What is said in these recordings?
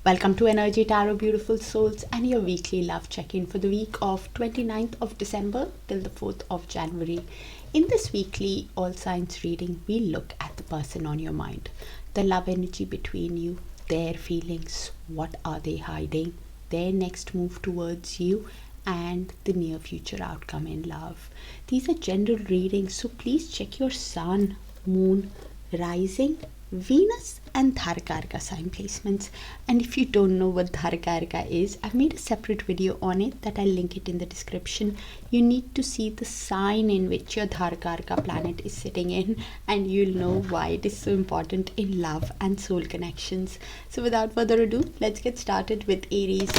Welcome to Energy Tarot, beautiful souls, and your weekly love check-in for the week of 29th of December till the 4th of January. In this weekly all signs reading, we look at the person on your mind, the love energy between you, their feelings, what are they hiding, their next move towards you, and the near future outcome in love. These are general readings, so please check your sun, moon, rising, Venus and Darakaraka sign placements. And if you don't know what Darakaraka is, I've made a separate video on it that I'll link it in the description. You need to see the sign in which your Darakaraka planet is sitting in, and you'll know why it is so important in love and soul connections. So without further ado, let's get started with Aries.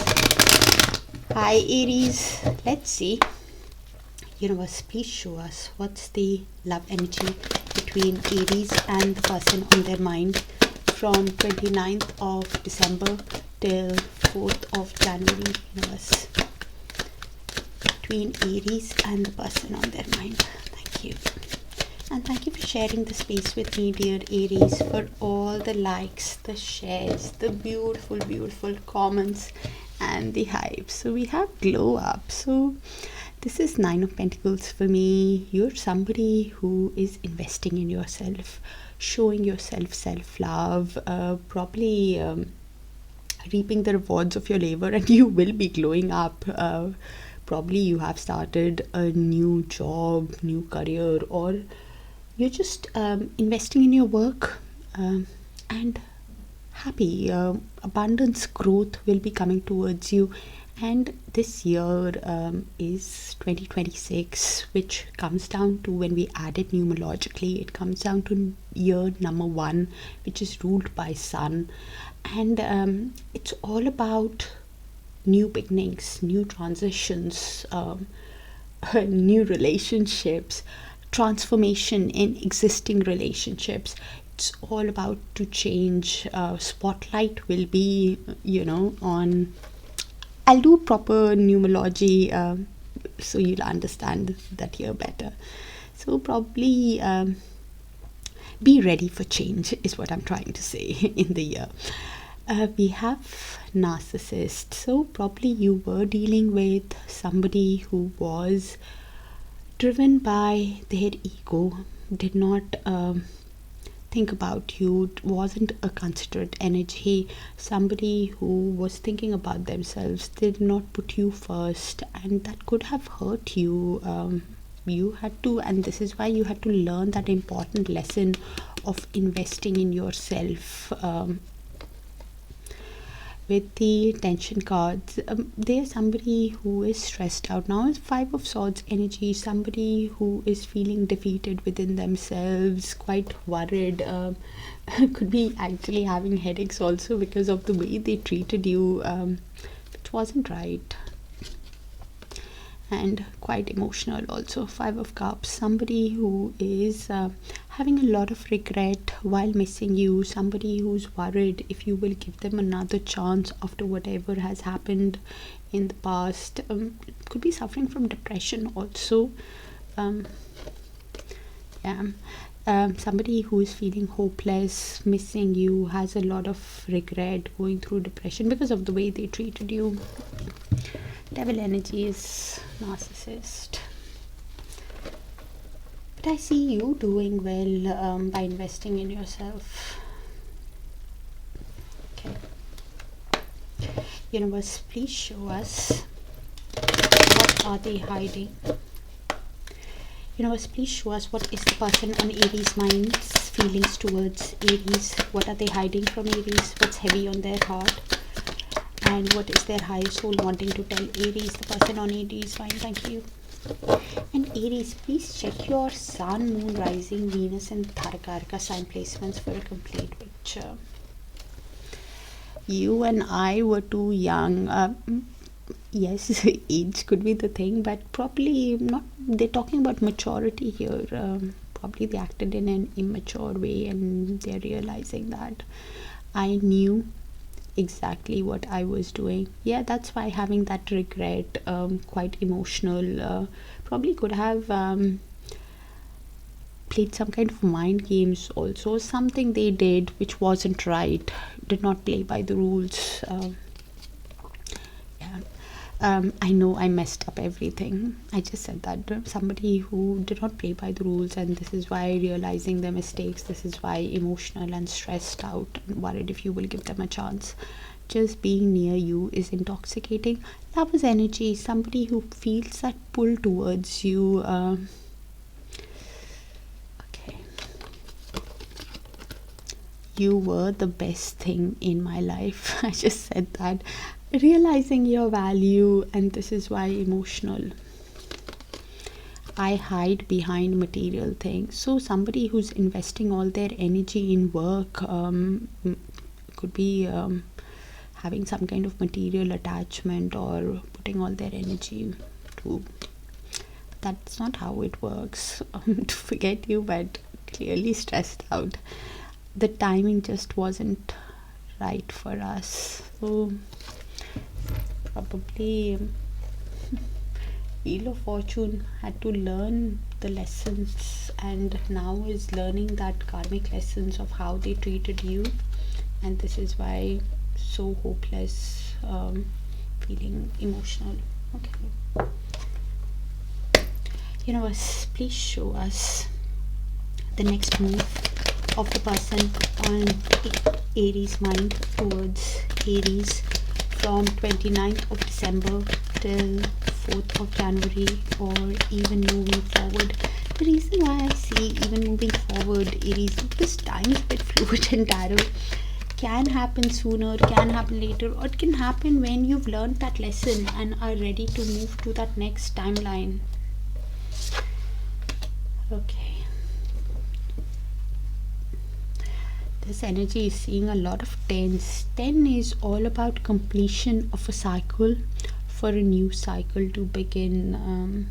Hi Aries, let's see. Universe, please show us what's the love energy between Aries and the person on their mind from 29th of December till 4th of January. Universe, between Aries and the person on their mind. Thank you. And thank you for sharing the space with me, dear Aries, for all the likes, the shares, the beautiful, beautiful comments and the hype. So we have glow up. So this is Nine of Pentacles for me. You're somebody who is investing in yourself, showing yourself self-love, probably reaping the rewards of your labor, and you will be glowing up. Probably you have started a new job, new career, or you're just investing in your work and happy. Abundance, growth will be coming towards you. And this year is 2026, which comes down to, when we add it numerologically, it comes down to year number 1, which is ruled by Sun. And it's all about new beginnings, new transitions, new relationships, transformation in existing relationships. It's all about to change. Spotlight will be, on... I'll do proper numerology so you'll understand that year better. So probably be ready for change is what I'm trying to say in the year. We have narcissist. So probably you were dealing with somebody who was driven by their ego, did not think about you, wasn't a considerate energy, somebody who was thinking about themselves, did not put you first, and that could have hurt you. You had to, and this is why you had to learn that important lesson of investing in yourself. With the tension cards, there's somebody who is stressed out now. It's 5 of Swords energy, somebody who is feeling defeated within themselves, quite worried, could be actually having headaches also because of the way they treated you, which wasn't right, and quite emotional also. 5 of Cups, somebody who is having a lot of regret while missing you, somebody who's worried if you will give them another chance after whatever has happened in the past. Could be suffering from depression also. Somebody who is feeling hopeless, missing you, has a lot of regret, going through depression because of the way they treated you. Devil energy is narcissist. But I see you doing well by investing in yourself. Okay. Universe, please show us what are they hiding. Universe, please show us what is the person on Aries' mind's feelings towards Aries. What are they hiding from Aries? What's heavy on their heart? And what is their higher soul wanting to tell Aries, the person on Aries' mind? Thank you. And Aries, please check your Sun, Moon, Rising, Venus and Darakaraka sign placements for a complete picture. You and I were too young. Yes, age could be the thing, but probably not. They're talking about maturity here. Probably they acted in an immature way and they're realizing that I knew exactly what I was doing. Yeah, that's why having that regret, quite emotional. Probably could have played some kind of mind games also. Something they did which wasn't right, did not play by the rules. I know I messed up everything. I just said that. Somebody who did not play by the rules, and this is why realizing their mistakes, this is why emotional and stressed out and worried if you will give them a chance. Just being near you is intoxicating. Lover's energy, somebody who feels that pull towards you. Okay. You were the best thing in my life. I just said that. Realizing your value, and this is why emotional. I hide behind material things. So somebody who's investing all their energy in work, could be having some kind of material attachment or putting all their energy to. That's not how it works. To forget you, but clearly stressed out. The timing just wasn't right for us. So probably Wheel of Fortune had to learn the lessons, and now is learning that karmic lessons of how they treated you, and this is why so hopeless, feeling emotional. Okay, universe, please show us the next move of the person on Aries mind towards Aries from 29th of December till 4th of January, or even moving forward. The reason why I see even moving forward, Aries, because time is a bit fluid in tarot. Can happen sooner, can happen later, or it can happen when you've learned that lesson and are ready to move to that next timeline. Okay. This energy is seeing a lot of 10s. 10 is all about completion of a cycle, for a new cycle to begin.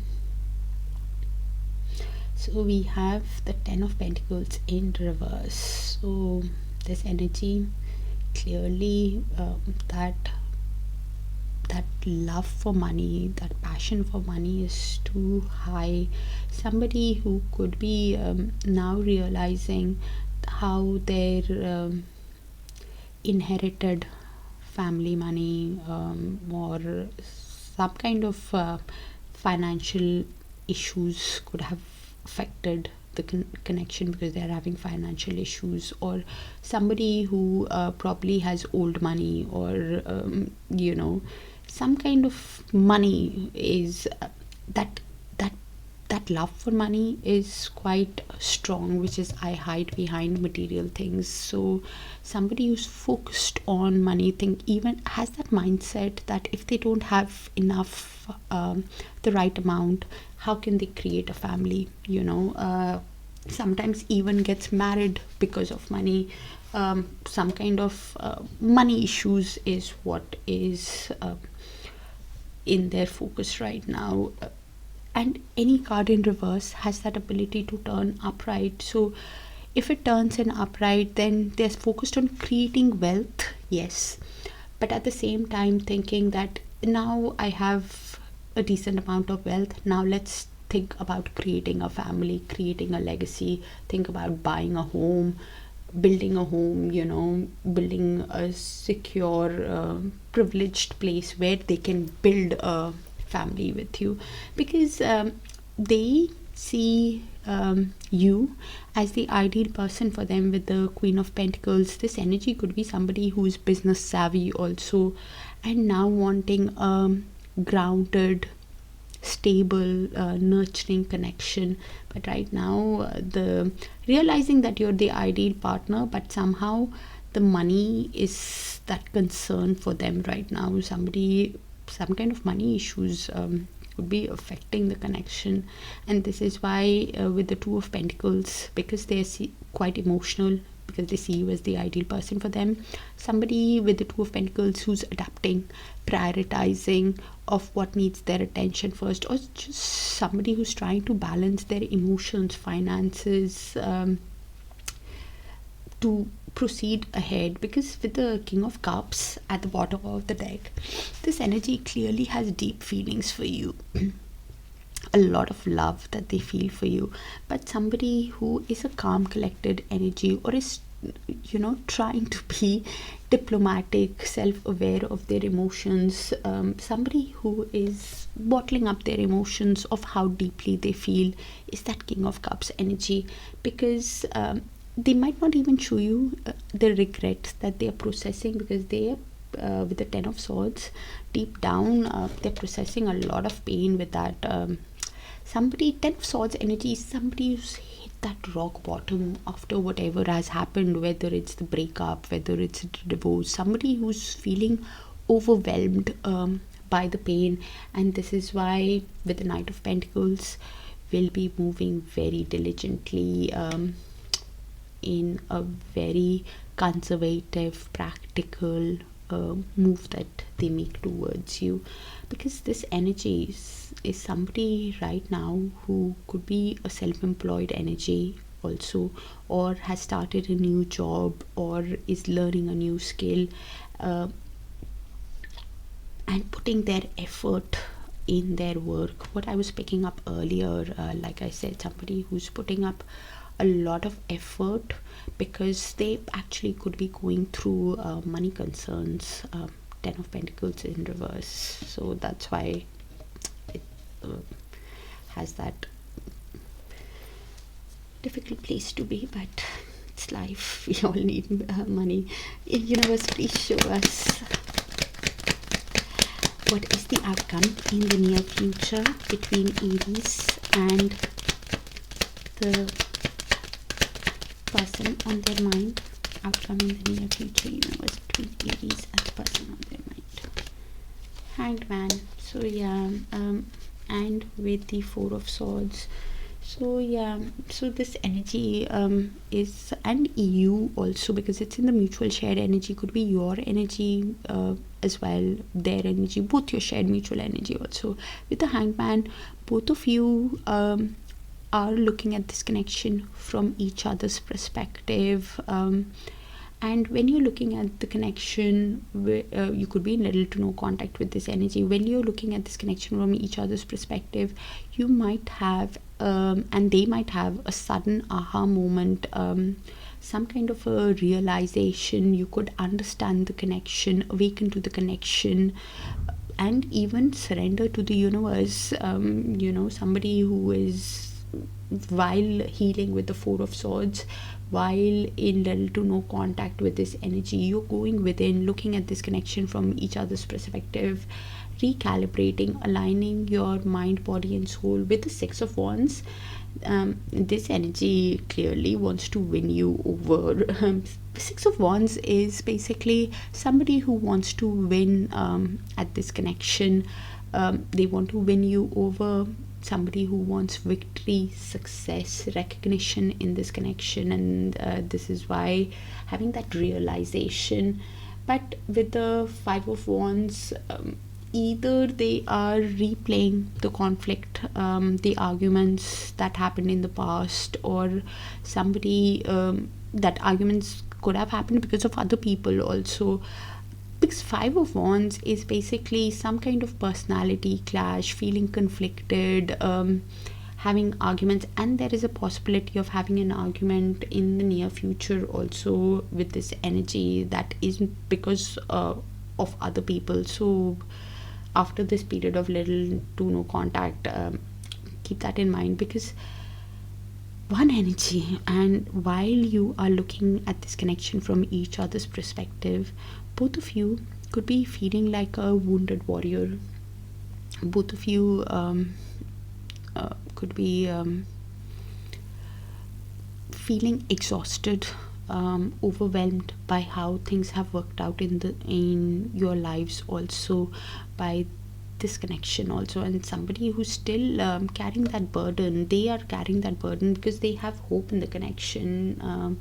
So we have the 10 of Pentacles in reverse. So this energy clearly, that love for money, that passion for money is too high. Somebody who could be now realizing how their inherited family money, or some kind of financial issues could have affected the connection because they are having financial issues, or somebody who probably has old money, or some kind of money is that love for money is quite strong, which is I hide behind material things. So somebody who's focused on money even has that mindset that if they don't have enough, the right amount, how can they create a family? Sometimes even gets married because of money. Some kind of money issues is what is in their focus right now. And any card in reverse has that ability to turn upright. So if it turns in upright, then they're focused on creating wealth, yes, but at the same time thinking that now I have a decent amount of wealth, now let's think about creating a family, creating a legacy, think about buying a home, building a home, building a secure, privileged place where they can build a family with you, because they see you as the ideal person for them. With the Queen of Pentacles, this energy could be somebody who's business savvy also, and now wanting a grounded, stable, nurturing connection. But right now, the realizing that you're the ideal partner, but somehow the money is that concern for them right now. Some kind of money issues could be affecting the connection, and this is why with the Two of Pentacles, because they're quite emotional, because they see you as the ideal person for them. Somebody with the Two of Pentacles who's adapting, prioritizing of what needs their attention first, or just somebody who's trying to balance their emotions, finances, to proceed ahead. Because with the King of Cups at the bottom of the deck, this energy clearly has deep feelings for you. a lot of love that they feel for you, but somebody who is a calm collected energy, or is, you know, trying to be diplomatic, self-aware of their emotions, somebody who is bottling up their emotions of how deeply they feel, is that King of Cups energy. Because they might not even show you the regrets that they are processing, because they with the Ten of Swords, deep down they're processing a lot of pain with that. Somebody, Ten of Swords energy is somebody who's hit that rock bottom after whatever has happened, whether it's the breakup, whether it's a divorce, somebody who's feeling overwhelmed by the pain. And this is why with the Knight of Pentacles will be moving very diligently in a very conservative, practical move that they make towards you. Because this energy is somebody right now who could be a self-employed energy also, or has started a new job, or is learning a new skill, and putting their effort in their work. What I was picking up earlier, like I said, somebody who's putting up a lot of effort, because they actually could be going through money concerns. Ten of Pentacles in reverse, so that's why it has that difficult place to be, but it's life. We all need money. Universe, please show us what is the outcome in the near future between Aries and the person on their mind. Outcome in the near future, universe, between Aries and the person on their mind. Hanged Man. So yeah, and with the Four of Swords. So yeah, so this energy is, and you also, because it's in the mutual shared energy, could be your energy as well, their energy, both your shared mutual energy also. With the Hanged Man, both of you are looking at this connection from each other's perspective, and when you're looking at the connection, you could be in little to no contact with this energy. When you're looking at this connection from each other's perspective, you might have and they might have a sudden aha moment, some kind of a realization. You could understand the connection, awaken to the connection, and even surrender to the universe. Somebody who is, while healing with the Four of Swords, while in little to no contact with this energy, you're going within, looking at this connection from each other's perspective, recalibrating, aligning your mind, body and soul. With the Six of Wands, this energy clearly wants to win you over. Six of Wands is basically somebody who wants to win at this connection. They want to win you over, somebody who wants victory, success, recognition in this connection. And this is why having that realization. But with the Five of Wands, either they are replaying the conflict, the arguments that happened in the past, or somebody, that arguments could have happened because of other people also. Because Five of Wands is basically some kind of personality clash, feeling conflicted, having arguments, and there is a possibility of having an argument in the near future also with this energy that isn't because of other people. So after this period of little to no contact, keep that in mind, because one energy, and while you are looking at this connection from each other's perspective, both of you could be feeling like a wounded warrior. Both of you could be feeling exhausted, overwhelmed by how things have worked out in your lives also, by this connection also. And somebody who's still carrying that burden, they are carrying that burden because they have hope in the connection.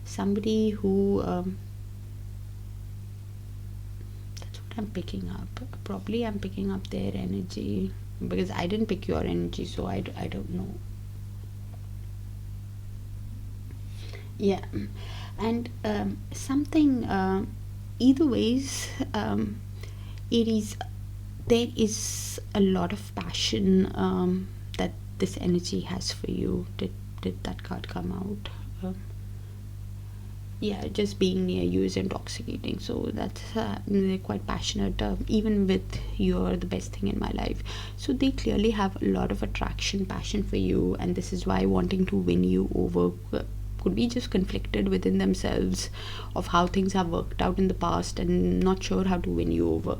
Somebody who that's what I'm picking up. Probably I'm picking up their energy, because I didn't pick your energy, so I don't know. Yeah. And something, either ways, Aries, there is a lot of passion this energy has for you. Did that card come out? Yeah, just being near you is intoxicating, so that's they're quite passionate. Even with you're the best thing in my life, so they clearly have a lot of attraction, passion for you, and this is why wanting to win you over. Could be just conflicted within themselves of how things have worked out in the past and not sure how to win you over.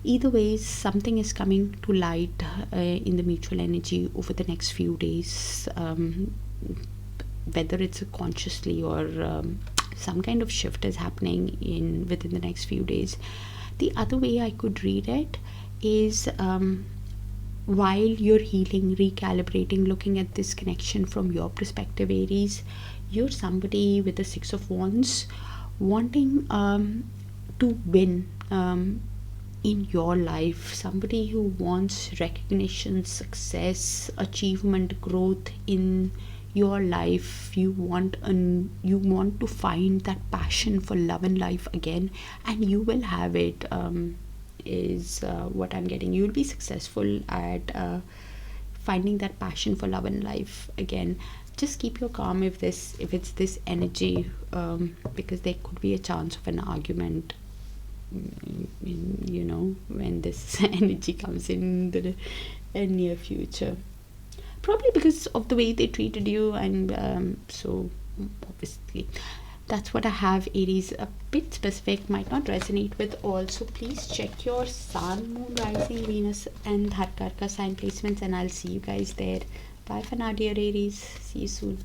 Either way, something is coming to light in the mutual energy over the next few days, whether it's consciously or some kind of shift is happening within the next few days. The other way I could read it is while you're healing, recalibrating, looking at this connection from your perspective, Aries, you're somebody with the Six of Wands wanting to win in your life, somebody who wants recognition, success, achievement, growth in your life. You want to find that passion for love and life again, and you will have it. Is what I'm getting. You'll be successful at finding that passion for love and life again. Just keep your calm if it's this energy, because there could be a chance of an argument, when this energy comes in the near future, probably because of the way they treated you, and so obviously that's what I have, Aries. A bit specific, might not resonate with all, so please check your Sun, Moon, Rising, Venus and Darakaraka sign placements, and I'll see you guys there. Bye for now, dear Aries. See you soon.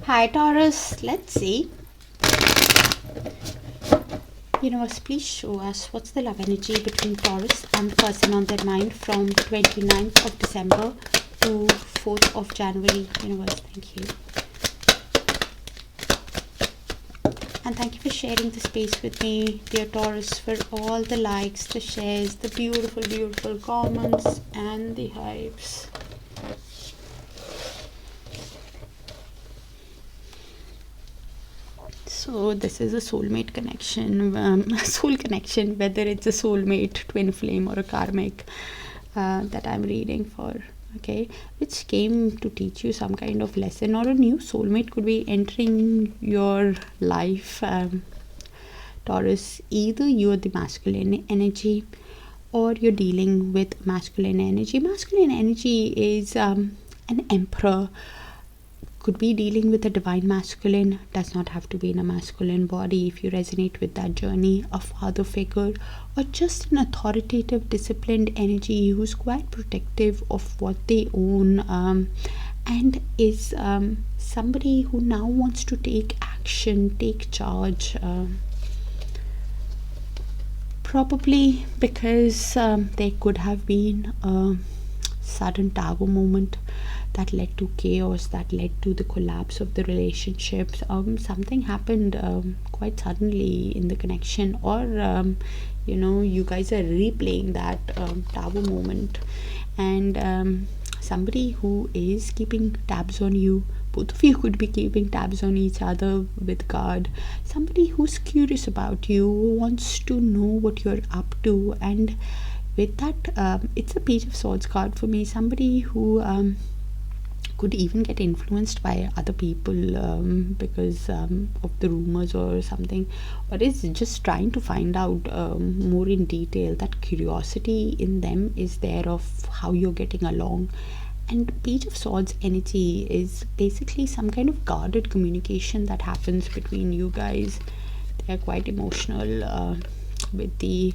Hi Taurus, let's see. Universe, please show us what's the love energy between Taurus and the person on their mind from 29th of December to 4th of January. Universe, thank you. And thank you for sharing the space with me, dear Taurus, for all the likes, the shares, the beautiful, beautiful comments and the hypes. So this is a soulmate connection, soul connection, whether it's a soulmate, twin flame or a karmic that I'm reading for, okay, which came to teach you some kind of lesson, or a new soulmate could be entering your life, Taurus. Either you're the masculine energy or you're dealing with masculine energy. Masculine energy is an emperor, could be dealing with a divine masculine, does not have to be in a masculine body. If you resonate with that journey, a father figure, or just an authoritative, disciplined energy who's quite protective of what they own, and is somebody who now wants to take action, take charge, probably because there could have been a sudden tower moment that led to chaos, that led to the collapse of the relationships. Something happened quite suddenly in the connection, or you guys are replaying that tower moment, and somebody who is keeping tabs on you, both of you could be keeping tabs on each other with God. Somebody who's curious about you, who wants to know what you're up to, and with that it's a Page of Swords card for me. Somebody who could even get influenced by other people because of the rumors or something, or is just trying to find out more in detail. That curiosity in them is there of how you're getting along. And Page of Swords energy is basically some kind of guarded communication that happens between you guys. They're quite emotional, with the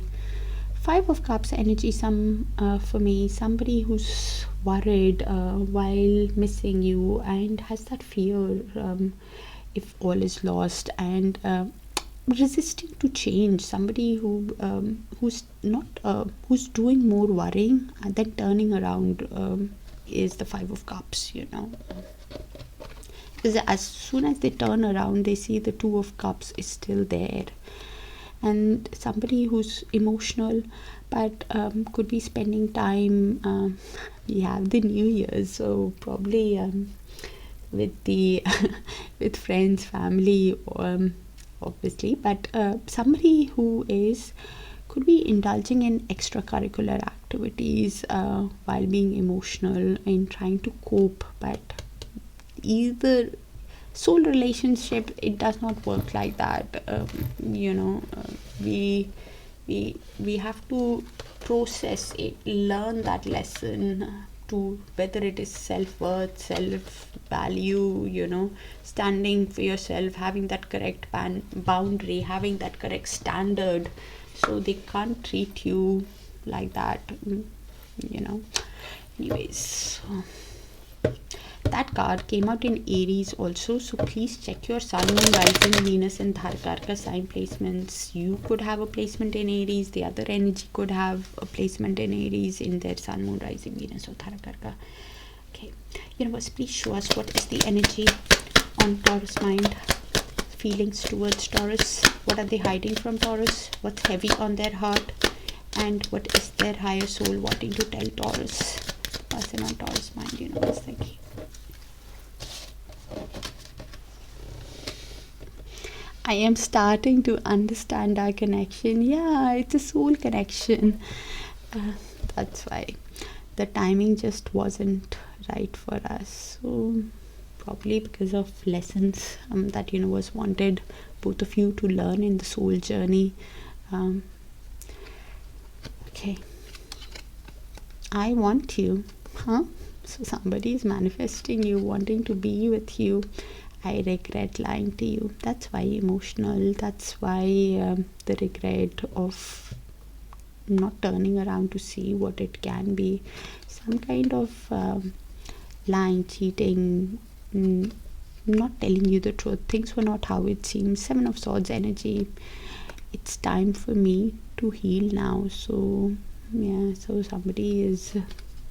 Five of Cups energy, for me, somebody who's worried while missing you and has that fear if all is lost, and resisting to change. Somebody who's doing more worrying and then turning around is the Five of Cups, because as soon as they turn around, they see the Two of Cups is still there. And somebody who's emotional but could be spending time, the New Year's, so probably with the with friends, family, obviously, but somebody who could be indulging in extracurricular activities while being emotional and trying to cope. But either soul relationship, it does not work like that. We have to process it, learn that lesson, to whether it is self-worth, self-value, standing for yourself, having that correct boundary, having that correct standard, so they can't treat you like that, anyways. So that card came out in Aries also, so please check your Sun, Moon, Rising, Venus and Darakaraka sign placements. You could have a placement in Aries, the other energy could have a placement in Aries in their Sun, Moon, Rising, Venus or Darakaraka. Okay, universe, please show us what is the energy on Taurus mind, feelings towards Taurus. What are they hiding from Taurus? What's heavy on their heart? And what is their higher soul wanting to tell Taurus? Person on Taurus mind, universe. Thank you. I am starting to understand our connection. Yeah, it's a soul connection. That's why the timing just wasn't right for us. So probably because of lessons that universe wanted both of you to learn in the soul journey. Okay. I want you. So somebody is manifesting you, wanting to be with you. I regret lying to you. That's why emotional. That's why the regret of not turning around to see what it can be. Some kind of lying, cheating, not telling you the truth. Things were not how it seems. Seven of Swords energy. It's time for me to heal now. So yeah, so somebody is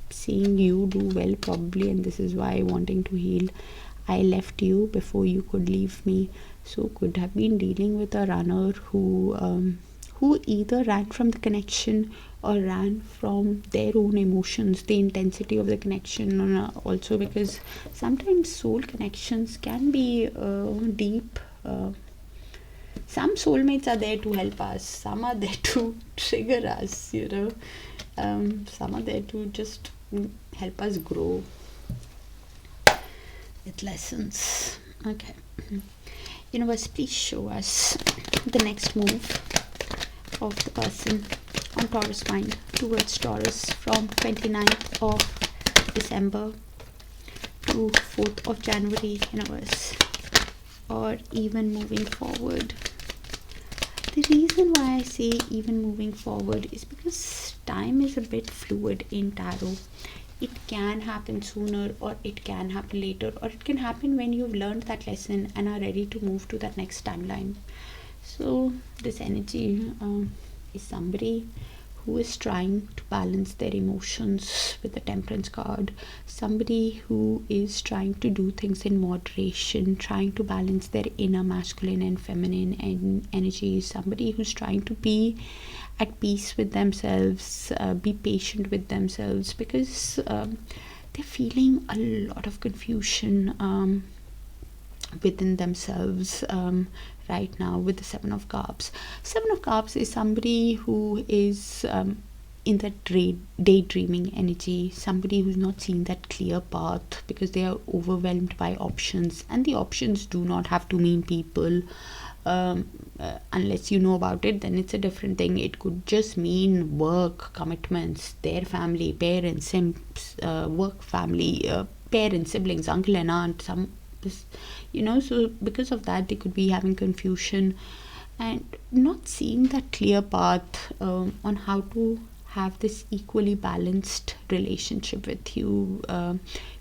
seeing you do well probably, and this is why wanting to heal. I left you before you could leave me. So could have been dealing with a runner who either ran from the connection or ran from their own emotions, the intensity of the connection. Also because sometimes soul connections can be deep. Some soulmates are there to help us, some are there to trigger us, some are there to just help us grow with lessons. Okay, universe, please show us the next move of the person on Taurus mind towards Taurus from 29th of December to 4th of January, universe, or even moving forward. The reason why I say even moving forward is because time is a bit fluid in tarot. It can happen sooner or it can happen later, or it can happen when you've learned that lesson and are ready to move to that next timeline. So this energy is somebody who is trying to balance their emotions with the Temperance card. Somebody who is trying to do things in moderation, trying to balance their inner masculine and feminine energies. Somebody who's trying to be at peace with themselves, be patient with themselves, because they're feeling a lot of confusion within themselves right now with the Seven of Cups. Seven of Cups is somebody who is in that daydreaming energy, somebody who's not seeing that clear path because they are overwhelmed by options, and the options do not have to mean people. Unless you know about it, then it's a different thing. It could just mean work commitments, their family, parents, work, family, parents, siblings, uncle and aunt, so because of that they could be having confusion and not seeing that clear path on how to have this equally balanced relationship with you,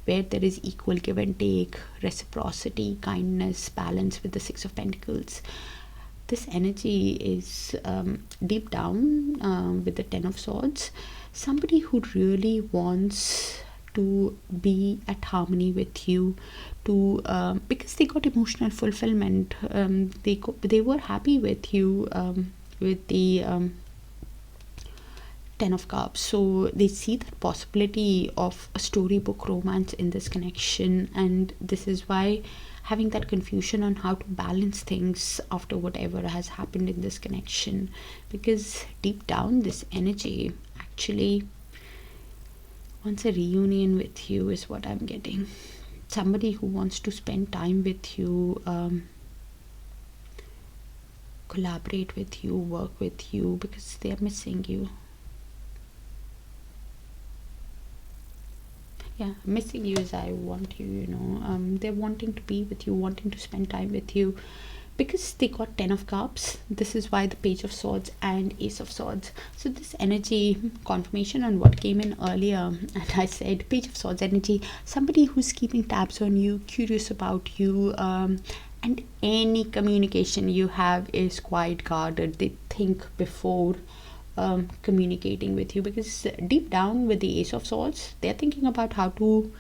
where there is equal give and take, reciprocity, kindness, balance with the Six of Pentacles. This energy is deep down with the Ten of Swords, somebody who really wants to be at harmony with you, to because they got emotional fulfillment. They were happy with you with the Ten of Cups, so they see the possibility of a storybook romance in this connection, and this is why having that confusion on how to balance things after whatever has happened in this connection, because deep down this energy actually wants a reunion with you is what I'm getting. Somebody who wants to spend time with you, collaborate with you, work with you, because they are missing you. Yeah, missing you is I want you, you know. They're wanting to be with you, wanting to spend time with you, because they got Ten of Cups. This is why the Page of Swords and Ace of Swords. So this energy, confirmation on what came in earlier, and I said Page of Swords energy, somebody who's keeping tabs on you, curious about you, and any communication you have is quite guarded. They think before communicating with you, because deep down with the Ace of Swords, they're thinking about how to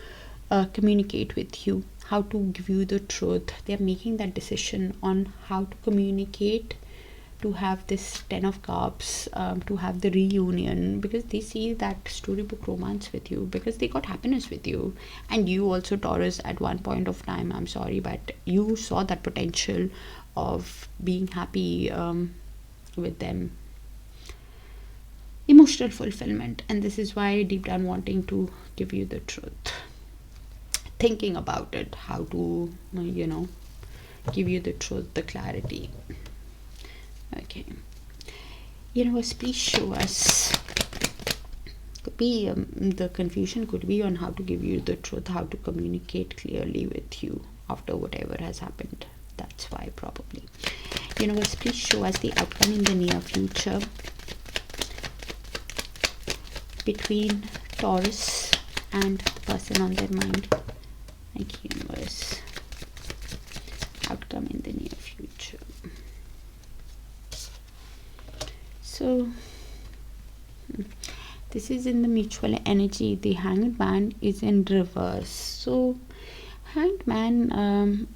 communicate with you, how to give you the truth. They're making that decision on how to communicate, to have this Ten of Cups, to have the reunion, because they see that storybook romance with you, because they got happiness with you. And you also, Taurus, at one point of time, I'm sorry, but you saw that potential of being happy with them. Emotional fulfillment, and this is why deep down wanting to give you the truth, thinking about it, how to give you the truth, the clarity. Okay, universe, please show us. Could be the confusion could be on how to give you the truth, how to communicate clearly with you after whatever has happened. That's why, probably. Universe, please show us the outcome in the near future between Taurus and the person on their mind. Thank you, universe. Outcome in the near future. So this is in the mutual energy. The Hanged Man is in reverse. So Hanged Man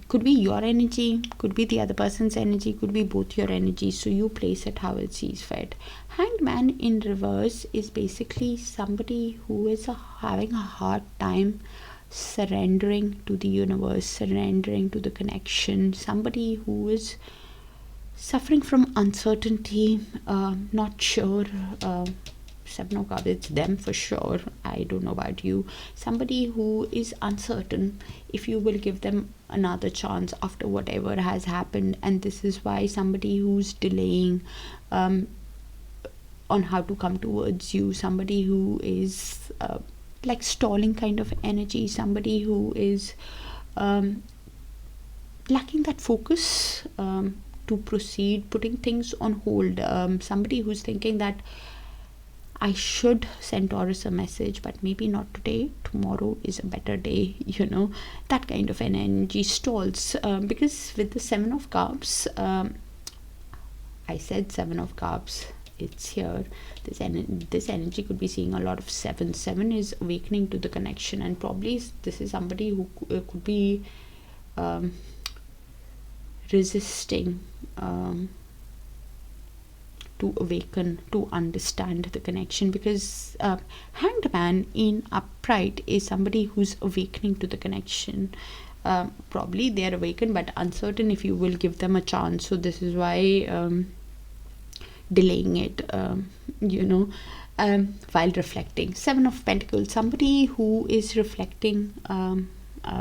could be your energy, could be the other person's energy, could be both your energy. So you place it how it sees fit. Hanged Man in reverse is basically somebody who is having a hard time surrendering to the universe, surrendering to the connection. Somebody who is suffering from uncertainty, not sure. Seven of Cups, it's them for sure. I don't know about you. Somebody who is uncertain if you will give them another chance after whatever has happened, and this is why somebody who's delaying on how to come towards you, somebody who is like stalling kind of energy, somebody who is lacking that focus to proceed, putting things on hold, somebody who's thinking that I should send Taurus a message, but maybe not today. Tomorrow is a better day, that kind of an energy stalls. Because with the Seven of Cups, I said Seven of Cups, it's here. This energy could be seeing a lot of seven. Seven is awakening to the connection, and probably this is somebody who could be resisting to awaken, to understand the connection, because Hanged Man in upright is somebody who's awakening to the connection. Probably they're awakened but uncertain if you will give them a chance. So this is why delaying it, while reflecting. Seven of Pentacles, somebody who is reflecting.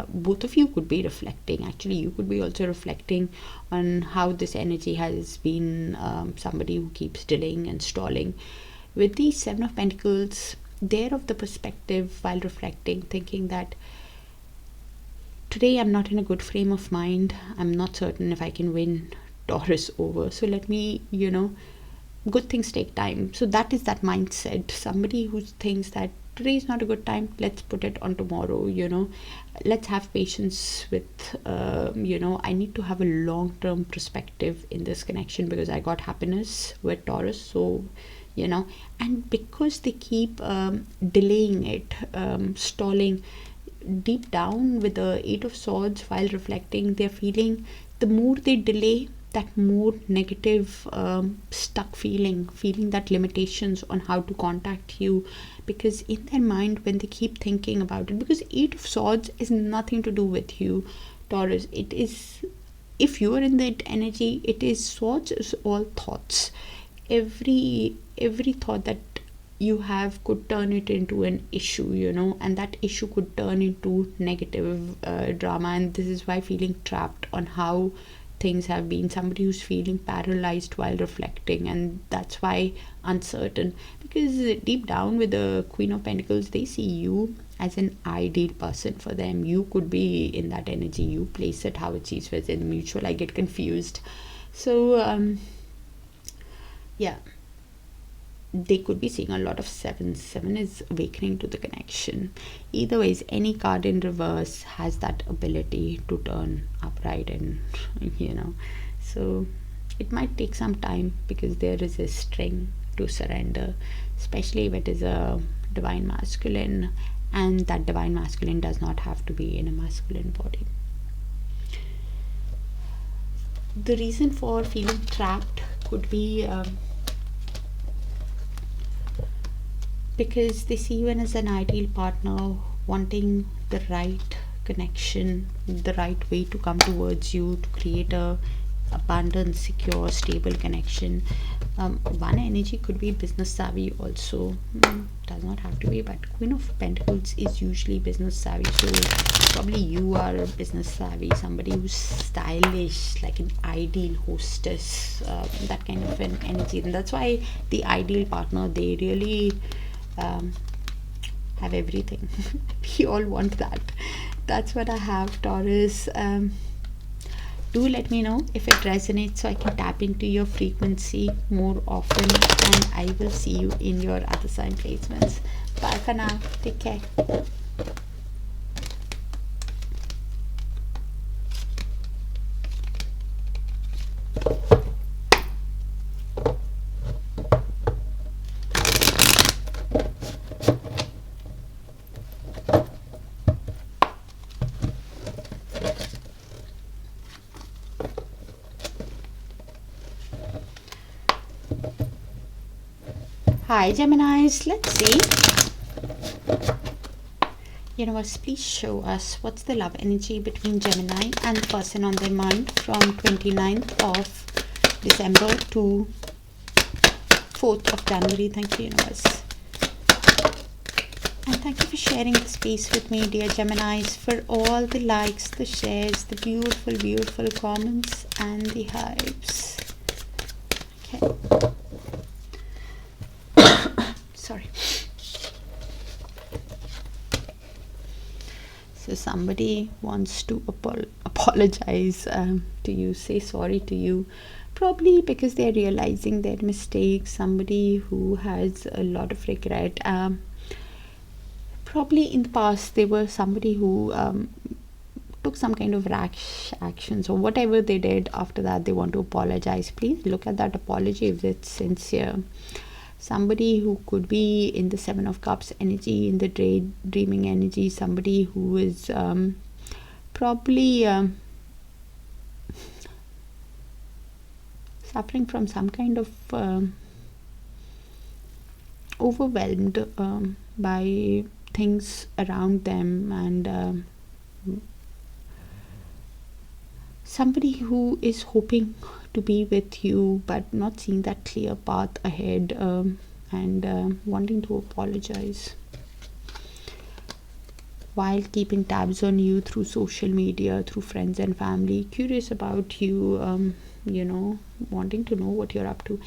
Both of you could be reflecting. Actually, you could be also reflecting on how this energy has been somebody who keeps delaying and stalling. With the Seven of Pentacles, they're of the perspective while reflecting, thinking that today I'm not in a good frame of mind. I'm not certain if I can win Taurus over. So let me, good things take time. So that is that mindset. Somebody who thinks that today is not a good time, let's put it on tomorrow. Let's have patience with, I need to have a long-term perspective in this connection, because I got happiness with Taurus. So and because they keep delaying it, stalling, deep down with the Eight of Swords, while reflecting, they're feeling the more they delay, that more negative, stuck feeling that limitations on how to contact you, because in their mind, when they keep thinking about it, because Eight of Swords is nothing to do with you, Taurus. It is, if you are in that energy, it is swords is all thoughts. Every thought that you have could turn it into an issue, and that issue could turn into negative drama. And this is why feeling trapped on how things have been, somebody who's feeling paralyzed while reflecting, and that's why uncertain, because deep down with the Queen of Pentacles, they see you as an ideal person for them. You could be in that energy, you place it how it sees fit. In mutual, I get confused. So yeah, they could be seeing a lot of sevens. Seven is awakening to the connection. Either ways, any card in reverse has that ability to turn upright, and so it might take some time, because they're resisting to surrender, especially if it is a divine masculine, and that divine masculine does not have to be in a masculine body. The reason for feeling trapped could be because they see you as an ideal partner, wanting the right connection, the right way to come towards you, to create a abundant, secure, stable connection. One energy could be business savvy also. Does not have to be, but Queen of Pentacles is usually business savvy. So probably you are a business savvy, somebody who's stylish, like an ideal hostess, that kind of an energy. And that's why the ideal partner, they really have everything. We all want that. That's what I have, Taurus. Do let me know if it resonates, so I can tap into your frequency more often, and I will see you in your other sign placements. Bye for now. Take care. Hi Geminis, let's see. Universe, please show us what's the love energy between Gemini and the person on their mind from 29th of December to 4th of January. Thank you, Universe. And thank you for sharing the space with me, dear Geminis, for all the likes, the shares, the beautiful, beautiful comments, and the hypes. Okay. Sorry. So somebody wants to apologize to you, say sorry to you, probably because they're realizing their mistakes. Somebody who has a lot of regret. Probably in the past they were somebody who took some kind of rash actions, or whatever they did. After that, they want to apologize. Please look at that apology if it's sincere. Somebody who could be in the Seven of Cups energy, in the dreaming energy, somebody who is probably suffering from some kind of overwhelmed by things around them, and somebody who is hoping to be with you but not seeing that clear path ahead, and wanting to apologize while keeping tabs on you through social media, through friends and family, curious about you, wanting to know what you're up to.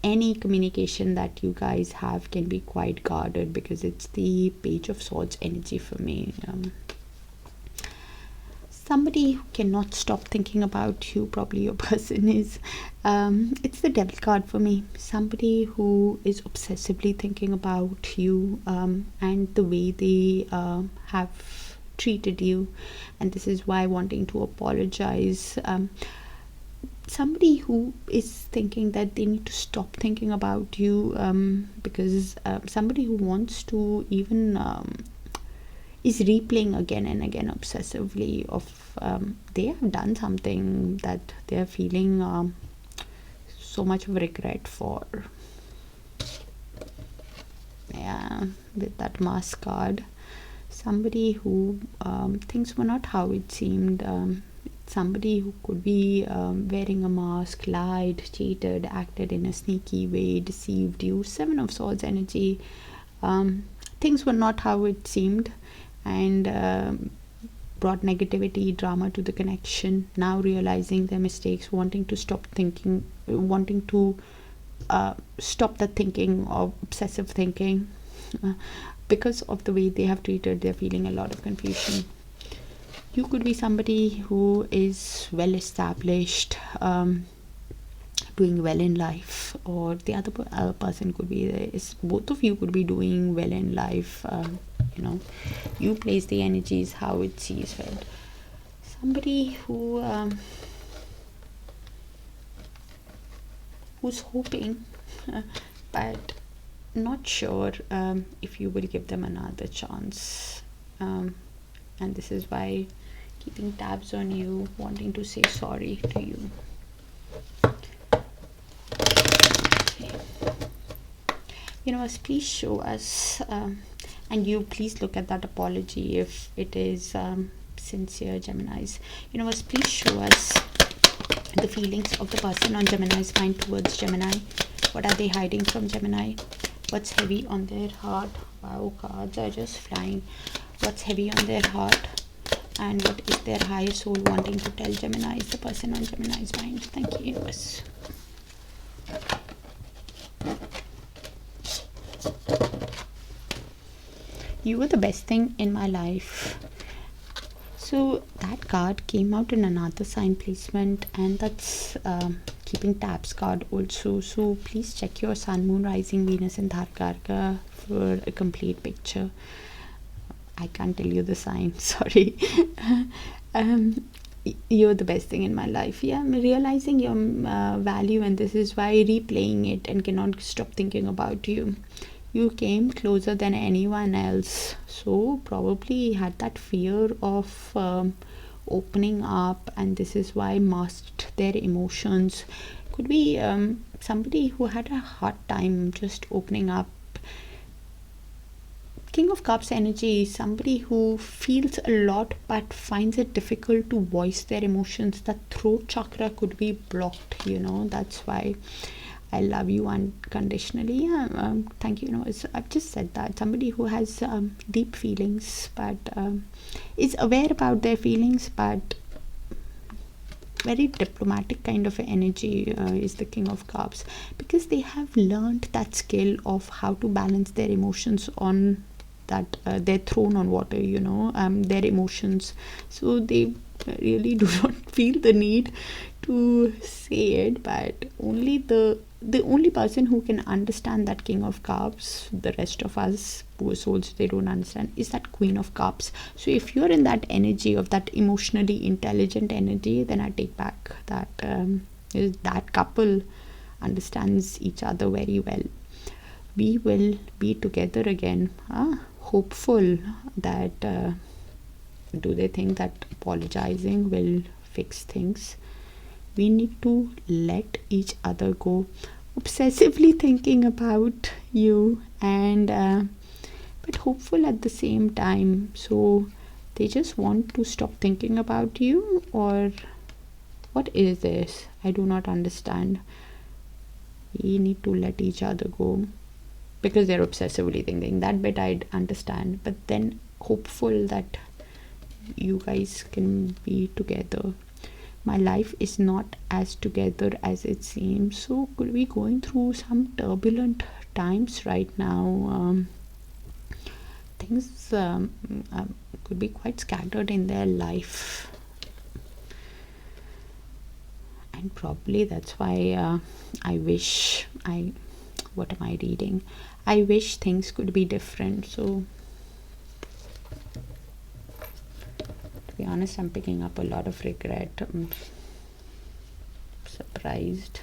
Any communication that you guys have can be quite guarded, because it's the Page of Swords energy for me. somebody who cannot stop thinking about you, probably your person is, it's the devil card for me. Somebody who is obsessively thinking about you, and the way they have treated you, and this is why wanting to apologize. Somebody who is thinking that they need to stop thinking about you, because somebody who wants to even is replaying again and again obsessively of they have done something that they are feeling so much of regret for. Yeah, with that mask card, somebody who things were not how it seemed. Somebody who could be wearing a mask, lied, cheated, acted in a sneaky way, deceived you. Seven of Swords energy. Things were not how it seemed, and brought negativity, drama to the connection. Now realizing their mistakes, wanting to stop thinking, wanting to stop the thinking of obsessive thinking. Because of the way they have treated, they're feeling a lot of confusion. You could be somebody who is well established, doing well in life, or the other person could be both of you could be doing well in life. You place the energies how it sees fit. Somebody who who's hoping but not sure if you will give them another chance, and this is why keeping tabs on you, wanting to say sorry to you. Okay. Universe, please show us, and you please look at that apology if it is sincere, Geminis. Universe, please show us the feelings of the person on Gemini's mind towards Gemini. What are they hiding from Gemini? What's heavy on their heart? Wow, cards are just flying. What's heavy on their heart, and what is their higher soul wanting to tell Gemini? Is the person on Gemini's mind? Thank you, universe. You were the best thing in my life. So that card came out in another sign placement, and that's keeping tabs card also. So please check your sun, moon, rising, Venus and Darakaraka for a complete picture. I can't tell you the sign, sorry. You're the best thing in my life. Yeah, I'm realizing your value, and this is why replaying it and cannot stop thinking about you. You came closer than anyone else, so probably had that fear of opening up, and this is why masked their emotions. Could be somebody who had a hard time just opening up. King of Cups energy, somebody who feels a lot but finds it difficult to voice their emotions. That throat chakra could be blocked, that's why I love you unconditionally. Yeah, thank you. I've just said that. Somebody who has deep feelings, but is aware about their feelings, but very diplomatic kind of energy is the King of Cups, because they have learned that skill of how to balance their emotions on that they're thrown on water, their emotions. So they really do not feel the need to say it, but only the only person who can understand that King of Cups, the rest of us poor souls, they don't understand, is that Queen of Cups. So if you're in that energy of that emotionally intelligent energy, then I take back that that couple understands each other very well. We will be together again. Hopeful that do they think that apologizing will fix things? We need to let each other go. Obsessively thinking about you, and but hopeful at the same time. So they just want to stop thinking about you, or what is this? I do not understand. We need to let each other go because they're obsessively thinking. That bit I'd understand, but then hopeful that you guys can be together. My life is not as together as it seems. So could be going through some turbulent times right now. Things could be quite scattered in their life. And probably that's why what am I reading? I wish things could be different. So to be honest, I'm picking up a lot of regret. I'm surprised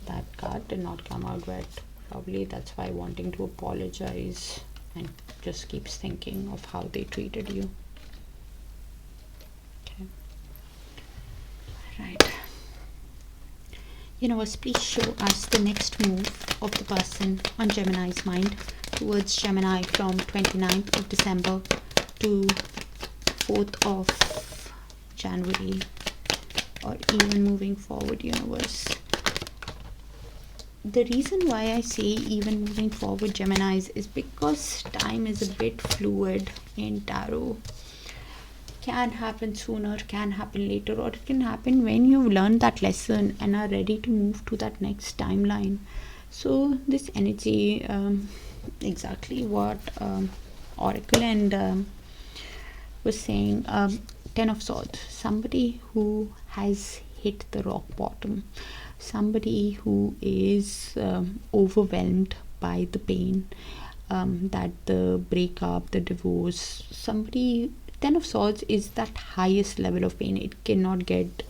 that card did not come out, but probably that's why wanting to apologize and just keeps thinking of how they treated you. Okay. Right. Universe, please show us the next move of the person on Gemini's mind towards Gemini from 29th of December to 4th of January, or even moving forward, universe. The reason why I say even moving forward, Geminis, is because time is a bit fluid in tarot. Can happen sooner, can happen later, or it can happen when you've learned that lesson and are ready to move to that next timeline. So this energy, exactly what Oracle and was saying, 10 of Swords, somebody who has hit the rock bottom, somebody who is overwhelmed by the pain, that the breakup, the divorce, somebody. 10 of Swords is that highest level of pain. It cannot get,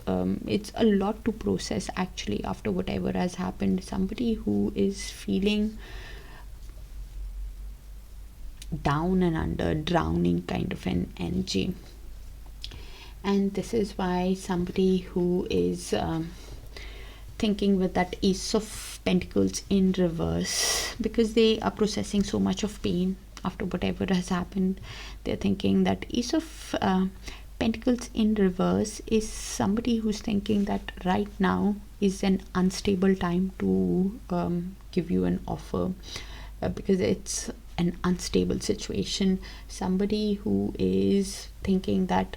it's a lot to process actually after whatever has happened. Somebody who is feeling down and under, drowning kind of an energy. And this is why somebody who is thinking with that Ace of Pentacles in reverse, because they are processing so much of pain after whatever has happened. They're thinking that Ace of Pentacles in reverse is somebody who's thinking that right now is an unstable time to give you an offer, because it's an unstable situation. Somebody who is thinking that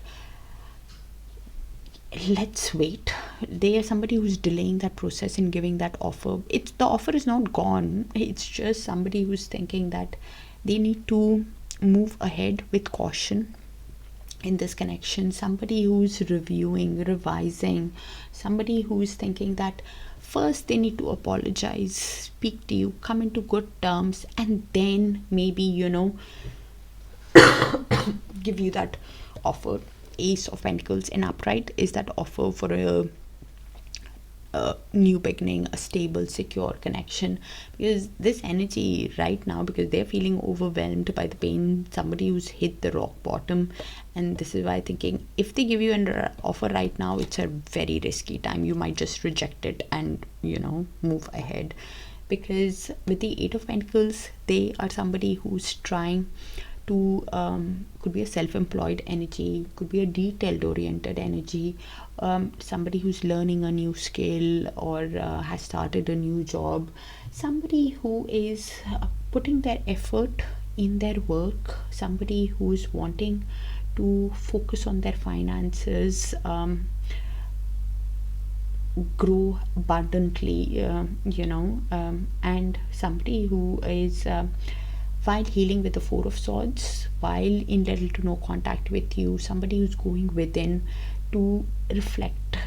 let's wait. They are somebody who's delaying that process and giving that offer. It's the offer is not gone. It's just somebody who's thinking that they need to move ahead with caution in this connection. Somebody who's reviewing, revising, somebody who's thinking that first they need to apologize, speak to you, come into good terms, and then maybe, give you that offer. Ace of Pentacles in upright is that offer for a new beginning, a stable, secure connection. Because this energy right now, because they're feeling overwhelmed by the pain, somebody who's hit the rock bottom, and this is why thinking if they give you an offer right now, it's a very risky time. You might just reject it and move ahead, because with the Eight of Pentacles, they are somebody who's trying to could be a self-employed energy, could be a detailed oriented energy, somebody who's learning a new skill or has started a new job, somebody who is putting their effort in their work, somebody who's wanting to focus on their finances, grow abundantly, and somebody who is while healing with the Four of Swords, while in little to no contact with you, somebody who's going within to reflect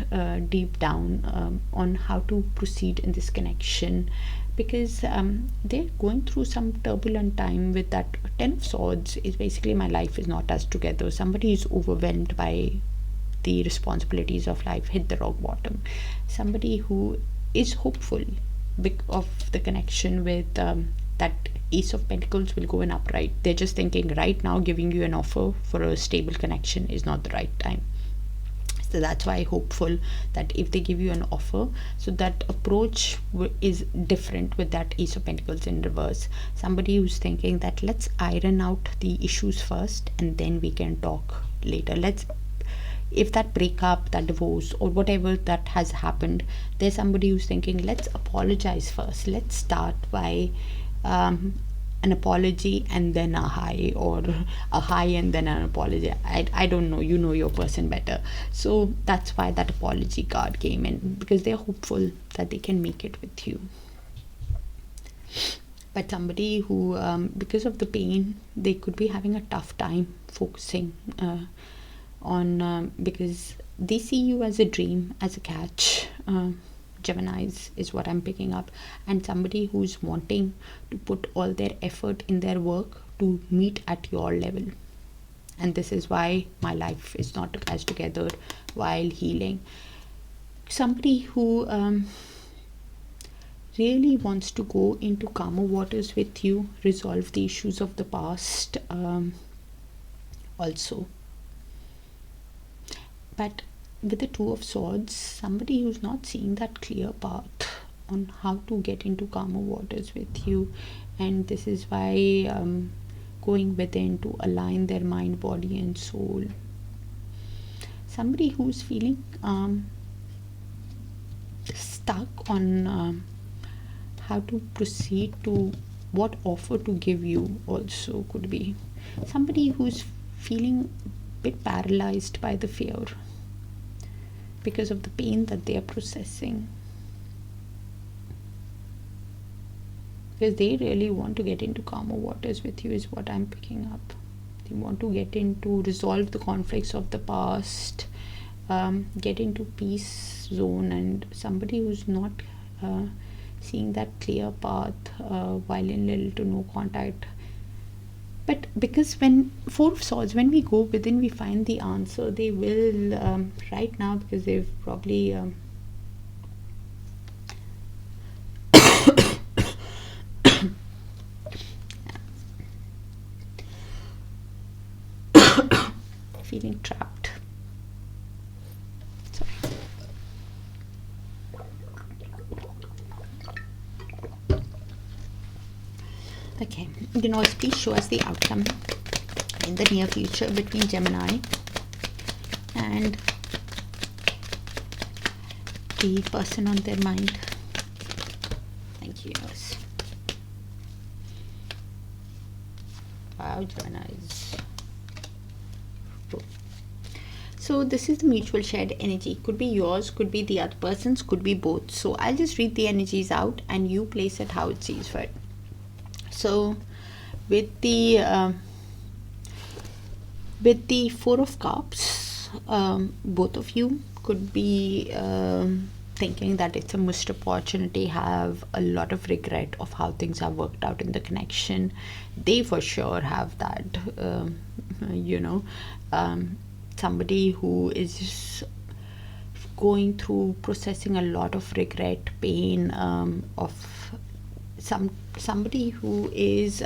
deep down on how to proceed in this connection, because they're going through some turbulent time. With that Ten of Swords is basically my life is not as together. Somebody is overwhelmed by the responsibilities of life, hit the rock bottom. Somebody who is hopeful of the connection with that Ace of Pentacles will go in upright. They're just thinking right now giving you an offer for a stable connection is not the right time. So that's why I'm hopeful that if they give you an offer, so that approach is different with that Ace of Pentacles in reverse. Somebody who's thinking that let's iron out the issues first and then we can talk later. If that breakup, that divorce, or whatever that has happened, there's somebody who's thinking let's apologize first. Let's start by an apology and then a high, or a high and then an apology. I don't know, you know your person better. So that's why that apology card came in, because they're hopeful that they can make it with you. But somebody who because of the pain, they could be having a tough time focusing on because They see you as a dream, as a catch. Geminis is what I'm picking up, and somebody who's wanting to put all their effort in their work to meet at your level. And this is why my life is not as together while healing. Somebody who really wants to go into calmer waters with you, resolve the issues of the past also. But with the Two of Swords, somebody who's not seeing that clear path on how to get into calmer waters with you, and this is why going within to align their mind, body and soul. Somebody who's feeling stuck on how to proceed, to what offer to give you also could be. Somebody who's feeling a bit paralyzed by the fear because of the pain that they are processing, because they really want to get into calmer waters with you is what I'm picking up. They want to get into, resolve the conflicts of the past, get into peace zone, and somebody who's not seeing that clear path while in little to no contact. But because when Four of Swords, when we go within, we find the answer. They will right now, because they've probably feeling trapped. Sorry. Okay, universe, please show us the outcome in the near future between Gemini and the person on their mind. Thank you, universe. Wow, Geminis. So this is the mutual shared energy. Could be yours, could be the other person's, could be both. So I'll just read the energies out and you place it how it sees fit. So with the Four of Cups, both of you could be thinking that it's a missed opportunity, have a lot of regret of how things have worked out in the connection. They for sure have that, somebody who is going through processing a lot of regret, pain, of somebody who is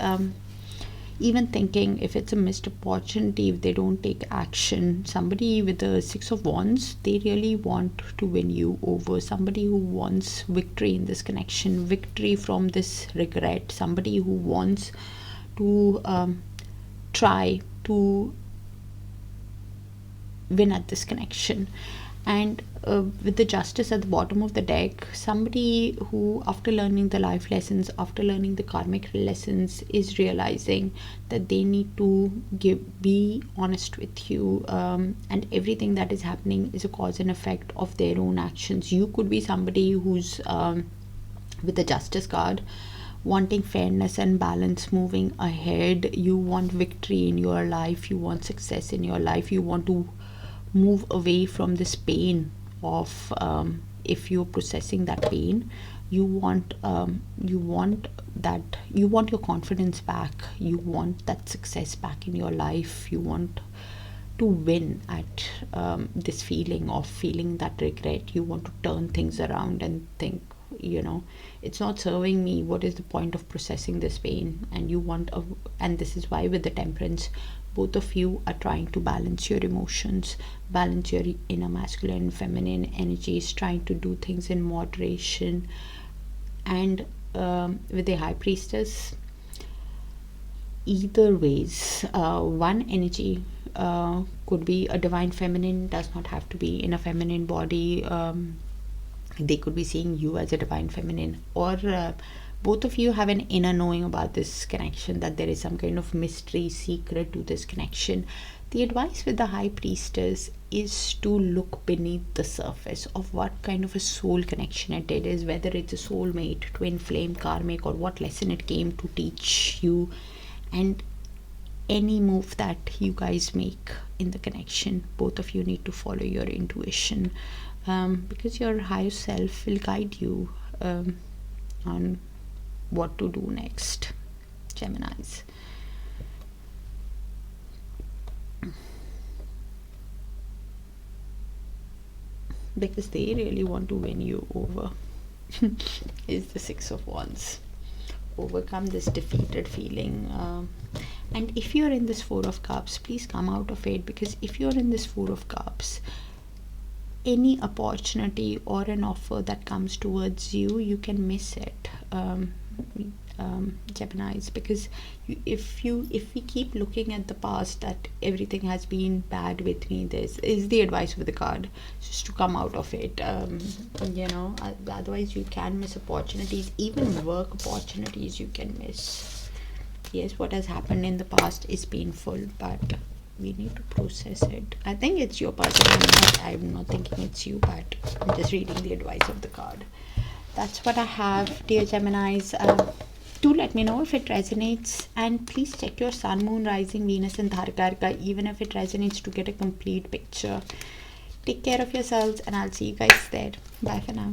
even thinking if it's a missed opportunity, if they don't take action. Somebody with the Six of Wands, they really want to win you over. Somebody who wants victory in this connection, victory from this regret. Somebody who wants to try to win at this connection. And with the Justice at the bottom of the deck, somebody who, after learning the life lessons, after learning the karmic lessons, is realizing that they need to be honest with you, and everything that is happening is a cause and effect of their own actions. You could be somebody who's with the Justice card, wanting fairness and balance, moving ahead. You want victory in your life, you want success in your life, you want to move away from this pain of if you're processing that pain, you want your confidence back, you want that success back in your life, you want to win at this feeling of feeling that regret. You want to turn things around and think, it's not serving me, what is the point of processing this pain? And you want and this is why with the Temperance, both of you are trying to balance your emotions, balance your inner masculine and feminine energies, trying to do things in moderation. And with the High Priestess, either ways, one energy could be a divine feminine, does not have to be in a feminine body. They could be seeing you as a divine feminine, or both of you have an inner knowing about this connection, that there is some kind of mystery, secret to this connection. The advice with the High Priestess is to look beneath the surface of what kind of a soul connection it is, whether it's a soulmate, twin flame, karmic, or what lesson it came to teach you. And any move that you guys make in the connection, both of you need to follow your intuition, because your higher self will guide you on what to do next, Geminis. Because they really want to win you over. Is the Six of Wands. Overcome this defeated feeling, and if you're in this Four of Cups, please come out of it, because if you're in this Four of Cups, any opportunity or an offer that comes towards you, you can miss it, Geminis, because if we keep looking at the past that everything has been bad with me, this is the advice of the card, just to come out of it. Otherwise you can miss opportunities, even work opportunities you can miss. Yes, what has happened in the past is painful, but we need to process it. I think it's your person. I'm not thinking it's you, but I'm just reading the advice of the card. That's what I have, dear Geminis. Do let me know if it resonates, and please check your sun, moon, rising, Venus and Darakaraka, even if it resonates, to get a complete picture. Take care of yourselves, and I'll see you guys there. Bye for now.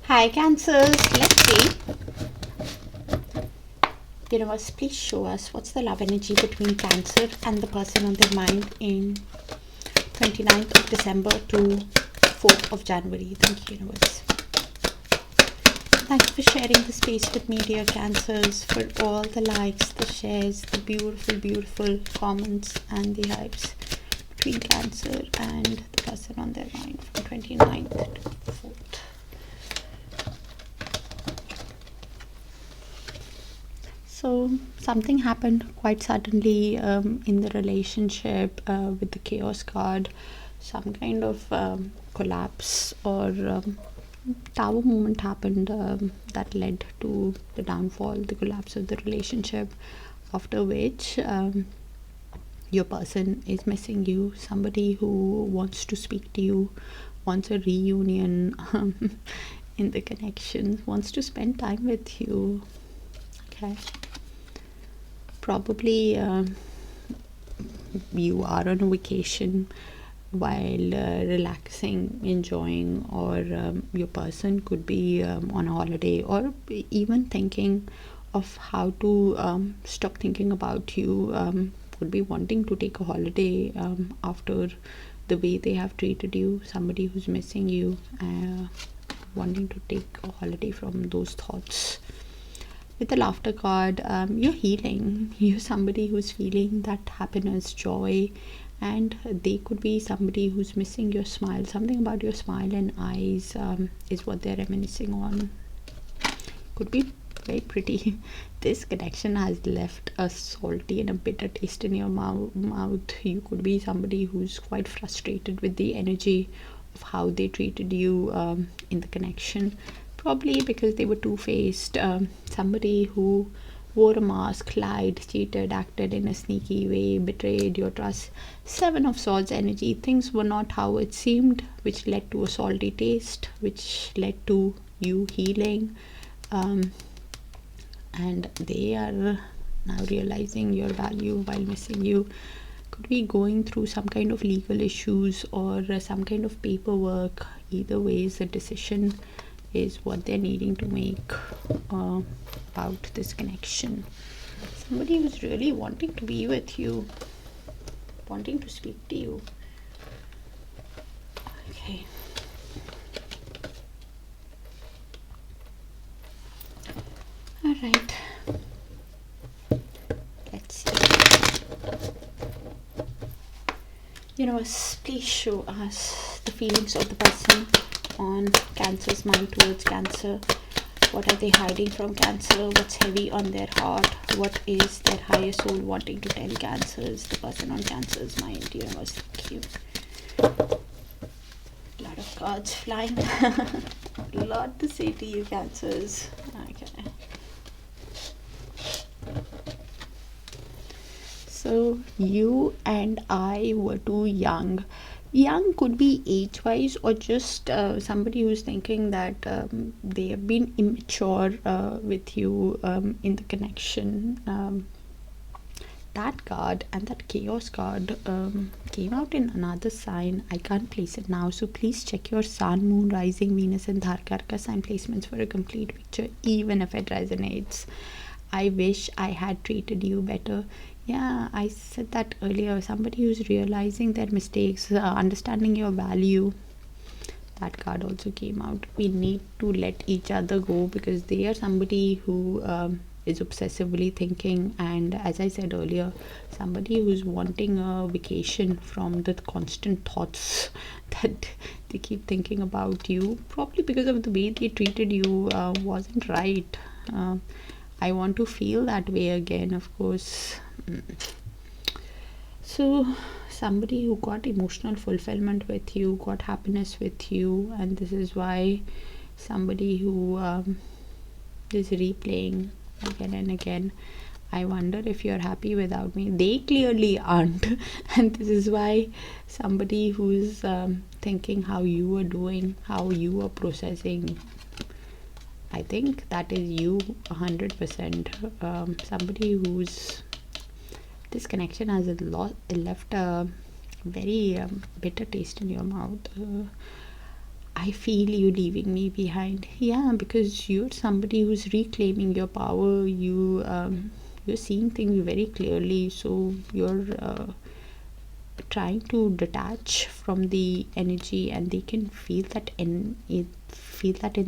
Hi Cancers, let's see. Universe, please show us what's the love energy between Cancer and the person on their mind in 29th of December to 4th of January. Thank you, Universe. Thank you for sharing the space with me, dear Cancers, for all the likes, the shares, the beautiful comments and the hypes between Cancer and the person on their mind from 29th to 4th. So something happened quite suddenly in the relationship with the chaos card. Some kind of collapse or tower moment happened that led to the downfall, the collapse of the relationship, after which your person is missing you. Somebody who wants to speak to you, wants a reunion in the connection, wants to spend time with you. Okay. Probably you are on a vacation while relaxing, enjoying, or your person could be on a holiday, or even thinking of how to stop thinking about you, could be wanting to take a holiday after the way they have treated you. Somebody who's missing you, wanting to take a holiday from those thoughts. With the laughter card, you're healing. You're somebody who's feeling that happiness, joy, and they could be somebody who's missing your smile. Something about your smile and eyes is what they're reminiscing on. Could be very pretty. This connection has left a salty and a bitter taste in your mouth. You could be somebody who's quite frustrated with the energy of how they treated you in the connection. Probably because they were two-faced. Somebody who wore a mask, lied, cheated, acted in a sneaky way, betrayed your trust. Seven of Swords energy. Things were not how it seemed, which led to a salty taste, which led to you healing. And they are now realizing your value while missing you. Could be going through some kind of legal issues or some kind of paperwork. Either way, the decision is what they're needing to make about this connection. Somebody who's really wanting to be with you, wanting to speak to you. Okay. All right. Let's see. Universe, please show us the feelings of the person on Cancer's mind towards Cancer. What are they hiding from Cancer? What's heavy on their heart? What is their higher soul wanting to tell Cancers? The person on Cancer's mind. Universe, thank you. A lot of cards flying. A lot to say to you, Cancers. Okay. So you and I were too young. Young could be age-wise, or just somebody who's thinking that they have been immature with you in the connection. That card and that chaos card came out in another sign. I can't place it now, so please check your sun, moon, rising, Venus and Darakaraka sign placements for a complete picture, even if it resonates. I wish I had treated you better. Yeah, I said that earlier. Somebody who's realizing their mistakes, understanding your value. That card also came out. We need to let each other go, because they are somebody who is obsessively thinking, and as I said earlier, somebody who's wanting a vacation from the constant thoughts that they keep thinking about you, probably because of the way they treated you wasn't right. I want to feel that way again, of course. So somebody who got emotional fulfillment with you, got happiness with you, and this is why somebody who is replaying again and again. I wonder if you're happy without me. They clearly aren't. And this is why somebody who's thinking how you are doing, how you are processing, I think that is you 100%. Somebody who's, this connection has left a very bitter taste in your mouth. I feel you leaving me behind. Yeah, because you're somebody who's reclaiming your power. You're seeing things very clearly, so you're trying to detach from the energy, and they can feel that in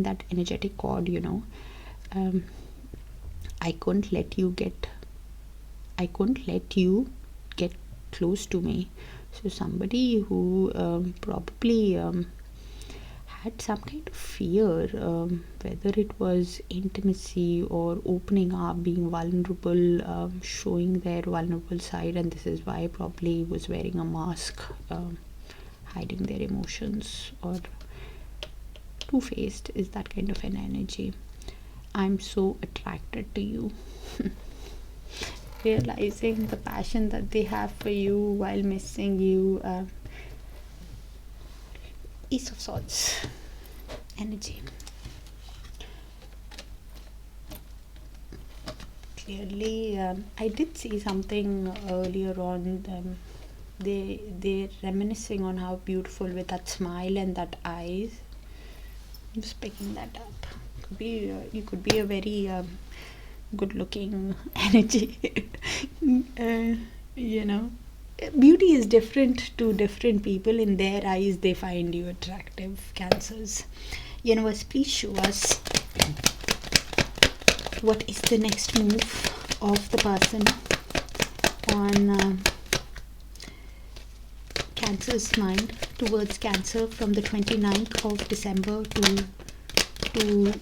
that energetic cord, you know. I couldn't let you get close to me. So somebody who probably had some kind of fear, whether it was intimacy or opening up, being vulnerable, showing their vulnerable side, and this is why probably was wearing a mask, hiding their emotions, or two-faced is that kind of an energy. I'm so attracted to you. Realizing the passion that they have for you while missing you. Ace of Swords energy. Clearly, I did see something earlier on. They're reminiscing on how beautiful with that smile and that eyes. I'm just picking that up. You could be a very good-looking energy. You know. Beauty is different to different people. In their eyes, they find you attractive, Cancers. Universe, please show us what is the next move of the person on Cancer's mind towards Cancer from the 29th of December to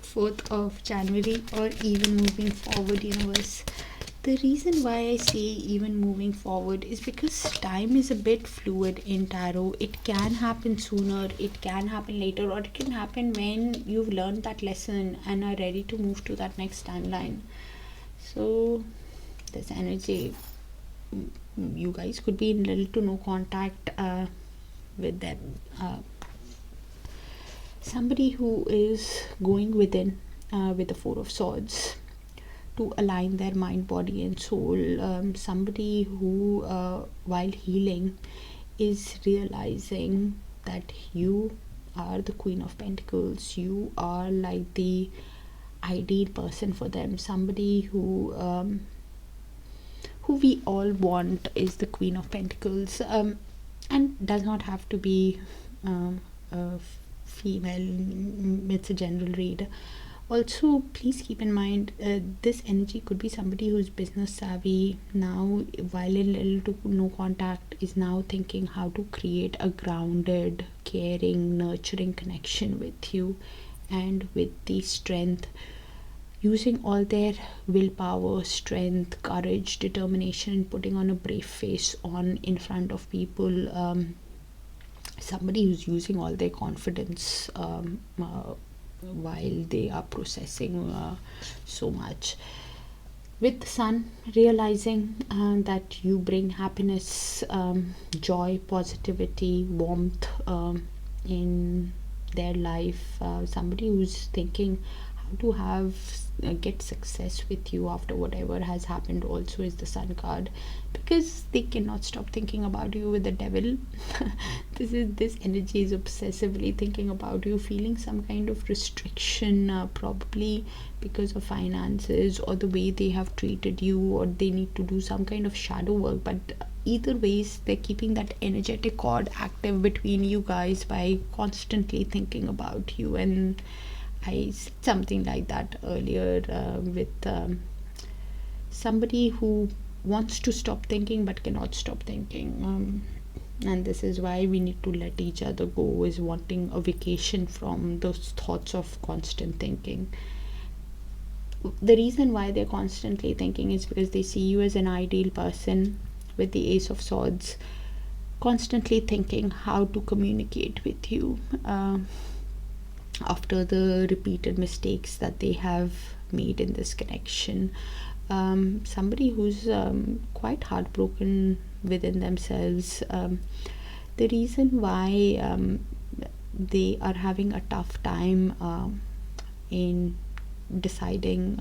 4th of January, or even moving forward, Universe. The reason why I say even moving forward is because time is a bit fluid in tarot. It can happen sooner, it can happen later, or it can happen when you've learned that lesson and are ready to move to that next timeline. So this energy, you guys could be in little to no contact with them. Somebody who is going within with the Four of Swords to align their mind, body and soul. Somebody who while healing is realizing that you are the Queen of Pentacles. You are like the ideal person for them. Somebody who we all want is the Queen of Pentacles, and does not have to be a female. It's a general read. Also, please keep in mind, this energy could be somebody who's business savvy now, while in little to no contact, is now thinking how to create a grounded, caring, nurturing connection with you, and with the strength, using all their willpower, strength, courage, determination, and putting on a brave face on in front of people. Somebody who's using all their confidence while they are processing so much. With the sun, realizing that you bring happiness, joy, positivity, warmth in their life. Somebody who's thinking how to have get success with you after whatever has happened also is the sun card, because they cannot stop thinking about you. With the devil, this energy is obsessively thinking about you, feeling some kind of restriction, probably because of finances or the way they have treated you, or they need to do some kind of shadow work. But either ways, they're keeping that energetic cord active between you guys by constantly thinking about you. And I said something like that earlier, with somebody who wants to stop thinking but cannot stop thinking. And this is why we need to let each other go, is wanting a vacation from those thoughts of constant thinking. The reason why they're constantly thinking is because they see you as an ideal person, with the Ace of Swords, constantly thinking how to communicate with you. After the repeated mistakes that they have made in this connection, somebody who's quite heartbroken within themselves. The reason why they are having a tough time in deciding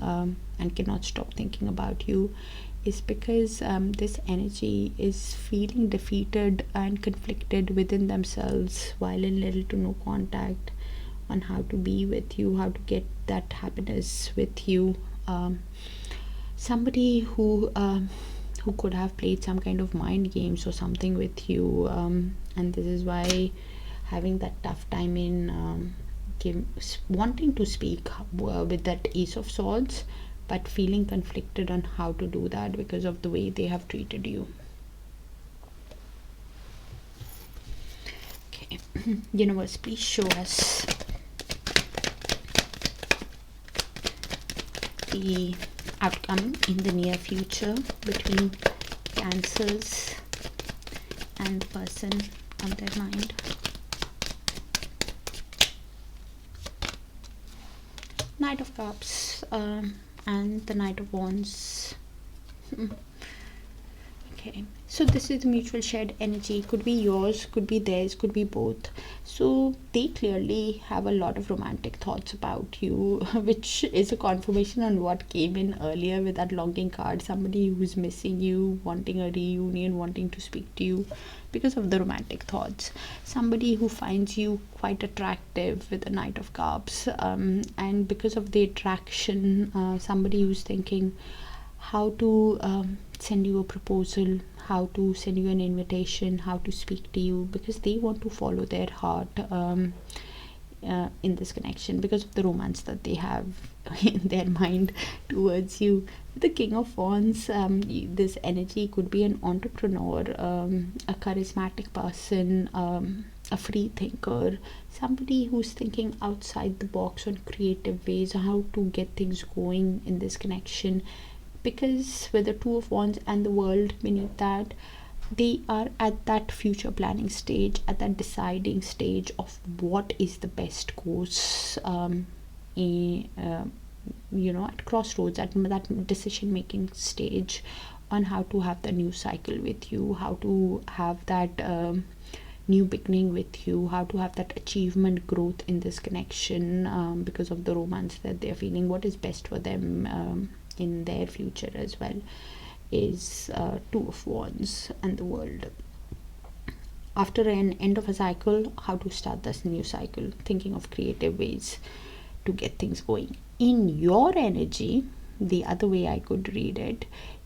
and cannot stop thinking about you is because this energy is feeling defeated and conflicted within themselves while in little to no contact on how to be with you, how to get that happiness with you. Somebody who could have played some kind of mind games or something with you, and this is why having that tough time in wanting to speak with that Ace of Swords, but feeling conflicted on how to do that because of the way they have treated you. Okay, universe, please show us the outcome in the near future between Cancers and the person on their mind. Knight of Cups and the Knight of Wands. Okay, so this is the mutual shared energy. Could be yours, could be theirs, could be both. So they clearly have a lot of romantic thoughts about you, which is a confirmation on what came in earlier with that longing card. Somebody who's missing you, wanting a reunion, wanting to speak to you because of the romantic thoughts. Somebody who finds you quite attractive with the Knight of Cups, and because of the attraction, somebody who's thinking how to send you a proposal, how to send you an invitation, how to speak to you, because they want to follow their heart in this connection because of the romance that they have in their mind towards you. The King of Wands, this energy could be an entrepreneur, a charismatic person, a free thinker, somebody who's thinking outside the box on creative ways, how to get things going in this connection. Because with the Two of Wands and the World beneath that, they are at that future planning stage, at that deciding stage of what is the best course, at crossroads, at that decision making stage on how to have the new cycle with you, how to have that new beginning with you, how to have that achievement growth in this connection, because of the romance that they're feeling, what is best for them in their future as well, is Two of Wands and the World. After an end of a cycle, how to start this new cycle, thinking of creative ways to get things going. In your energy, the other way I could read it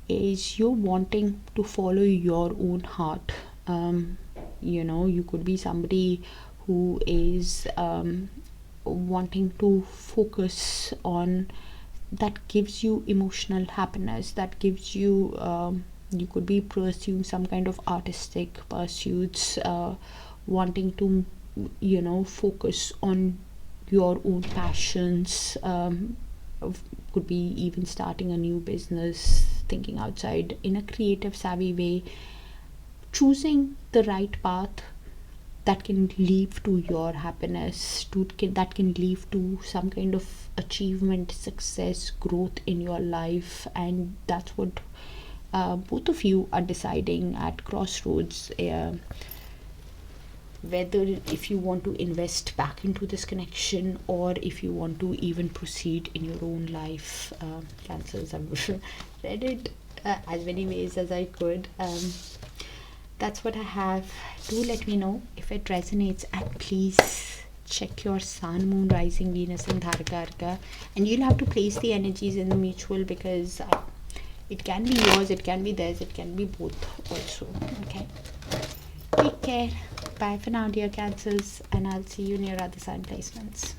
is you're wanting to follow your own heart. You could be somebody who is wanting to focus on, that gives you emotional happiness, that gives you you could be pursuing some kind of artistic pursuits, wanting to focus on your own passions, could be even starting a new business, thinking outside in a creative savvy way, choosing the right path that can lead to your happiness, that can lead to some kind of achievement, success, growth in your life. And that's what both of you are deciding at crossroads, whether if you want to invest back into this connection, or if you want to even proceed in your own life. Cancers, I've read it as many ways as I could. That's what I have. Do let me know if it resonates, and please check your sun, moon, rising, Venus and Darakaraka, and you'll have to place the energies in the mutual, because it can be yours, it can be theirs, it can be both also. Okay, take care. Bye for now, dear Cancers, and I'll see you in your other sign placements.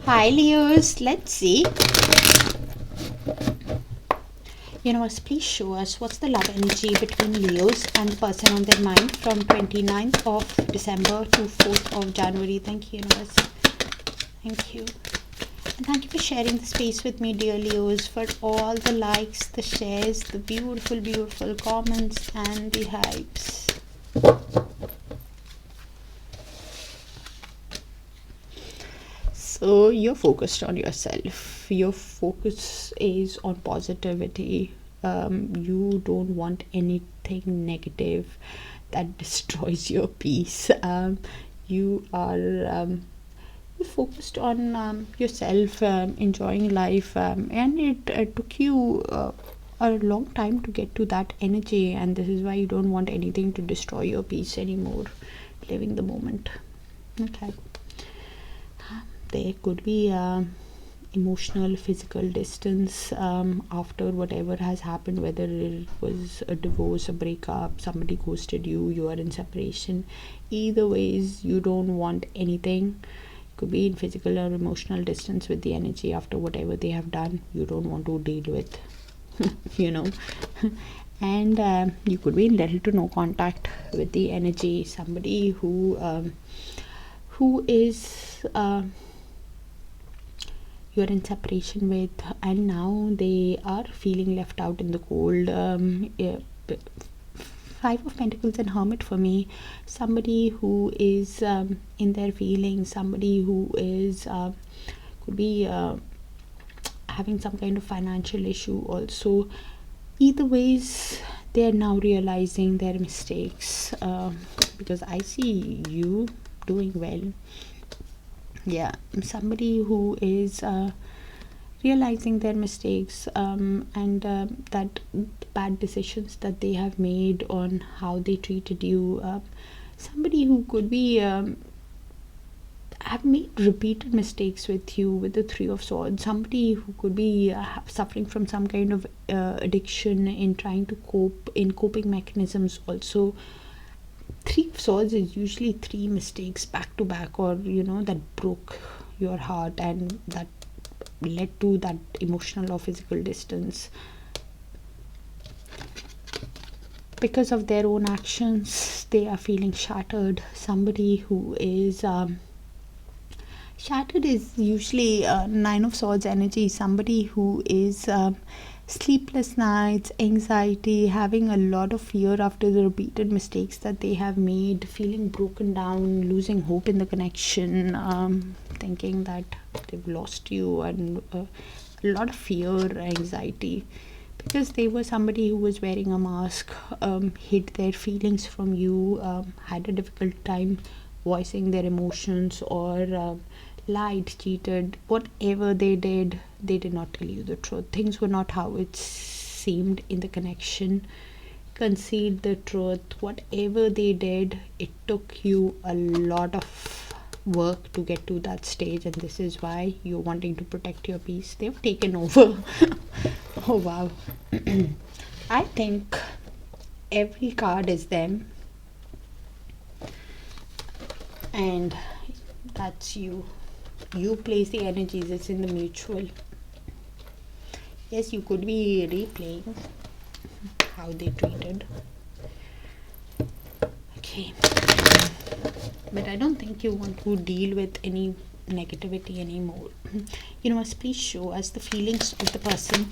Hi Leos, let's see. Universe, please show us what's the love energy between Leos and the person on their mind from 29th of December to 4th of January. Thank you, Universe. Thank you. And thank you for sharing the space with me, dear Leos, for all the likes, the shares, the beautiful, beautiful comments and the hypes. So you're focused on yourself. Your focus is on positivity. You don't want anything negative that destroys your peace. You are focused on yourself, enjoying life, and it took you a long time to get to that energy, and this is why you don't want anything to destroy your peace anymore. Living the moment. Okay. There could be emotional, physical distance after whatever has happened, whether it was a divorce, a breakup, somebody ghosted you, you are in separation. Either ways, you don't want anything. Could be in physical or emotional distance with the energy after whatever they have done. You don't want to deal with, and you could be in little to no contact with the energy. Somebody who is you're in separation with, and now they are feeling left out in the cold. Five of Pentacles and Hermit for me. Somebody who is in their feelings, somebody who is could be having some kind of financial issue also. Either ways, they are now realizing their mistakes, because I see you doing well. Yeah, somebody who is realizing their mistakes, and that bad decisions that they have made on how they treated you. Somebody who could be have made repeated mistakes with you with the Three of Swords. Somebody who could be suffering from some kind of addiction, in trying to cope, in coping mechanisms also. Three of Swords is usually three mistakes back to back, or that broke your heart and that led to that emotional or physical distance. Because of their own actions, they are feeling shattered. Somebody who is shattered is usually Nine of Swords energy. Somebody who is sleepless nights, anxiety, having a lot of fear after the repeated mistakes that they have made, feeling broken down, losing hope in the connection, thinking that they've lost you, and a lot of fear, anxiety. because they were somebody who was wearing a mask, hid their feelings from you, had a difficult time voicing their emotions, or lied, cheated. Whatever they did not tell you the truth. Things were not how it seemed in the connection. Concealed the truth. Whatever they did, it took you a lot of work to get to that stage, and this is why you're wanting to protect your peace. They've taken over. Oh wow. I think every card is them, and that's you. You place the energies. It's in the mutual. Yes, you could be replaying how they treated. Okay, but I don't think you want to deal with any negativity anymore. Universe, please show us the feelings of the person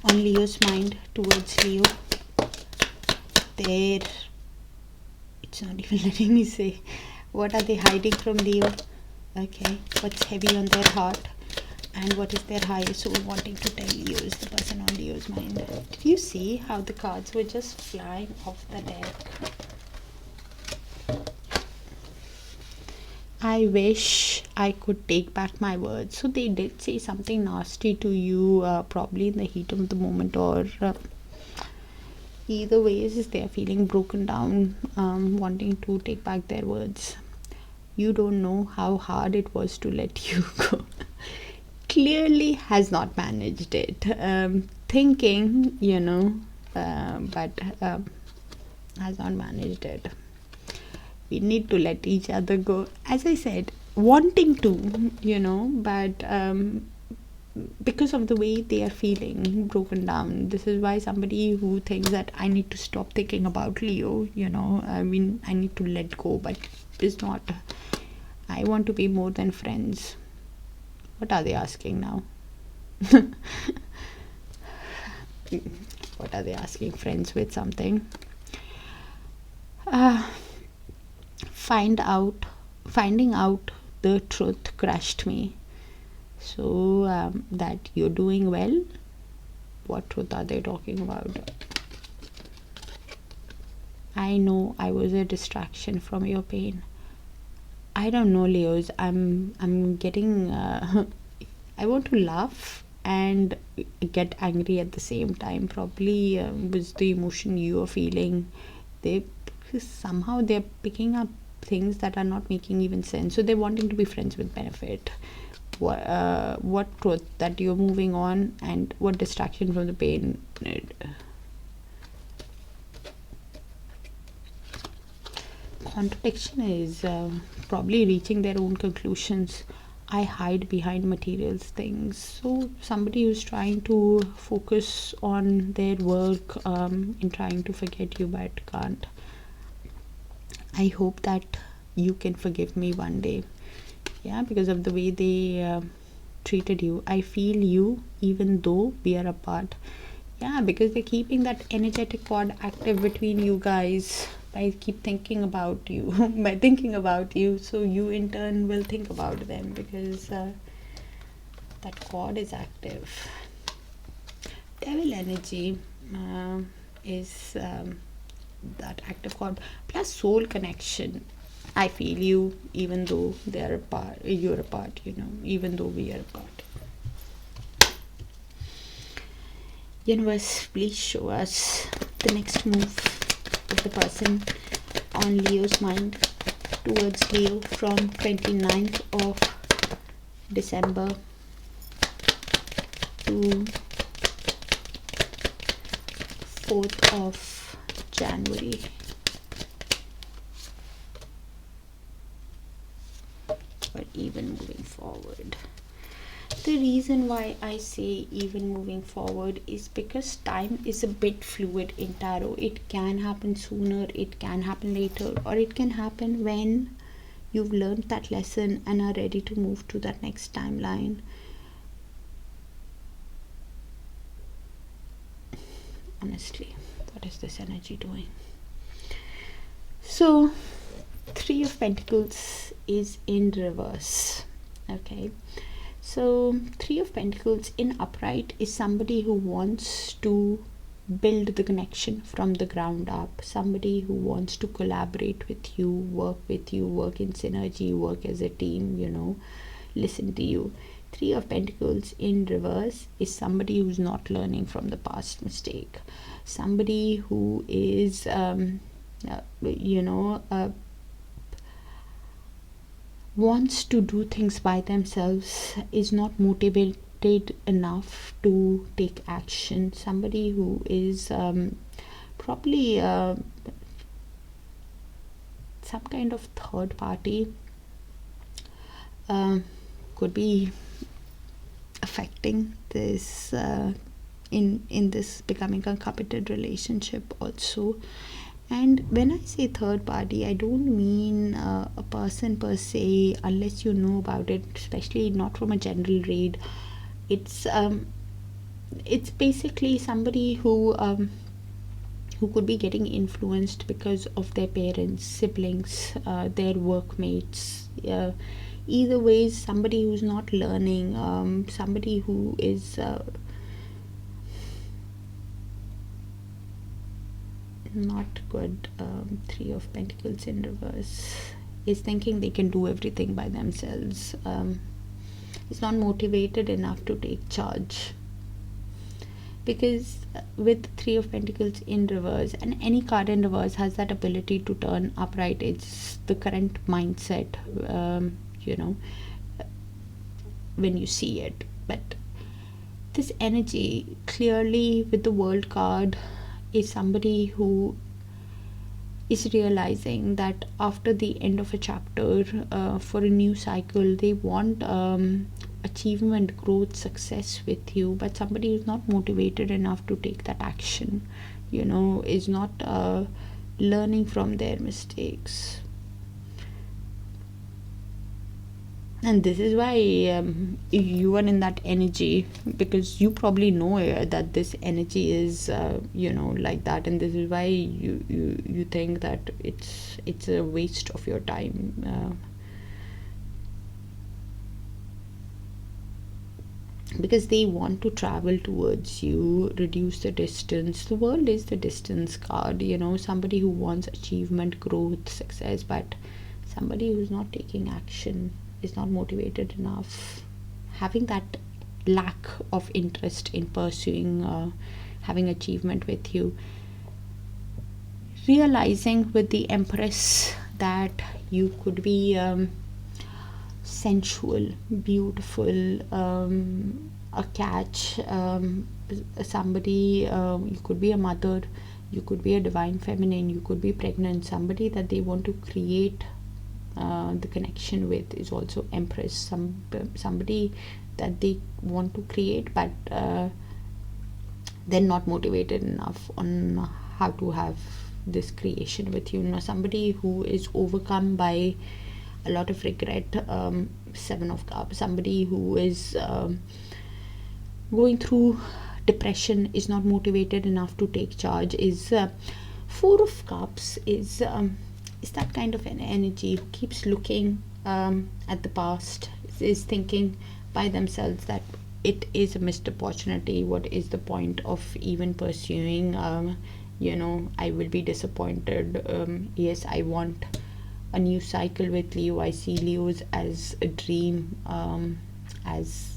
on Leo's mind towards Leo. There, it's not even letting me say. What are they hiding from Leo? Okay, what's heavy on their heart? And what is their higher soul wanting to tell Leo is the person on Leo's mind? Did you see how the cards were just flying off the deck? I wish I could take back my words. So they did say something nasty to you, probably in the heat of the moment, or either ways they are feeling broken down, wanting to take back their words. You don't know how hard it was to let you go. Clearly has not managed it. Thinking, but has not managed it. We need to let each other go. As I said, wanting to, but because of the way they are feeling broken down. This is why somebody who thinks that I need to stop thinking about Leo, I need to let go, but it's not. I want to be more than friends. What are they asking now? What are they asking? Friends with something. Finding out the truth crushed me. So that you're doing well. What truth are they talking about? I know I was a distraction from your pain. I don't know, Leos. I'm getting. I want to laugh and get angry at the same time. Probably was the emotion you are feeling. Somehow they're picking up things that are not making even sense. So they're wanting to be friends with benefit. What truth that you're moving on, and what distraction from the pain. Contradiction is probably reaching their own conclusions. I hide behind materials things. So somebody who's trying to focus on their work, in trying to forget you but can't. I hope that you can forgive me one day. Yeah, because of the way they treated you. I feel you even though we are apart. Yeah, because they're keeping that energetic cord active between you guys. I keep thinking about you. By thinking about you, so you in turn will think about them, because that cord is active. Devil energy is that active cord, plus soul connection. I feel you even though they're apart, you're apart, even though we are apart. Universe, please show us the next move of the person on Leo's mind towards Leo from 29th of December to 4th of January. But even moving forward. The reason why I say even moving forward is because time is a bit fluid in tarot. It can happen sooner, it can happen later, or it can happen when you've learned that lesson and are ready to move to that next timeline. Honestly, what is this energy doing? So, Three of Pentacles is in reverse. Okay. So Three of Pentacles in upright is somebody who wants to build the connection from the ground up, somebody who wants to collaborate with you, work in synergy, work as a team, listen to you. Three of Pentacles in reverse is somebody who's not learning from the past mistake, somebody who is wants to do things by themselves, is not motivated enough to take action, somebody who is probably some kind of third party could be affecting this in this becoming a committed relationship also. And when I say third party, I don't mean a person per se, unless you know about it, especially not from a general read. It's basically somebody who could be getting influenced because of their parents, siblings, their workmates. Either ways, somebody who's not learning, somebody who is not good. Three of Pentacles in reverse is thinking they can do everything by themselves, is not motivated enough to take charge, because with Three of Pentacles in reverse, and any card in reverse has that ability to turn upright. It's the current mindset, when you see it. But this energy clearly with the World card is somebody who is realizing that after the end of a chapter, for a new cycle, they want achievement, growth, success with you, but somebody who's not motivated enough to take that action, is not learning from their mistakes. And this is why you are in that energy, because you probably know that this energy is like that, and this is why you think that it's a waste of your time, because they want to travel towards you, reduce the distance. The World is the distance card, somebody who wants achievement, growth, success, but somebody who's not taking action, is not motivated enough, having that lack of interest in pursuing having achievement with you, realizing with the Empress that you could be sensual, beautiful, a catch, somebody, you could be a mother, you could be a divine feminine, you could be pregnant, somebody that they want to create the connection with is also Empress, somebody that they want to create, but they're not motivated enough on how to have this creation with you. Somebody who is overcome by a lot of regret, Seven of Cups, somebody who is going through depression, is not motivated enough to take charge, is Four of Cups is that kind of an energy who keeps looking at the past, is thinking by themselves that it is a missed opportunity. What is the point of even pursuing? I will be disappointed. Yes, I want a new cycle with Leo. I see Leos as a dream, as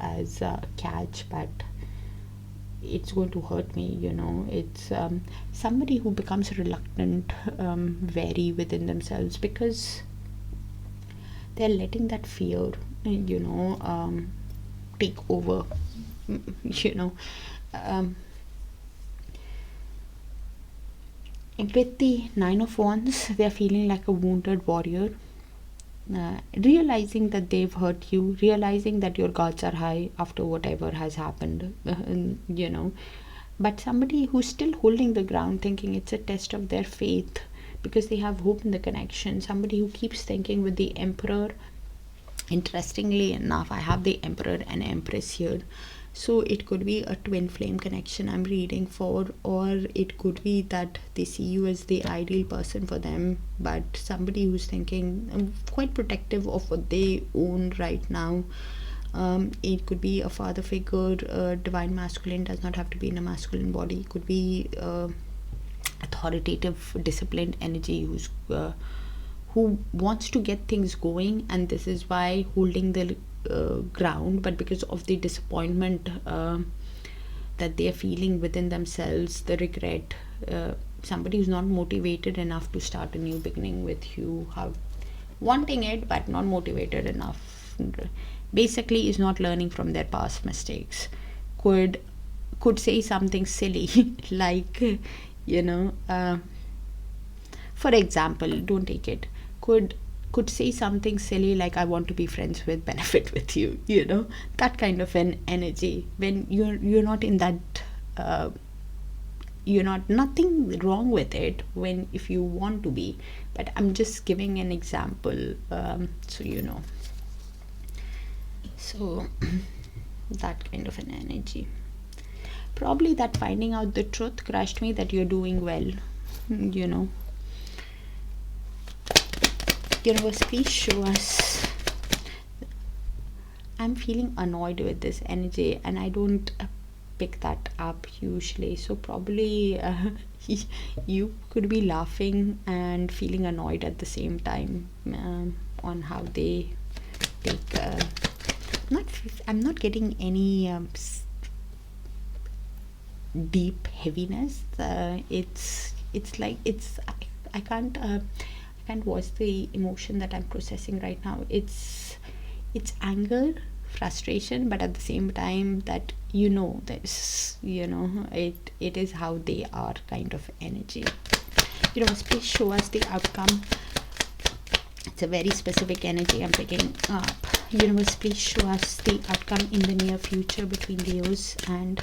a catch, but it's going to hurt me. It's somebody who becomes reluctant, wary within themselves, because they're letting that fear take over. And with the Nine of Wands, they're feeling like a wounded warrior, realizing that they've hurt you, realizing that your guards are high after whatever has happened, but somebody who's still holding the ground, thinking it's a test of their faith because they have hope in the connection. Somebody who keeps thinking with the Emperor. Interestingly enough, I have the Emperor and Empress here, so it could be a twin flame connection I'm reading for, or it could be that they see you as the ideal person for them, but somebody who's thinking quite protective of what they own right now, It could be a father figure. Divine masculine does not have to be in a masculine body. It could be authoritative, disciplined energy who wants to get things going, and this is why holding the ground. But because of the disappointment that they are feeling within themselves, the regret, somebody who's not motivated enough to start a new beginning with you, wanting it but not motivated enough, basically is not learning from their past mistakes, could say something silly like, for example, don't take it, could say something silly like, I want to be friends with benefit with you, that kind of an energy. When you're not in that, nothing wrong with it when if you want to be, but I'm just giving an example, so that kind of an energy. Probably that finding out the truth crushed me, that you're doing well, Universe, please show us. I'm feeling annoyed with this energy and I don't pick that up usually, so probably you could be laughing and feeling annoyed at the same time, on how they take I'm not getting any deep heaviness. It's like I can't voice the emotion that I'm processing right now. It's anger, frustration, but at the same time that this, it is how they are kind of energy. Please show us the outcome. It's a very specific energy I'm picking up. Universe, please show us the outcome in the near future between Leos and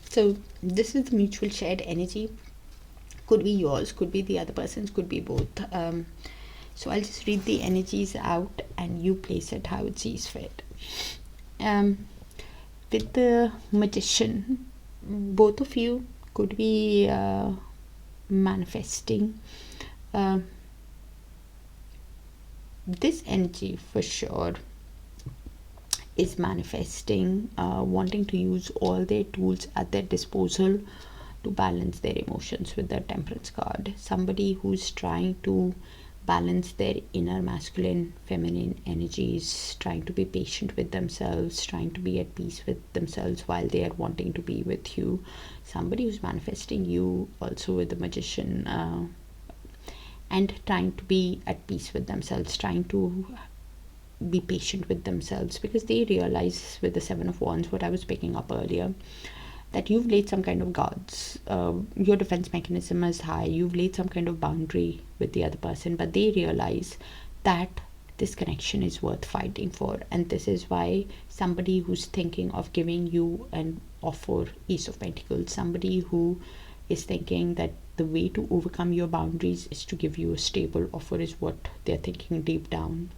so this is the mutual shared energy. Could be yours, could be the other person's, could be both. So I'll just read the energies out and you place it how it sees fit. With the Magician, both of you could be manifesting. This energy for sure is manifesting, wanting to use all their tools at their disposal to balance their emotions with the Temperance card. Somebody who's trying to balance their inner masculine, feminine energies, trying to be patient with themselves, trying to be at peace with themselves while they are wanting to be with you. Somebody who's manifesting you also with the Magician, and trying to be at peace with themselves, trying to be patient with themselves, because they realize with the Seven of Wands, what I was picking up earlier, that you've laid some kind of guards, your defense mechanism is high, you've laid some kind of boundary with the other person, but they realize that this connection is worth fighting for, and this is why somebody who's thinking of giving you an offer, Ace of Pentacles, somebody who is thinking that the way to overcome your boundaries is to give you a stable offer, is what they're thinking deep down.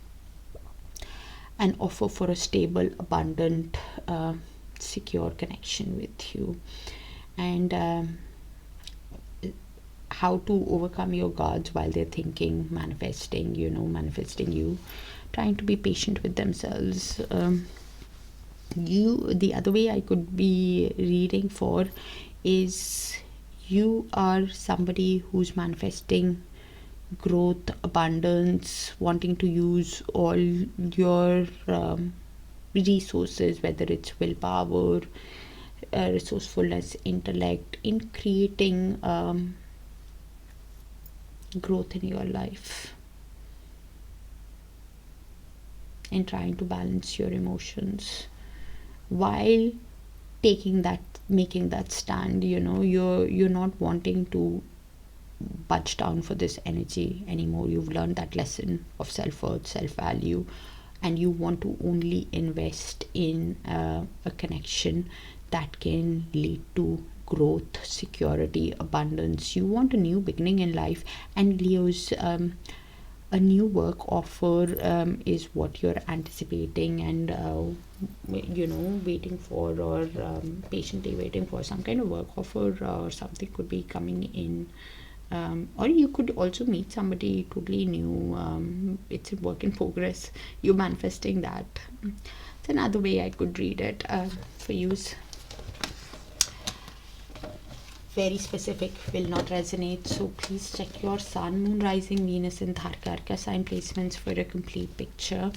An offer for a stable, abundant, secure connection with you. And how to overcome your guards while they're thinking, manifesting you, trying to be patient with themselves. The other way I could be reading for is you are somebody who's manifesting growth, abundance, wanting to use all your resources, whether it's willpower, resourcefulness, intellect, in creating growth in your life, and trying to balance your emotions while making that stand. You're not wanting to budge down for this energy anymore. You've learned that lesson of self-worth, self-value, and you want to only invest in a connection that can lead to growth, security, abundance. You want a new beginning in life, and Leo's a new work offer is what you're anticipating and waiting for, or patiently waiting for. Some kind of work offer or something could be coming in or you could also meet somebody totally new. It's a work in progress. You're manifesting that. It's another way I could read it for you. Very specific, will not resonate, so please check your sun, moon, rising, Venus and Darakaraka sign placements for a complete picture.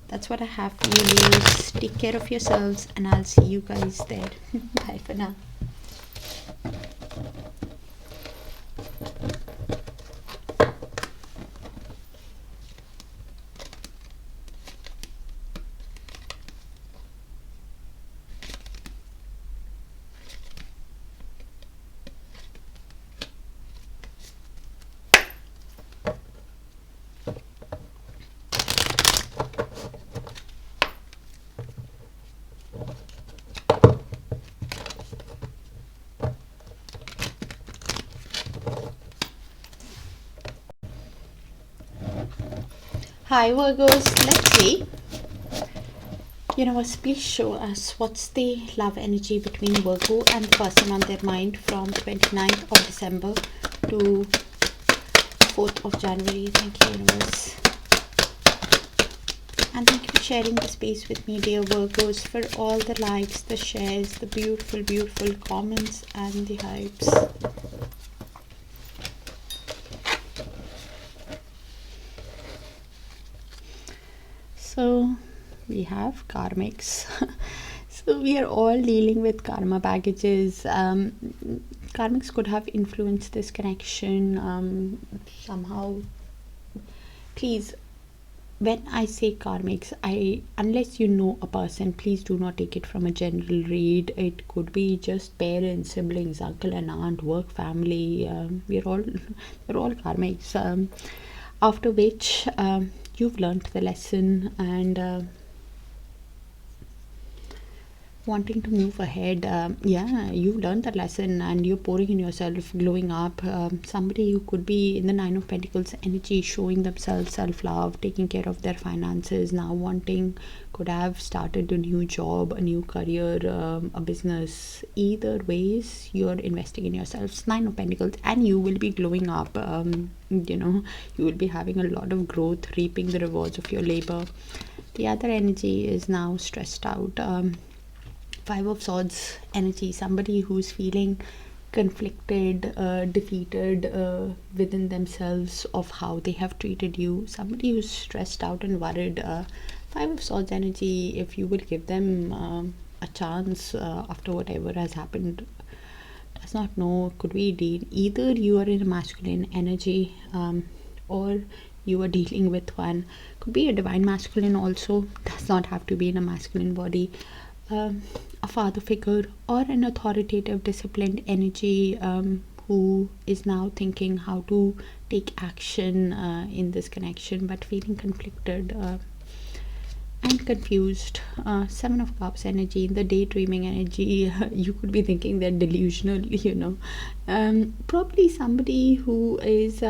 That's what I have for you, Leos. Take care of yourselves and I'll see you guys there. Bye for now. Hi Virgos, let's see. Universe, please show us what's the love energy between Virgo and the person on their mind from 29th of December to 4th of January. Thank you, Universe. And thank you for sharing the space with me, dear Virgos, for all the likes, the shares, the beautiful, beautiful comments and the hypes. So we have karmics. So we are all dealing with karma baggages. Karmics could have influenced this connection somehow. Please, when I say karmics, unless you know a person, please do not take it from a general read. It could be just parents, siblings, uncle and aunt, work, family. They're all karmics. After which you've learned the lesson and wanting to move ahead. Yeah, you've learned that lesson and you're pouring in yourself, glowing up. Somebody who could be in the Nine of Pentacles energy, showing themselves self-love, taking care of their finances, now wanting, could have started a new job, a new career, a business. Either ways, you're investing in yourselves. Nine of Pentacles, and you will be glowing up. You will be having a lot of growth, reaping the rewards of your labor. The other energy is now stressed out. Five of Swords energy, somebody who's feeling conflicted, defeated within themselves of how they have treated you. Somebody who's stressed out and worried. Five of Swords energy, if you will give them a chance after whatever has happened, does not know, could be either you are in a masculine energy or you are dealing with one, could be a divine masculine also, does not have to be in a masculine body. A father figure or an authoritative, disciplined energy who is now thinking how to take action in this connection, but feeling conflicted and confused. Seven of Cups energy, in the daydreaming energy, you could be thinking they're delusional, probably somebody who is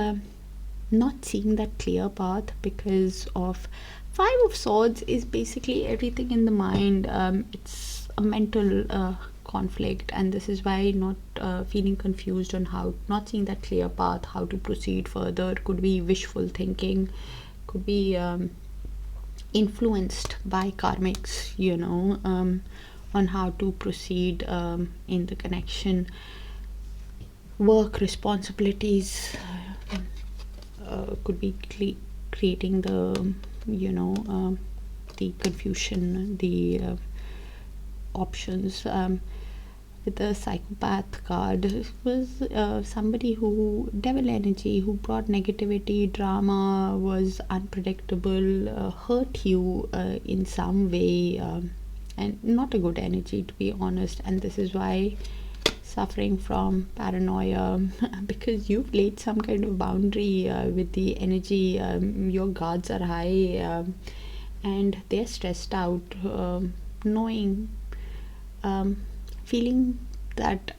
not seeing that clear path because of Five of Swords is basically everything in the mind. It's a mental conflict, and this is why not feeling confused on how, not seeing that clear path, how to proceed further. Could be wishful thinking, could be influenced by karmics, on how to proceed in the connection. Work responsibilities could be creating the the confusion, the options. With the Psychopath card was somebody who, devil energy, who brought negativity, drama, was unpredictable, hurt you in some way, and not a good energy, to be honest. And this is why suffering from paranoia because you've laid some kind of boundary with the energy. Your guards are high and they're stressed out, knowing, feeling that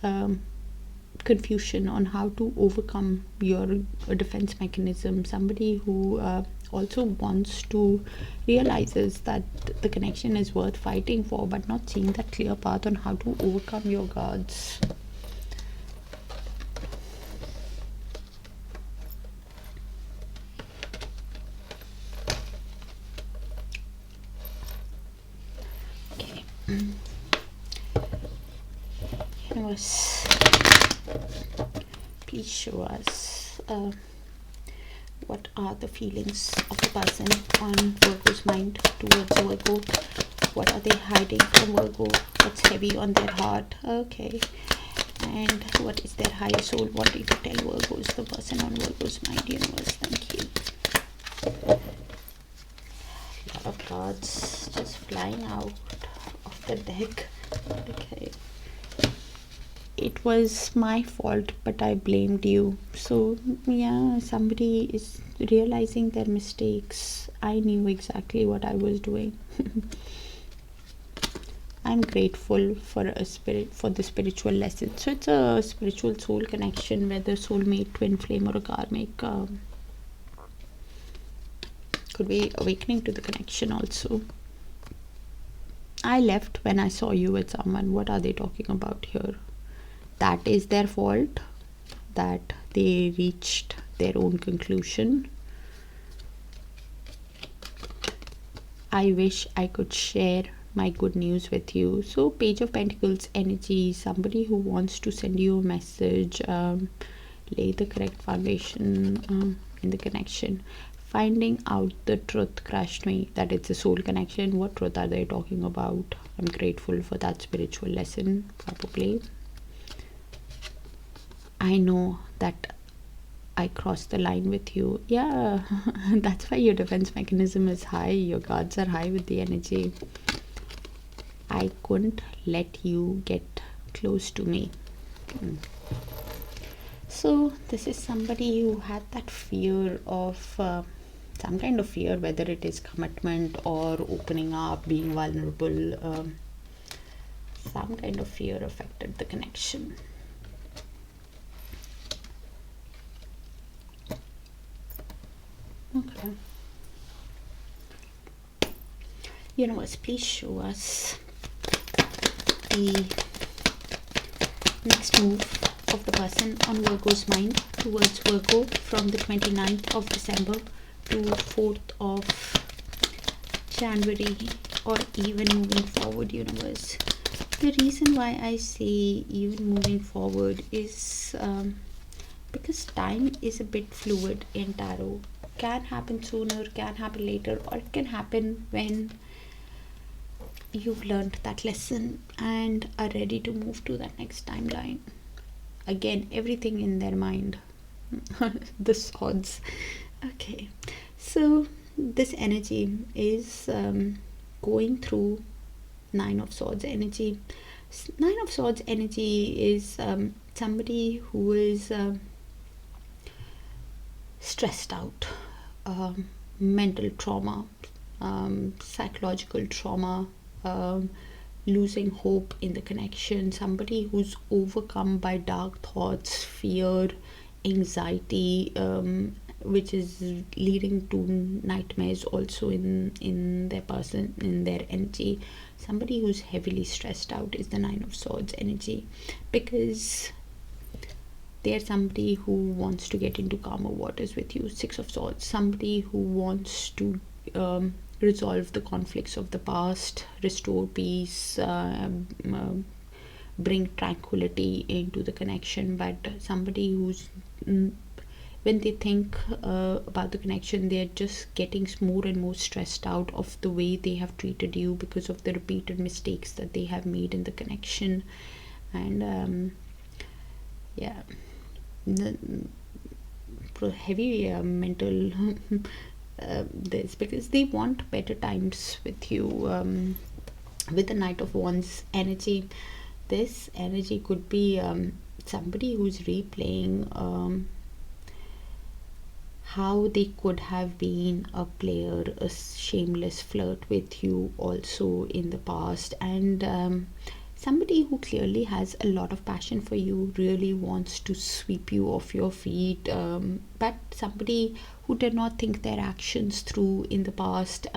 confusion on how to overcome your defense mechanism. Somebody who also wants to, realizes that the connection is worth fighting for, but not seeing that clear path on how to overcome your guards. Universe, please show us what are the feelings of the person on Virgo's mind towards Virgo. What are they hiding from Virgo? What's heavy on their heart? Okay. And what is their higher soul wanting to tell Virgos, the person on Virgo's mind? Universe, thank you. A lot of cards just flying out of the deck. Okay. It was my fault, but I blamed you. So yeah, somebody is realizing their mistakes. I knew exactly what I was doing. I'm grateful for the spiritual lesson. So it's a spiritual soul connection, whether soulmate, twin flame, or a karmic. Could be awakening to the connection also. I left when I saw you with someone. What are they talking about here? That is their fault, that they reached their own conclusion. I wish I could share my good news with you. So Page of Pentacles energy, somebody who wants to send you a message, lay the correct foundation in the connection. Finding out the truth crushed me, that it's a soul connection. What truth are they talking about? I'm grateful for that spiritual lesson, probably. I know that I crossed the line with you. Yeah, that's why your defense mechanism is high. Your guards are high with the energy. I couldn't let you get close to me. So this is somebody who had that fear of some kind of fear, whether it is commitment or opening up, being vulnerable. Some kind of fear affected the connection. Okay. Universe, please show us the next move of the person on Virgo's mind towards Virgo from the 29th of December to 4th of January, or even moving forward. Universe, the reason why I say even moving forward is because time is a bit fluid in tarot. Can happen sooner, can happen later, or it can happen when you've learned that lesson and are ready to move to the next timeline. Again, everything in their mind. The swords. Okay, so this energy is going through Nine of Swords energy. Nine of Swords energy is somebody who is stressed out, mental trauma, psychological trauma, losing hope in the connection, somebody who's overcome by dark thoughts, fear, anxiety, which is leading to nightmares also in their person, in their energy. Somebody who's heavily stressed out is the Nine of Swords energy, because they're somebody who wants to get into calmer waters with you. Six of Swords, somebody who wants to resolve the conflicts of the past, restore peace, bring tranquility into the connection. But somebody who's when they think about the connection, they're just getting more and more stressed out of the way they have treated you because of the repeated mistakes that they have made in the connection. And yeah, the heavy mental this, because they want better times with you. With the Knight of Wands energy, this energy could be somebody who's replaying how they could have been a player, a shameless flirt with you also in the past, and somebody who clearly has a lot of passion for you, really wants to sweep you off your feet, but somebody who did not think their actions through in the past,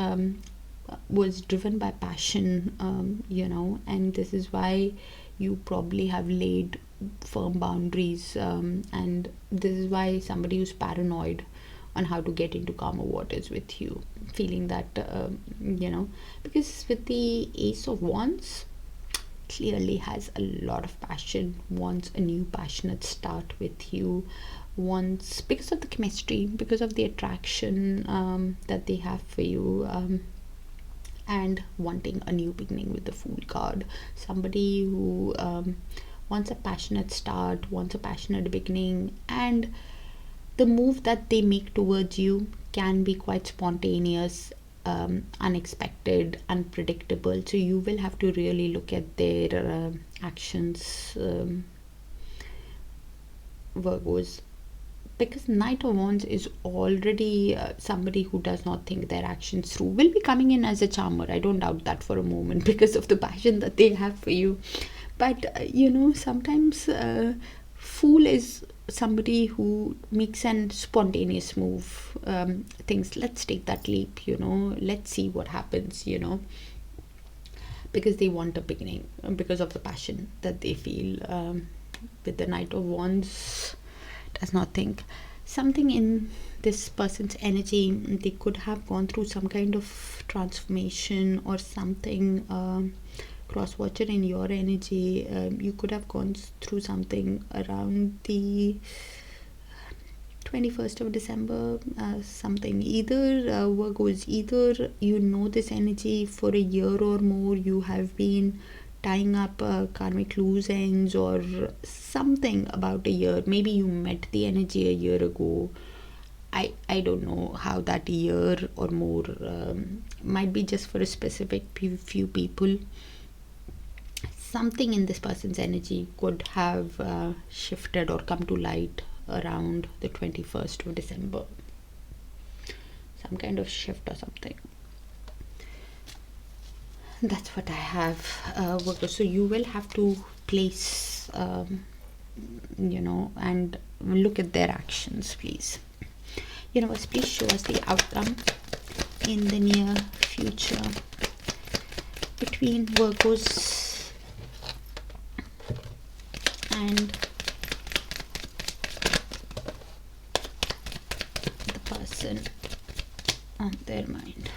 was driven by passion, and this is why you probably have laid firm boundaries, and this is why somebody who's paranoid on how to get into calmer waters with you, feeling that because with the Ace of Wands, clearly has a lot of passion, wants a new passionate start with you, wants, because of the chemistry, because of the attraction that they have for you, and wanting a new beginning with the Fool card. Somebody who wants a passionate start, wants a passionate beginning, and the move that they make towards you can be quite spontaneous, unexpected, unpredictable. So you will have to really look at their actions, Virgos, because Knight of Wands is already somebody who does not think their actions through, will be coming in as a charmer. I don't doubt that for a moment, because of the passion that they have for you. But sometimes Fool is somebody who makes an spontaneous move, thinks, let's take that leap, let's see what happens, because they want a beginning, because of the passion that they feel. With the Knight of Wands, does not think something in this person's energy. They could have gone through some kind of transformation or something. Cross watcher, in your energy, you could have gone through something around the 21st of December, something. Either Virgos, either this energy for a year or more, you have been tying up karmic loose ends or something about a year. Maybe you met the energy a year ago. I don't know how that year or more might be just for a specific few people. Something in this person's energy could have shifted or come to light around the 21st of December. Some kind of shift or something. That's what I have, Virgo. So you will have to place, and look at their actions, please. Universe, please show us the outcome in the near future between Virgos and the person on their mind.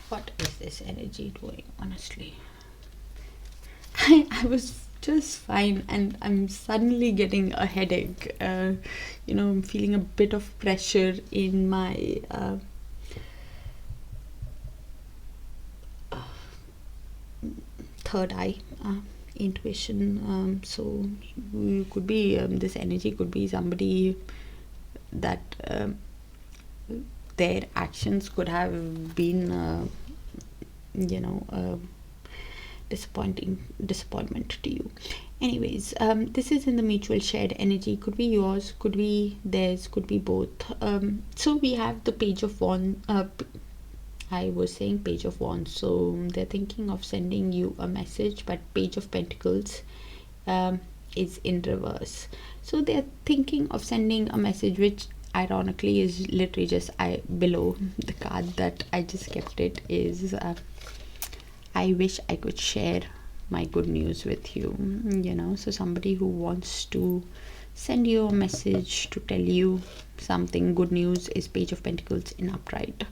What is this energy doing, honestly? I was just fine and I'm suddenly getting a headache. I'm feeling a bit of pressure in my third eye, intuition. So you could be, this energy could be somebody that their actions could have been disappointment to you. Anyways, this is in the mutual shared energy. Could be yours, could be theirs, could be both. So we have the Page of Wands. I was saying Page of Wands, so they're thinking of sending you a message, but Page of Pentacles is in reverse. So they're thinking of sending a message, which ironically is literally just below the card that I just kept. It is I wish I could share my good news with you. So somebody who wants to send you a message to tell you something good news is Page of Pentacles in upright.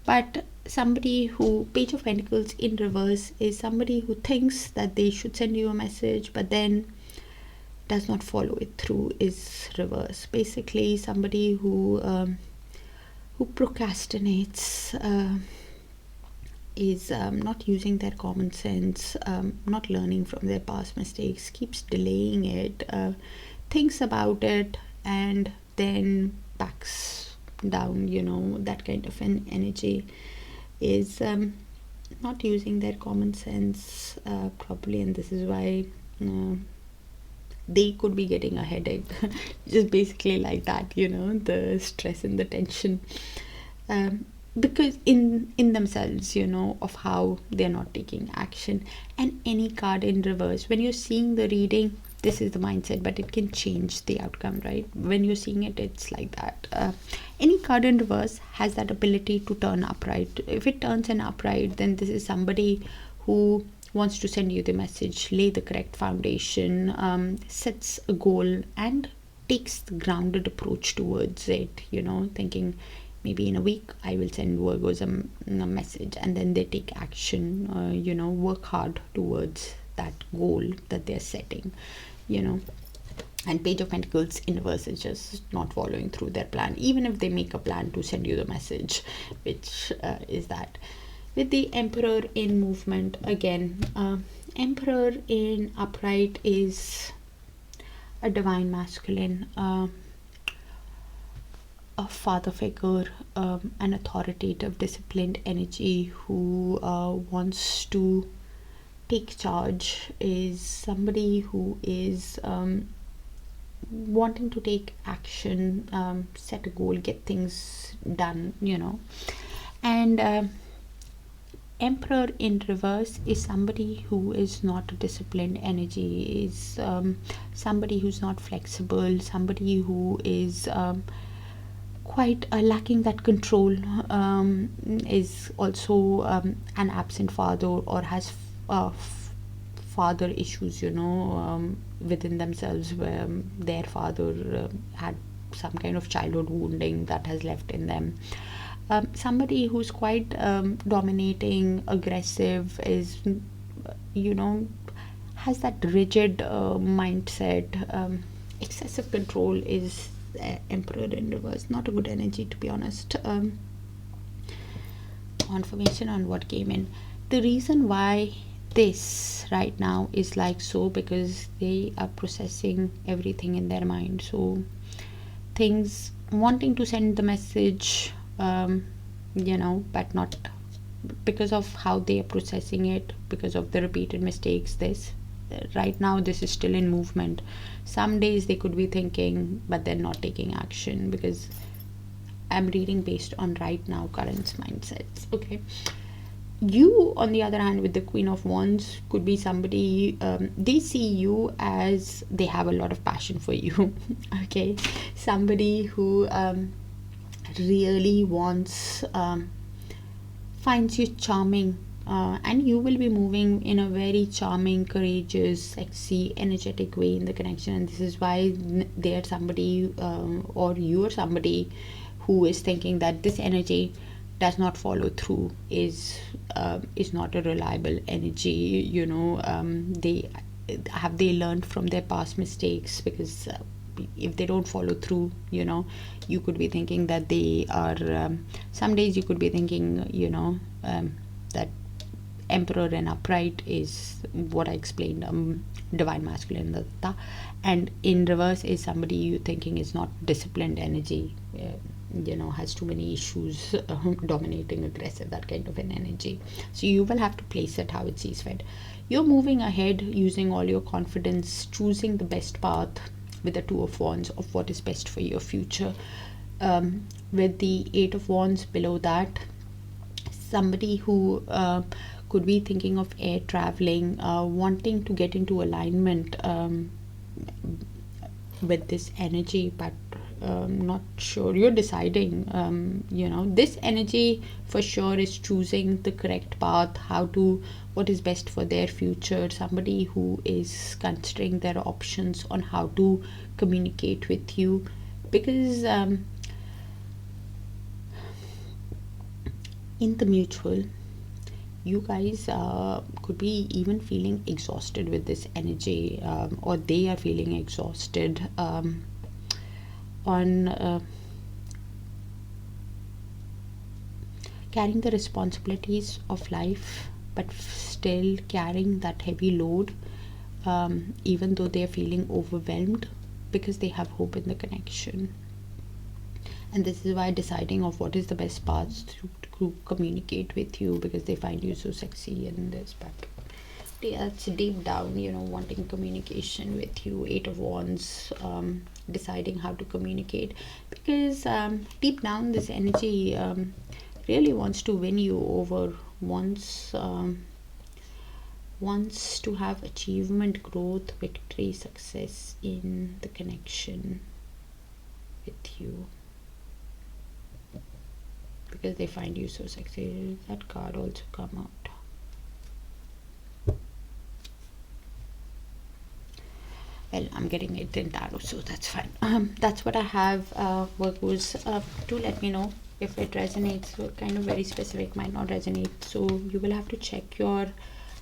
But somebody who, Page of Pentacles in reverse, is somebody who thinks that they should send you a message but then does not follow it through, is reverse. Basically somebody who procrastinates, is not using their common sense, not learning from their past mistakes, keeps delaying it, thinks about it and then backs down. That kind of an energy is not using their common sense properly, and this is why they could be getting a headache. Just basically like that, the stress and the tension, because in themselves, of how they're not taking action. And any card in reverse, when you're seeing the reading, this is the mindset, but it can change the outcome, right? When you're seeing it, it's like that. Any card in reverse has that ability to turn upright. If it turns an upright, then this is somebody who wants to send you the message, lay the correct foundation, sets a goal, and takes the grounded approach towards it, you know, thinking maybe in a week I will send Virgos a message, and then they take action, you know, work hard towards that goal that they're setting, you know. And Page of Pentacles in reverse is just not following through their plan, even if they make a plan to send you the message, which is that. With the Emperor in movement again, Emperor in upright is a divine masculine, a father figure, an authoritative, disciplined energy who wants to take charge, is somebody who is wanting to take action, set a goal, get things done, you know. And Emperor in reverse is somebody who is not a disciplined energy, is somebody who's not flexible, somebody who is quite lacking that control, is also an absent father, or has father issues, you know, within themselves, where their father had some kind of childhood wounding that has left in them. Somebody who's quite dominating, aggressive, is, you know, has that rigid mindset. Excessive control is Emperor in reverse. Not a good energy, to be honest. Confirmation on what came in. The reason why this right now is like so, because they are processing everything in their mind. So things, wanting to send the message, you know, but not, because of how they are processing it, because of the repeated mistakes. This right now, this is still in movement. Some days they could be thinking, but they're not taking action, because I'm reading based on right now current mindsets. Okay, you on the other hand, with the Queen of Wands, could be somebody, they see you as, they have a lot of passion for you. Okay, somebody who really wants, finds you charming, and you will be moving in a very charming, courageous, sexy, energetic way in the connection. And this is why they are somebody, or you are somebody who is thinking that this energy does not follow through, is not a reliable energy, you know. They learned from their past mistakes, because if they don't follow through, you know, you could be thinking that they are, some days you could be thinking, you know, that Emperor in upright is what I explained, divine masculine, and in reverse is somebody you thinking is not disciplined energy, you know, has too many issues, dominating, aggressive, that kind of an energy. So you will have to place it how it sees fit. You're moving ahead using all your confidence, choosing the best path with the Two of Wands of what is best for your future. With the Eight of Wands below that, somebody who could be thinking of air traveling, wanting to get into alignment with this energy, but not sure. You're deciding, you know, this energy for sure is choosing the correct path, what is best for their future. Somebody who is considering their options on how to communicate with you, because in the mutual, you guys could be even feeling exhausted with this energy, or they are feeling exhausted on carrying the responsibilities of life, but still carrying that heavy load, even though they are feeling overwhelmed, because they have hope in the connection. And this is why deciding of what is the best path to communicate with you, because they find you so sexy in this, but it's deep down, you know, wanting communication with you. Eight of Wands, deciding how to communicate, because deep down this energy really wants to win you over, wants to have achievement, growth, victory, success in the connection with you, because they find you so sexy. That card also come out. Well, I'm getting it in tarot, so that's fine. That's what I have, Virgos. Do let me know if it resonates. So kind of very specific, might not resonate. So you will have to check your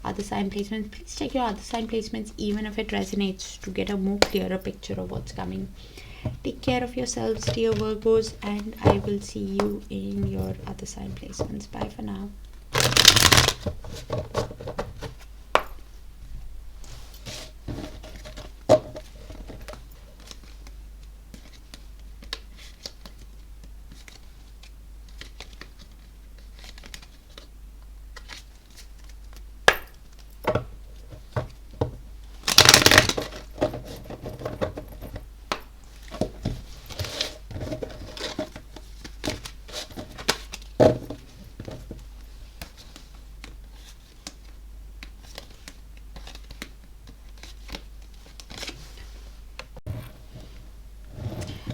other sign placements. Please check your other sign placements, even if it resonates, to get a more clearer picture of what's coming. Take care of yourselves, dear Virgos, and I will see you in your other sign placements. Bye for now.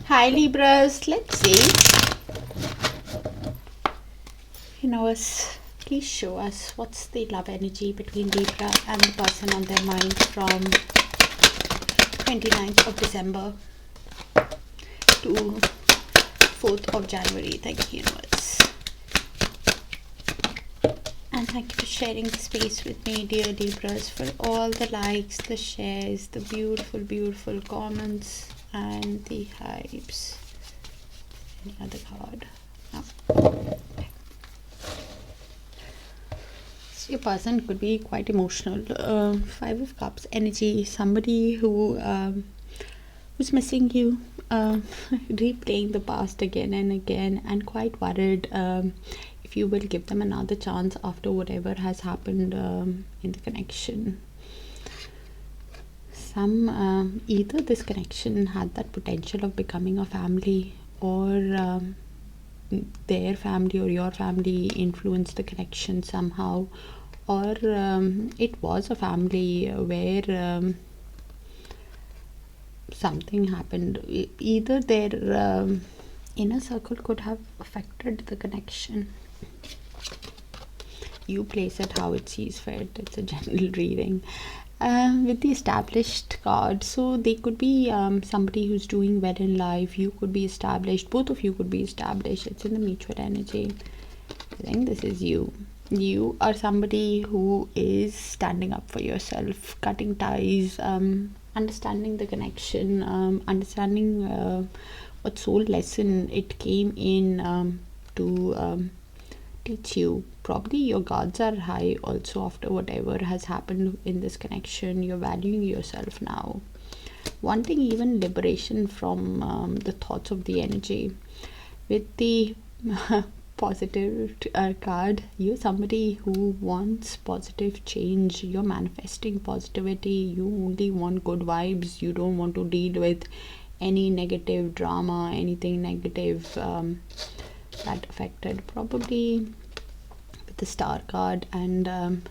Hi Libras, let's see. Universe, please show us what's the love energy between Libra and the person on their mind from 29th of December to 4th of January. Thank you, universe. And thank you for sharing the space with me, dear Libras, for all the likes, the shares, the beautiful, beautiful comments, and the hypes. Any other card? No. Okay. So your person could be quite emotional. 5 of Cups energy. Somebody who who's missing you, replaying the past again and again, and quite worried if you will give them another chance after whatever has happened in the connection. Either this connection had that potential of becoming a family, or their family or your family influenced the connection somehow, or it was a family where something happened. Either their inner circle could have affected the connection. You place it how it sees fit. It's a general reading. With the established card, so they could be somebody who's doing well in life. You could be established, both of you could be established. It's in the mutual energy. I think this is you. You are somebody who is standing up for yourself, cutting ties, understanding the connection, understanding what soul lesson it came in to teach you. Probably your guards are high also after whatever has happened in this connection. You're valuing yourself now, wanting even liberation from the thoughts of the energy. With the positive card, you're somebody who wants positive change. You're manifesting positivity. You only want good vibes. You don't want to deal with any negative drama, anything negative that affected. Probably with the Star card, and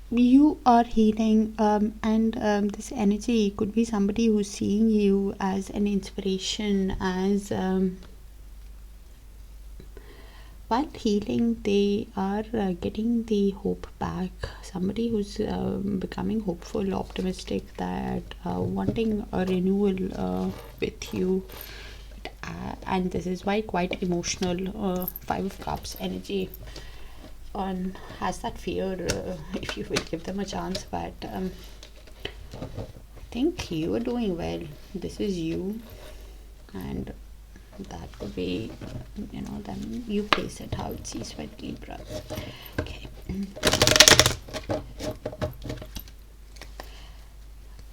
you are healing, and this energy could be somebody who's seeing you as an inspiration, as while healing they are getting the hope back. Somebody who's becoming hopeful, optimistic, that wanting a renewal with you. And this is why quite emotional. 5 of Cups energy on has that fear if you will give them a chance, but I think you are doing well. This is you, and that could be, then you place it how it sees with Libra. Okay.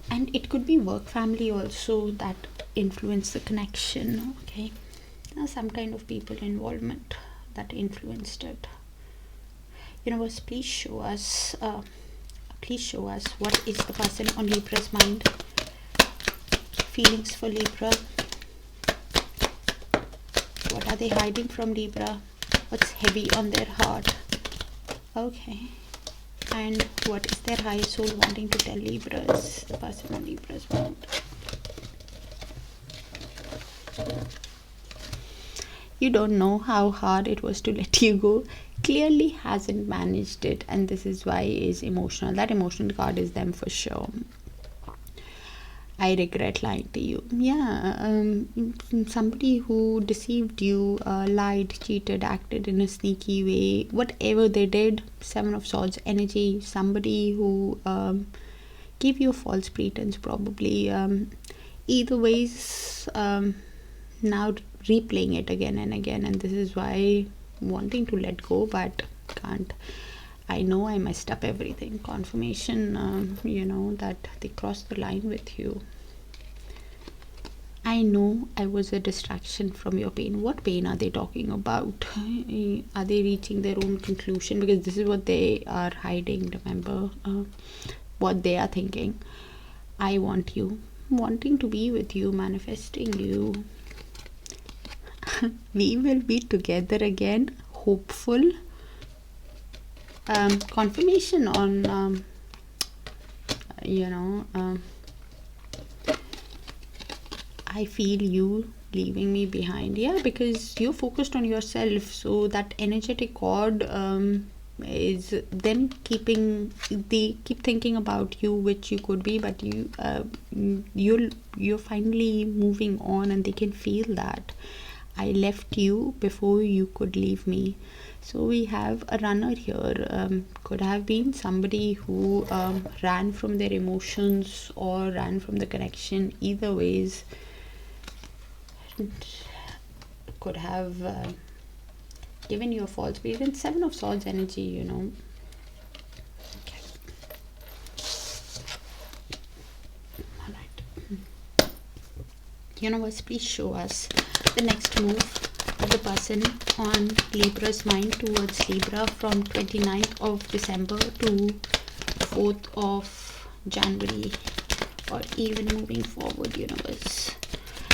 And it could be work family also that influence the connection. Okay, some kind of people involvement that influenced it. Universe, please show us what is the person on Libra's mind. Feelings for Libra. What are they hiding from Libra? What's heavy on their heart? Okay. And what is their higher soul wanting to tell Libras, the person on Libra's mind? You don't know how hard it was to let you go. Clearly hasn't managed it, and this is why is emotional. That emotional card is them for sure. I regret lying to you. Yeah, somebody who deceived you, lied, cheated, acted in a sneaky way, whatever they did, Seven of Swords energy, somebody who gave you a false pretense, probably. Either ways, now replaying it again and again, and this is why wanting to let go but can't. I know I messed up everything. Confirmation, that they crossed the line with you. I know I was a distraction from your pain. What pain are they talking about? Are they reaching their own conclusion? Because this is what they are hiding, remember? What they are thinking. I want you. Wanting to be with you, manifesting you. We will be together again. Hopeful. Confirmation on I feel you leaving me behind. Yeah, because you're focused on yourself, so that energetic cord is them they keep thinking about you, which you could be, but you're finally moving on, and they can feel that I left you before you could leave me. So we have a runner here. Could have been somebody who ran from their emotions or ran from the connection. Either ways, could have given you a false belief. Seven of Swords energy, Okay. Alright. Universe, please show us the next move of the person on Libra's mind towards Libra from 29th of December to 4th of January, or even moving forward, universe.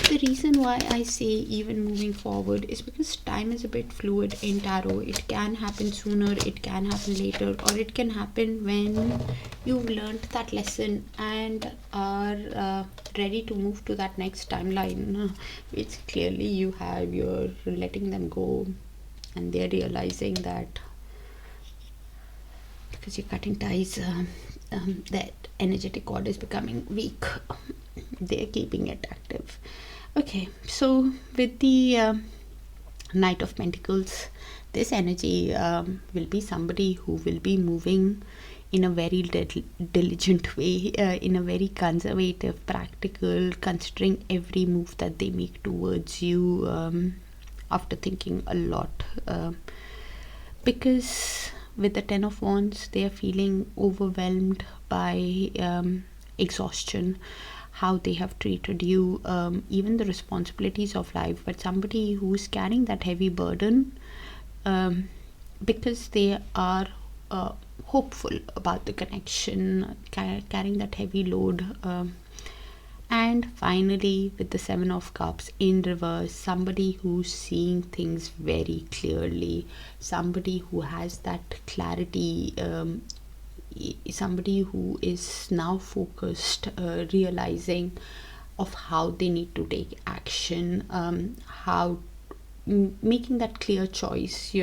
The reason why I say even moving forward is because time is a bit fluid in tarot. It can happen sooner, it can happen later, or it can happen when you've learned that lesson and are ready to move to that next timeline, which clearly you're letting them go, and they're realizing that because you're cutting ties, that energetic cord is becoming weak. They're keeping it active. Okay, so with the Knight of Pentacles, this energy will be somebody who will be moving in a very diligent way, in a very conservative, practical, considering every move that they make towards you after thinking a lot. Because with the Ten of Wands, they are feeling overwhelmed by exhaustion, how they have treated you, even the responsibilities of life. But somebody who's carrying that heavy burden, because they are hopeful about the connection, carrying that heavy load. And finally, with the Seven of Cups in reverse, somebody who's seeing things very clearly, somebody who has that clarity, somebody who is now focused, realizing of how they need to take action, how making that clear choice.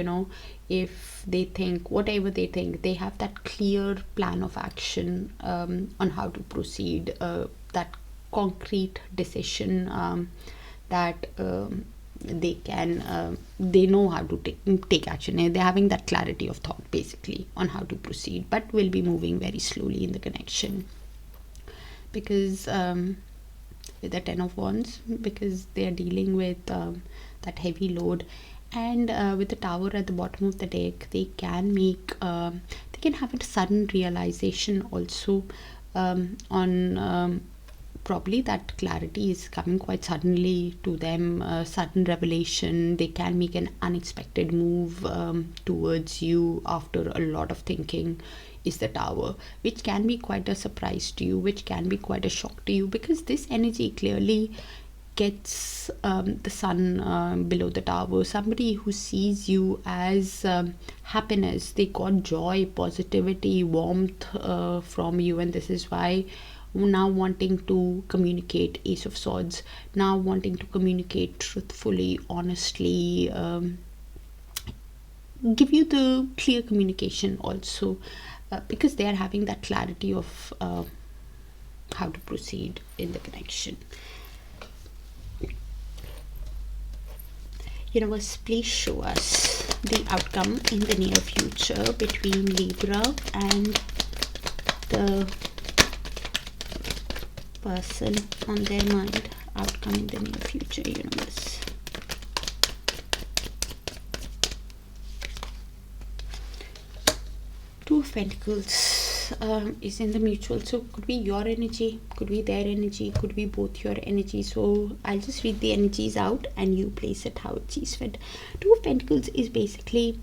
If they think whatever they think, they have that clear plan of action on how to proceed, that concrete decision, that they can they know how to take action. They're having that clarity of thought basically on how to proceed, but will be moving very slowly in the connection, because with the Ten of Wands, because they are dealing with that heavy load. And with the Tower at the bottom of the deck, they can have a sudden realization also, on probably that clarity is coming quite suddenly to them, sudden revelation. They can make an unexpected move towards you after a lot of thinking, is the Tower, which can be quite a surprise to you, which can be quite a shock to you, because this energy clearly gets the sun below the Tower. Somebody who sees you as happiness, they got joy, positivity, warmth from you, and this is why now wanting to communicate. Ace of Swords, now wanting to communicate truthfully, honestly, give you the clear communication also, because they are having that clarity of how to proceed in the connection. Universe, please show us the outcome in the near future between Libra and the person on their mind. Outcome in the near future, universe. Two of Pentacles is in the mutual, so could be your energy, could be their energy, could be both your energy. So I'll just read the energies out and you place it how it sees fit. Two of Pentacles is basically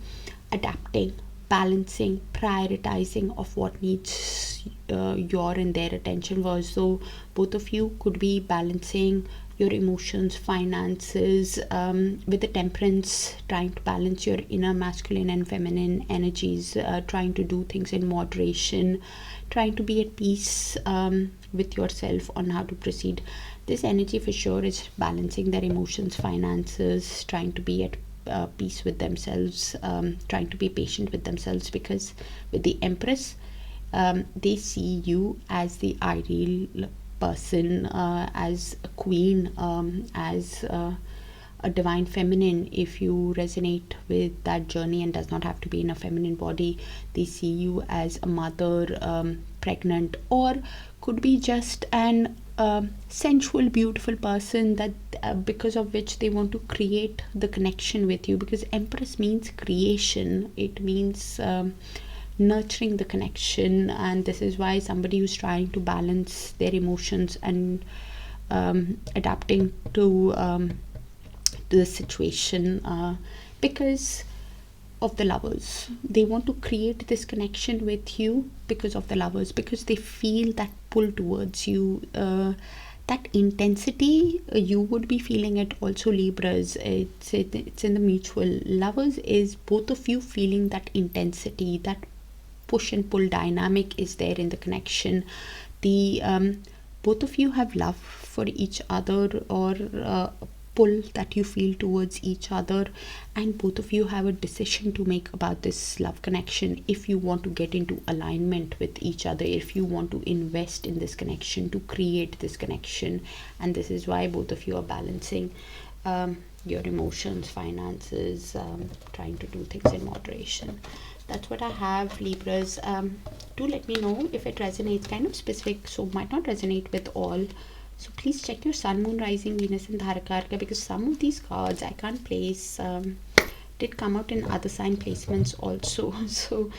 adapting, balancing, prioritizing of what needs your and their attention was. So both of you could be balancing your emotions, finances, with the Temperance, trying to balance your inner masculine and feminine energies, trying to do things in moderation, trying to be at peace with yourself on how to proceed. This energy for sure is balancing their emotions, finances, trying to be at peace with themselves, trying to be patient with themselves, because with the Empress, they see you as the ideal person, as a queen, as a divine feminine. If you resonate with that journey and does not have to be in a feminine body, they see you as a mother, pregnant, or could be just an sensual, beautiful person that because of which they want to create the connection with you, because Empress means creation. It means nurturing the connection, and this is why somebody who's trying to balance their emotions and adapting to the situation, because of the Lovers, they want to create this connection with you because of the Lovers, because they feel that pull towards you, that intensity. You would be feeling it also, Libras. It's in the mutual. Lovers is both of you feeling that intensity, that push and pull dynamic is there in the connection. The both of you have love for each other, or pull that you feel towards each other, and both of you have a decision to make about this love connection. If you want to get into alignment with each other, if you want to invest in this connection to create this connection, and this is why both of you are balancing your emotions, finances, trying to do things in moderation. That's what I have, Libras. Do let me know if it resonates. Kind of specific, so might not resonate with all. So please check your Sun, Moon, Rising, Venus and Darakaraka, because some of these cards I can't place did come out in other sign placements also. So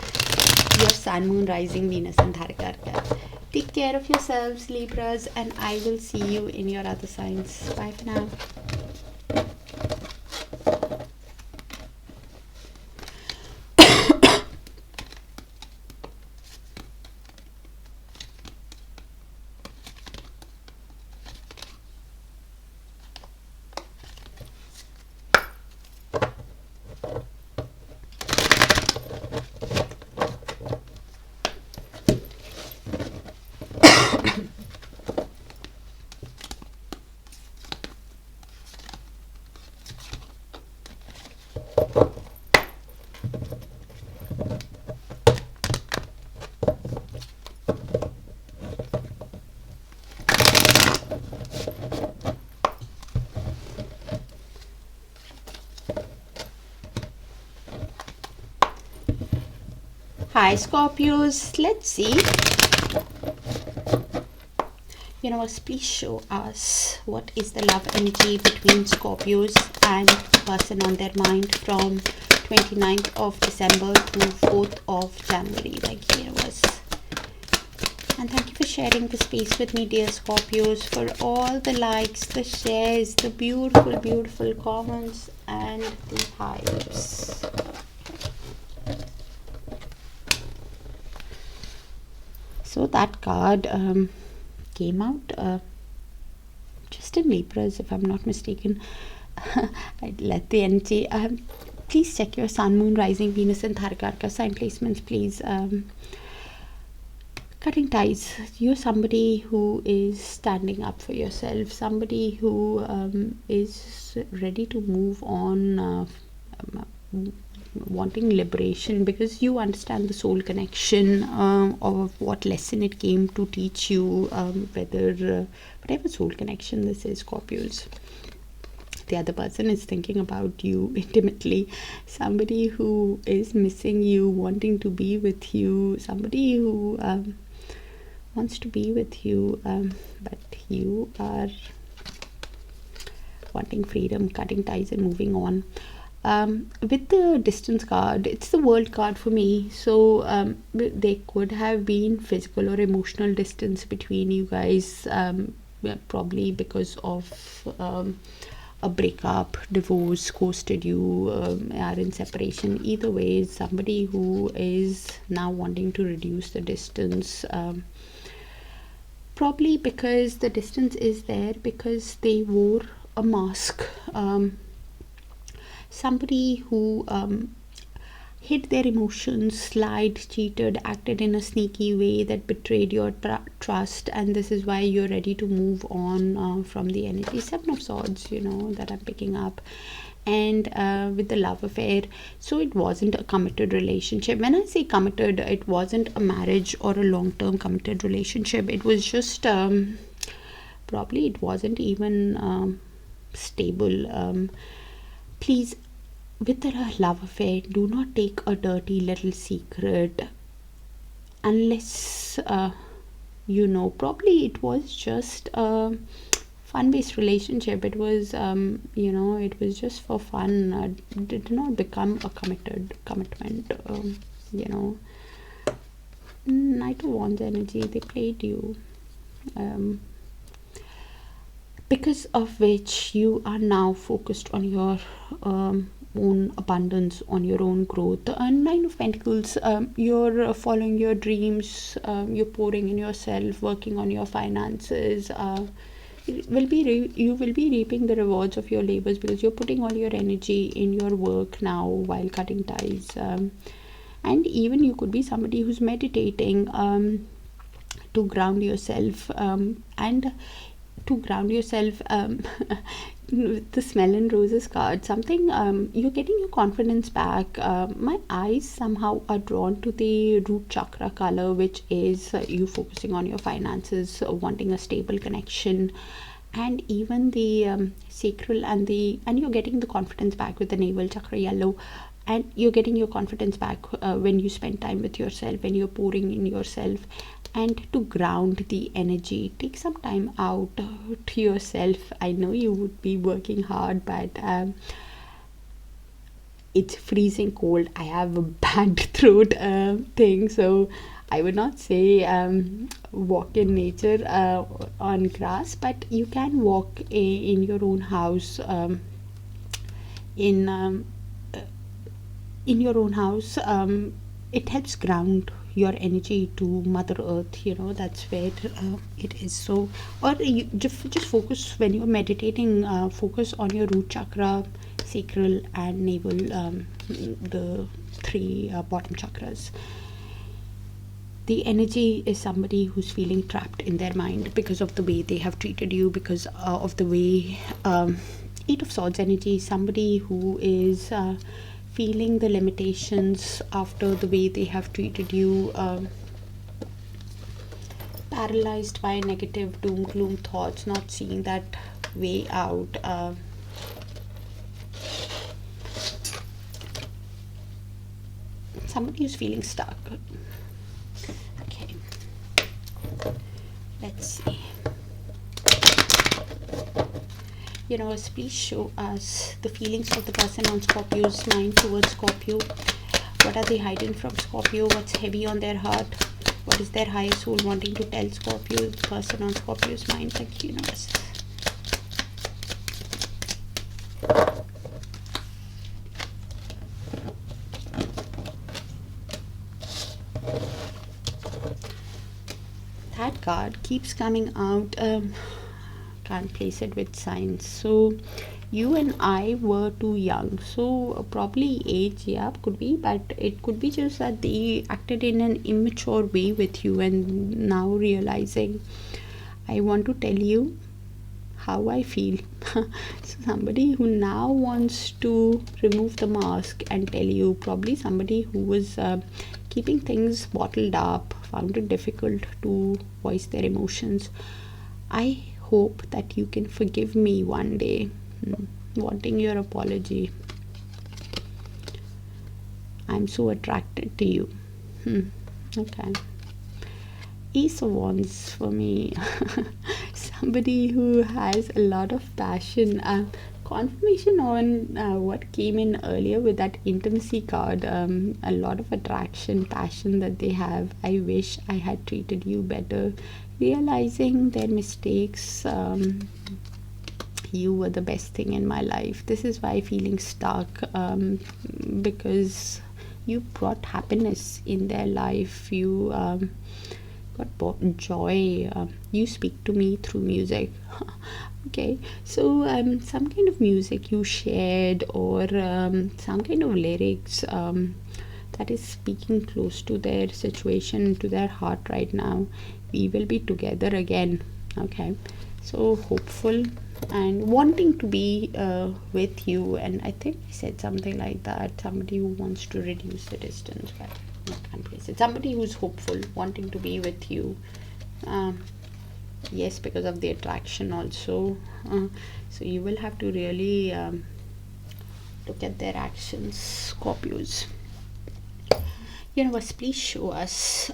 your Sun, Moon, Rising, Venus and Darakaraka. Take care of yourselves, Libras, and I will see you in your other signs. Bye for now. Hi Scorpios, let's see. Universe, please show us what is the love energy between Scorpios and the person on their mind from 29th of December to 4th of January. Thank you, Universe. And thank you for sharing the space with me, dear Scorpios, for all the likes, the shares, the beautiful, beautiful comments and the hives. So that card came out just in Libras, if I'm not mistaken. I'd let the energy. Please check your Sun, Moon, Rising, Venus and Darakaraka sign placements, please. Cutting ties. You're somebody who is standing up for yourself, somebody who is ready to move on wanting liberation, because you understand the soul connection of what lesson it came to teach you, whether whatever soul connection this is, Scorpios. The other person is thinking about you intimately, somebody who is missing you, wanting to be with you, somebody who wants to be with you, but you are wanting freedom, cutting ties and moving on. With the distance card, it's the world card for me, so there could have been physical or emotional distance between you guys, probably because of a breakup, divorce, ghosted you, are in separation. Either way, somebody who is now wanting to reduce the distance, probably because the distance is there because they wore a mask. Somebody who hid their emotions, lied, cheated, acted in a sneaky way that betrayed your trust, and this is why you're ready to move on from the energy. Seven of Swords, you know, that I'm picking up. And with the love affair, so it wasn't a committed relationship. When I say committed, it wasn't a marriage or a long-term committed relationship. It was just probably it wasn't even stable. Please, with the love affair, do not take a dirty little secret unless you know. Probably it was just a fun-based relationship. It was you know, it was just for fun. It did not become a commitment. You know, Knight of Wands energy, they played you, because of which you are now focused on your own abundance, on your own growth. And Nine of Pentacles, you're following your dreams, you're pouring in yourself, working on your finances. You will be reaping the rewards of your labors, because you're putting all your energy in your work now while cutting ties. And even you could be somebody who's meditating to ground yourself, and to ground yourself with the Smell and Roses card, something you're getting your confidence back. My eyes somehow are drawn to the root chakra color, which is you focusing on your finances, wanting a stable connection, and even the sacral and you're getting the confidence back with the navel chakra yellow. And you're getting your confidence back when you spend time with yourself, when you're pouring in yourself. And to ground the energy, take some time out to yourself. I know you would be working hard, but it's freezing cold. I have a bad throat thing, so I would not say walk in nature on grass, but you can walk in your own house, in your own house. It helps ground your energy to Mother Earth, you know. That's where it is. So, or you just focus when you're meditating, focus on your root chakra, sacral and navel, the three bottom chakras. The energy is somebody who's feeling trapped in their mind because of the way they have treated you, because of the way Eight of Swords energy, somebody who is feeling the limitations after the way they have treated you, paralyzed by negative doom gloom thoughts, not seeing that way out. Somebody who's feeling stuck. Okay, let's see. Universe, please show us the feelings of the person on Scorpio's mind towards Scorpio. What are they hiding from Scorpio? What's heavy on their heart? What is their higher soul wanting to tell Scorpio, the person on Scorpio's mind? Thank you, universe. That card keeps coming out. Can't place it with signs. So you and I were too young, so probably age, yeah, could be, but it could be just that they acted in an immature way with you, and now realizing, I want to tell you how I feel. So somebody who now wants to remove the mask and tell you, probably somebody who was keeping things bottled up, found it difficult to voice their emotions. I hope that you can forgive me one day. Wanting your apology. I'm so attracted to you. Okay. Ace of Wands for me. Somebody who has a lot of passion. Confirmation on what came in earlier with that intimacy card. A lot of attraction, passion that they have. I wish I had treated you better. Realizing their mistakes. You were the best thing in my life. This is why feeling stuck, because you brought happiness in their life. You got joy. You speak to me through music. Okay, so some kind of music you shared, or some kind of lyrics that is speaking close to their situation, to their heart right now. We will be together again. Okay, so hopeful and wanting to be with you, and I think I said something like that. Somebody who wants to reduce the distance, but I can't place it. Somebody who's hopeful, wanting to be with you. Yes, because of the attraction also. So you will have to really look at their actions, Scorpios. Universe, please show us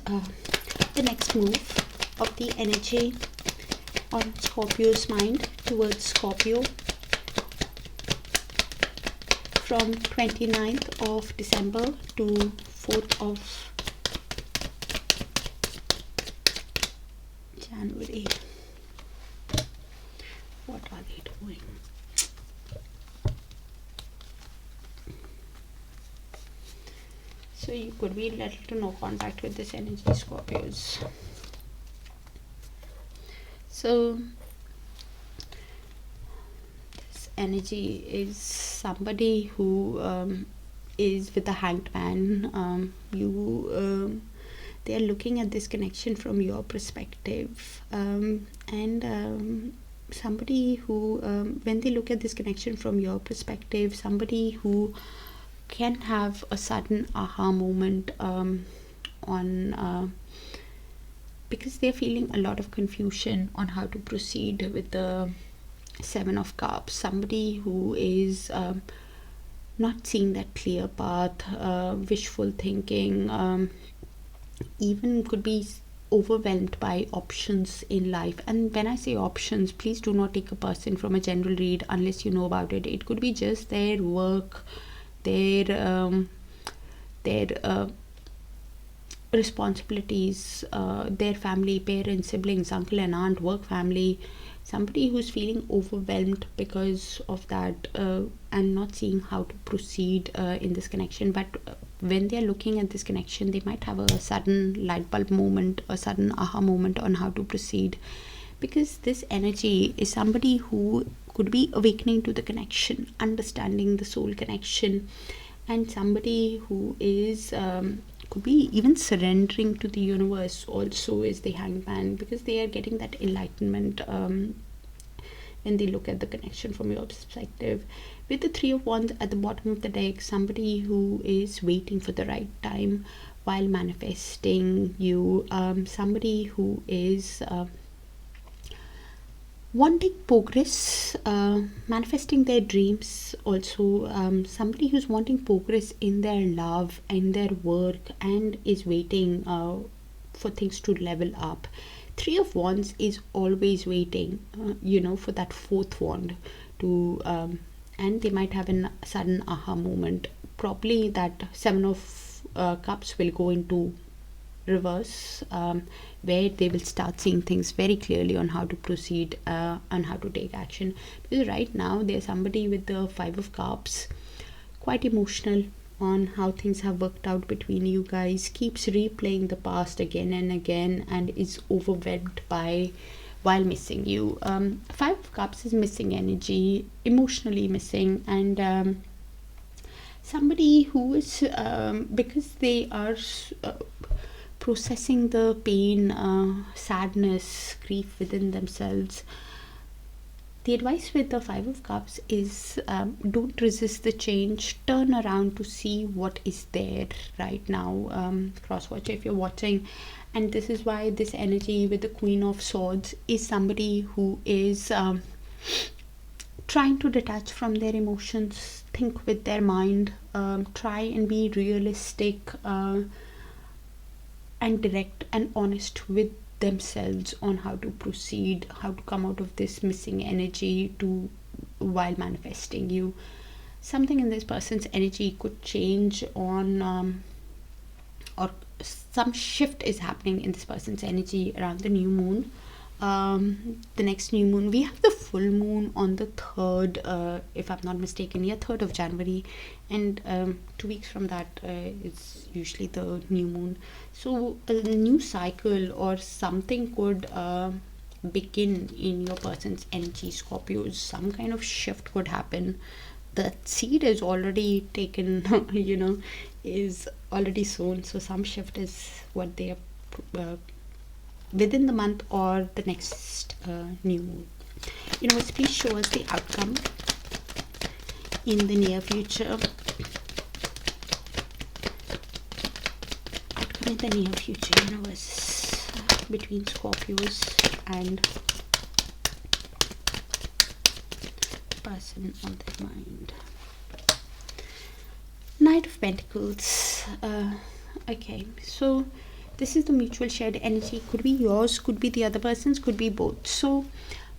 the next move of the energy on Scorpio's mind towards Scorpio from 29th of December to 4th of January. What are they doing? So you could be little to no contact with this energy, Scorpios. So this energy is somebody who is with the Hanged Man. They are looking at this connection from your perspective, and somebody who, when they look at this connection from your perspective, somebody who can have a sudden aha moment on because they're feeling a lot of confusion on how to proceed with the Seven of Cups. Somebody who is not seeing that clear path, wishful thinking, even could be overwhelmed by options in life. And when I say options, please do not take a person from a general read unless you know about it. It could be just their work, their responsibilities, their family, parents, siblings, uncle and aunt, work, family. Somebody who's feeling overwhelmed because of that, and not seeing how to proceed in this connection. But when they're looking at this connection, they might have a sudden light bulb moment, a sudden aha moment on how to proceed, because this energy is somebody who could be awakening to the connection, understanding the soul connection, and somebody who is could be even surrendering to the universe also is the Hanged Man, because they are getting that enlightenment when they look at the connection from your perspective. With the Three of Wands at the bottom of the deck, somebody who is waiting for the right time while manifesting you, somebody who is wanting progress, manifesting their dreams also, somebody who's wanting progress in their love and their work and is waiting for things to level up. Three of Wands is always waiting for that fourth wand to and they might have a sudden aha moment. Probably that Seven of Cups will go into reverse, where they will start seeing things very clearly on how to proceed, and how to take action. Because right now there's somebody with the Five of Cups, quite emotional on how things have worked out between you guys, keeps replaying the past again and again, and is overwhelmed by while missing you. Five of Cups is missing energy, emotionally missing, and somebody who is because they are processing the pain, sadness, grief within themselves. The advice with the Five of Cups is don't resist the change. Turn around to see what is there right now. Cross watcher if you're watching. And this is why this energy with the Queen of Swords is somebody who is trying to detach from their emotions, think with their mind, try and be realistic and direct and honest with themselves on how to proceed, how to come out of this missing energy to while manifesting you. Something in this person's energy could change on or some shift is happening in this person's energy around the new moon. The next new moon, we have the full moon on the 3rd, if I'm not mistaken, 3rd of January, and 2 weeks from that is usually the new moon. So a new cycle or something could begin in your person's energy, Scorpios. Some kind of shift could happen. The seed is already taken, is already sown, so some shift is what they are within the month or the next new moon. Universe, please show us the outcome in the near future. Outcome in the near future, universe, between Scorpios and person on their mind. Knight of Pentacles. Okay, so this is the mutual shared energy. Could be yours, could be the other person's, could be both. So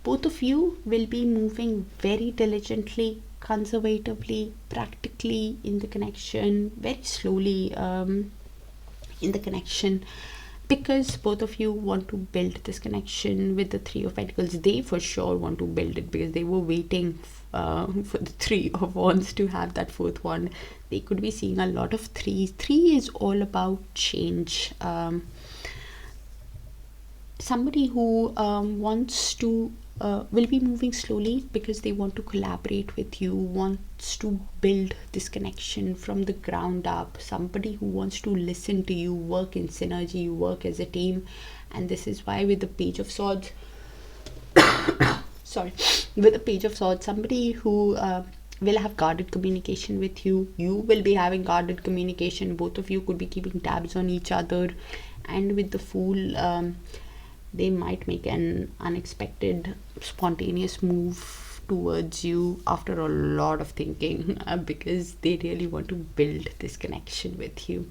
both of you will be moving very diligently, conservatively, practically in the connection, very slowly in the connection, because both of you want to build this connection with the Three of Pentacles. They for sure want to build it because they were waiting for the Three of Wands to have that fourth one. They could be seeing a lot of threes. 3 is all about change. Somebody who wants to will be moving slowly because they want to collaborate with you, wants to build this connection from the ground up. Somebody who wants to listen to you, work in synergy, work as a team. And this is why with the Page of Swords with the Page of Swords, somebody who will have guarded communication with you. You will be having guarded communication. Both of you could be keeping tabs on each other. And with the Fool, they might make an unexpected, spontaneous move towards you after a lot of thinking because they really want to build this connection with you.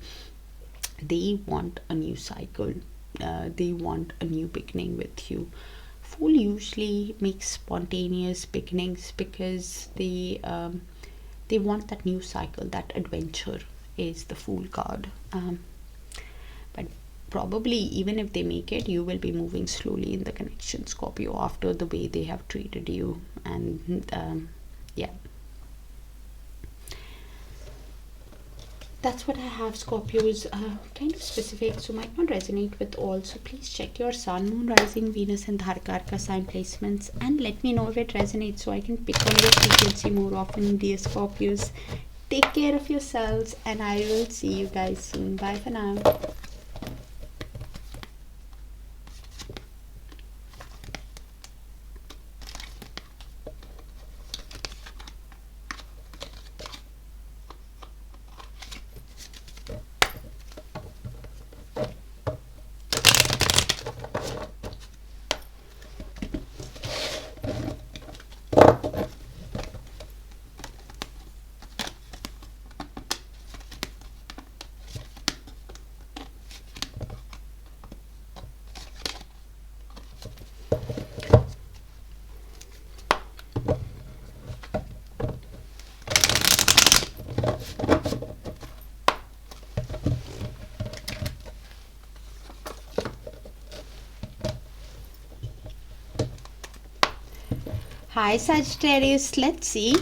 They want a new cycle. They want a new beginning with you. Fool usually makes spontaneous beginnings because they want that new cycle, that adventure is the Fool card. But probably even if they make it, you will be moving slowly in the connection, Scorpio, after the way they have treated you. And yeah, that's what I have, Scorpios. Kind of specific, so might not resonate with all. So please check your Sun, Moon, Rising, Venus and Darakaraka sign placements and let me know if it resonates so I can pick on your frequency more often, dear Scorpios. Take care of yourselves and I will see you guys soon. Bye for now. Hi Sagittarius, let's see.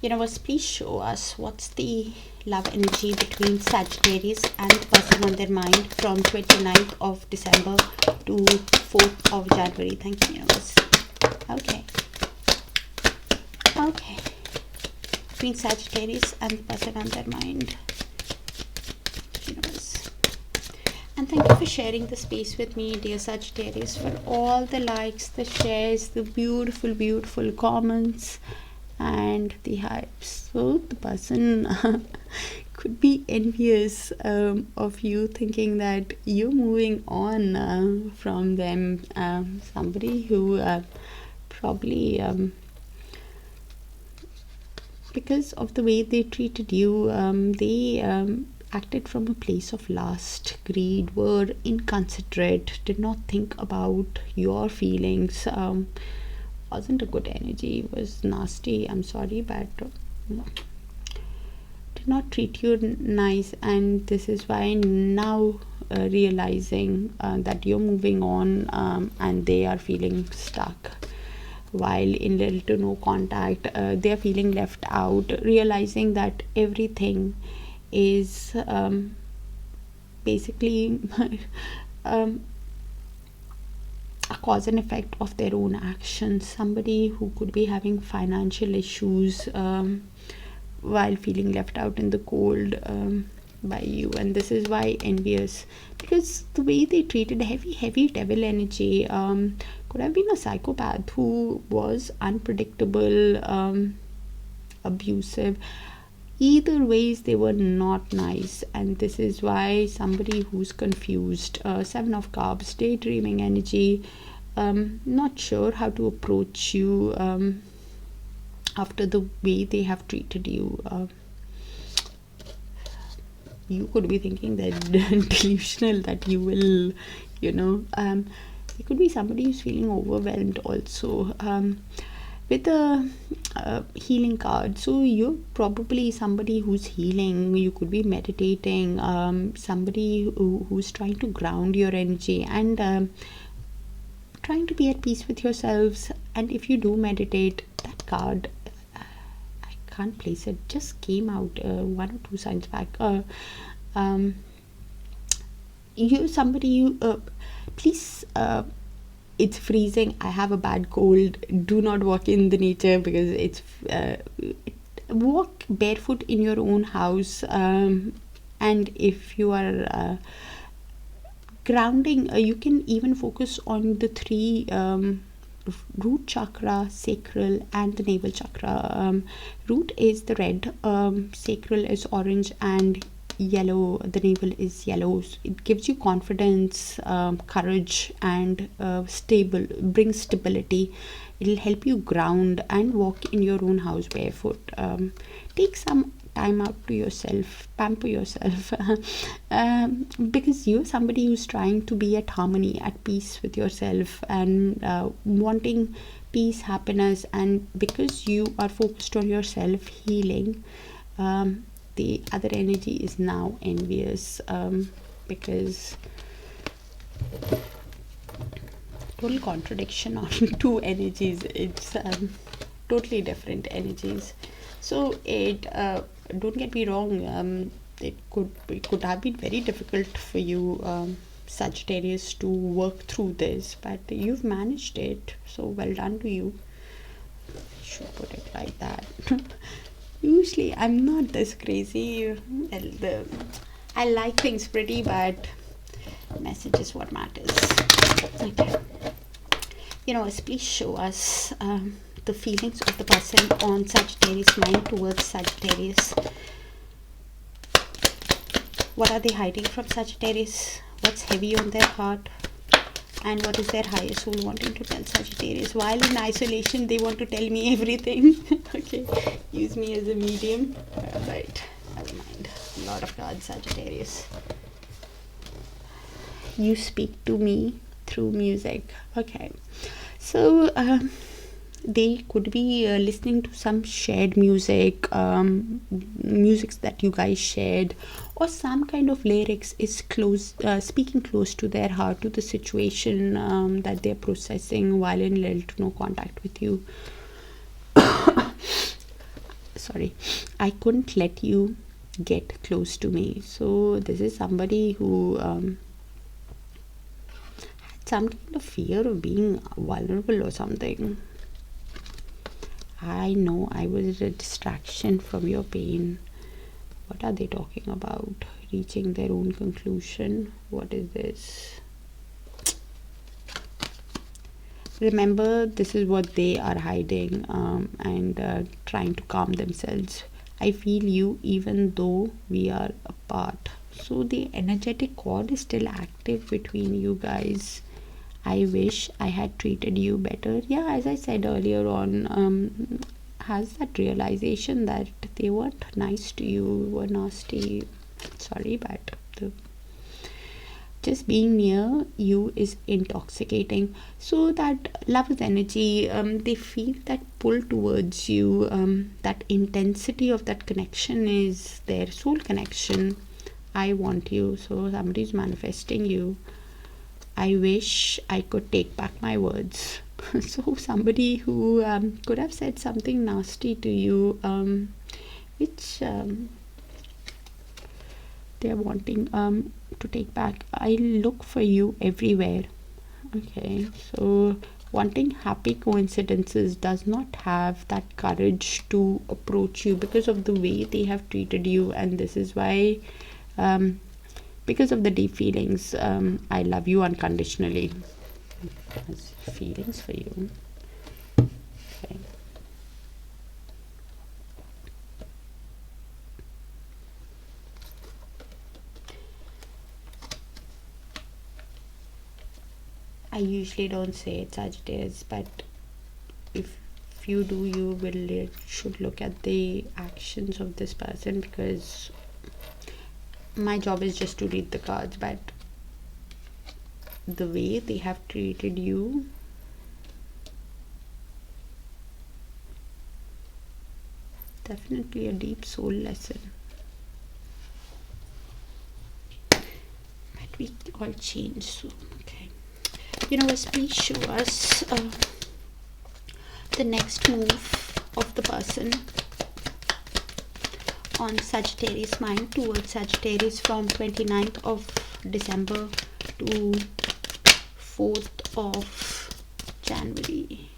Universe, please show us what's the love energy between Sagittarius and the person on their mind from 29th of December to 4th of January. Thank you, universe. Okay. Between Sagittarius and the person on their mind. Universe. And thank you for sharing the space with me, dear Sagittarius, for all the likes, the shares, the beautiful, beautiful comments, and the hypes. So the person could be envious of you, thinking that you're moving on from them. Somebody who probably because of the way they treated you, they acted from a place of lust, greed, were inconsiderate, did not think about your feelings, wasn't a good energy, was nasty, I'm sorry, but did not treat you nice. And this is why now realizing that you're moving on, and they are feeling stuck while in little to no contact. They're feeling left out, realizing that everything is basically a cause and effect of their own actions. Somebody who could be having financial issues while feeling left out in the cold by you, and this is why envious, because the way they treated, heavy devil energy, could have been a psychopath who was unpredictable, abusive. Either ways, they were not nice, and this is why somebody who's confused, Seven of Cups, daydreaming energy, not sure how to approach you after the way they have treated you. You could be thinking that delusional that you will, it could be somebody who's feeling overwhelmed also, with a healing card. So you're probably somebody who's healing. You could be meditating, somebody who's trying to ground your energy and trying to be at peace with yourselves. And if you do meditate, that card, I can't place it, just came out 1 or 2 signs back. You somebody, please, it's freezing, I have a bad cold, do not walk in the nature, because it's walk barefoot in your own house, and if you are grounding, you can even focus on the 3 root chakra, sacral, and the navel chakra. Root is the red, sacral is orange, and yellow, the navel is yellow. So it gives you confidence, courage, and brings stability. It'll help you ground and walk in your own house barefoot. Take some time out to yourself, pamper yourself, because you're somebody who's trying to be at harmony, at peace with yourself, and wanting peace, happiness. And because you are focused on yourself healing, the other energy is now envious, because total contradiction on 2 energies. It's totally different energies. So it don't get me wrong, it could have been very difficult for you, Sagittarius, to work through this, but you've managed it, so well done to you. I should put it like that. Usually I'm not this crazy. I like things pretty, but message is what matters. Okay, universe, please show us the feelings of the person on Sagittarius mind towards Sagittarius. What are they hiding from Sagittarius? What's heavy on their heart? And what is their higher soul wanting to tell Sagittarius? While in isolation, they want to tell me everything. Okay, use me as a medium. Right, never mind. A lot of cards, Sagittarius. You speak to me through music. Okay, so they could be listening to some shared music, musics that you guys shared, or some kind of lyrics is speaking close to their heart, to the situation that they're processing while in little to no contact with you. Sorry, I couldn't let you get close to me. So this is somebody who had some kind of fear of being vulnerable or something. I know I was a distraction from your pain What are they talking about? Reaching their own conclusion. What is this? Remember, this is what they are hiding and trying to calm themselves. I feel you even though we are apart. So the energetic cord is still active between you guys. I wish I had treated you better. Yeah, as I said earlier on, has that realization that they weren't nice to you, were nasty. Sorry, but just being near you is intoxicating. So that lover's energy, they feel that pull towards you, that intensity of that connection is their soul connection. I want you, so somebody's manifesting you. I wish I could take back my words. So somebody who could have said something nasty to you, which they're wanting to take back. I look for you everywhere. Okay, so wanting happy coincidences does not have that courage to approach you because of the way they have treated you, and this is why because of the deep feelings. I love you unconditionally. Has feelings for you. Okay. I usually don't say it, Sagittarius, but if you do, you should look at the actions of this person, because my job is just to read the cards, but the way they have treated you, definitely a deep soul lesson. But we all change soon. Okay, universe, please show us the next move of the person on Sagittarius mind towards Sagittarius from 29th of December to 4th of January.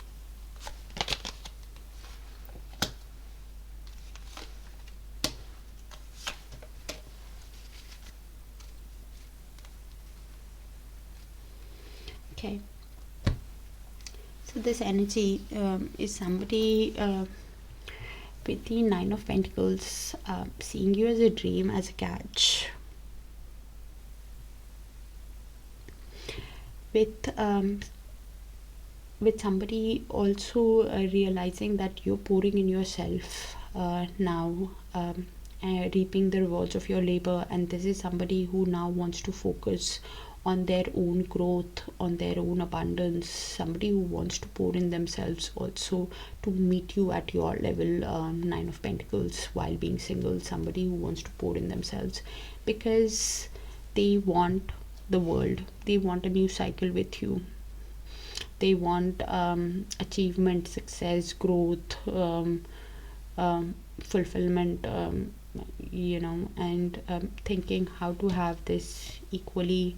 Okay, so this energy is somebody with the Nine of Pentacles, seeing you as a dream, as a catch. With somebody also realizing that you're pouring in yourself now, reaping the rewards of your labor, and this is somebody who now wants to focus on their own growth, on their own abundance, somebody who wants to pour in themselves also to meet you at your level. Nine of Pentacles while being single, somebody who wants to pour in themselves because they want the world, they want a new cycle with you, they want achievement, success, growth, fulfillment, and thinking how to have this equally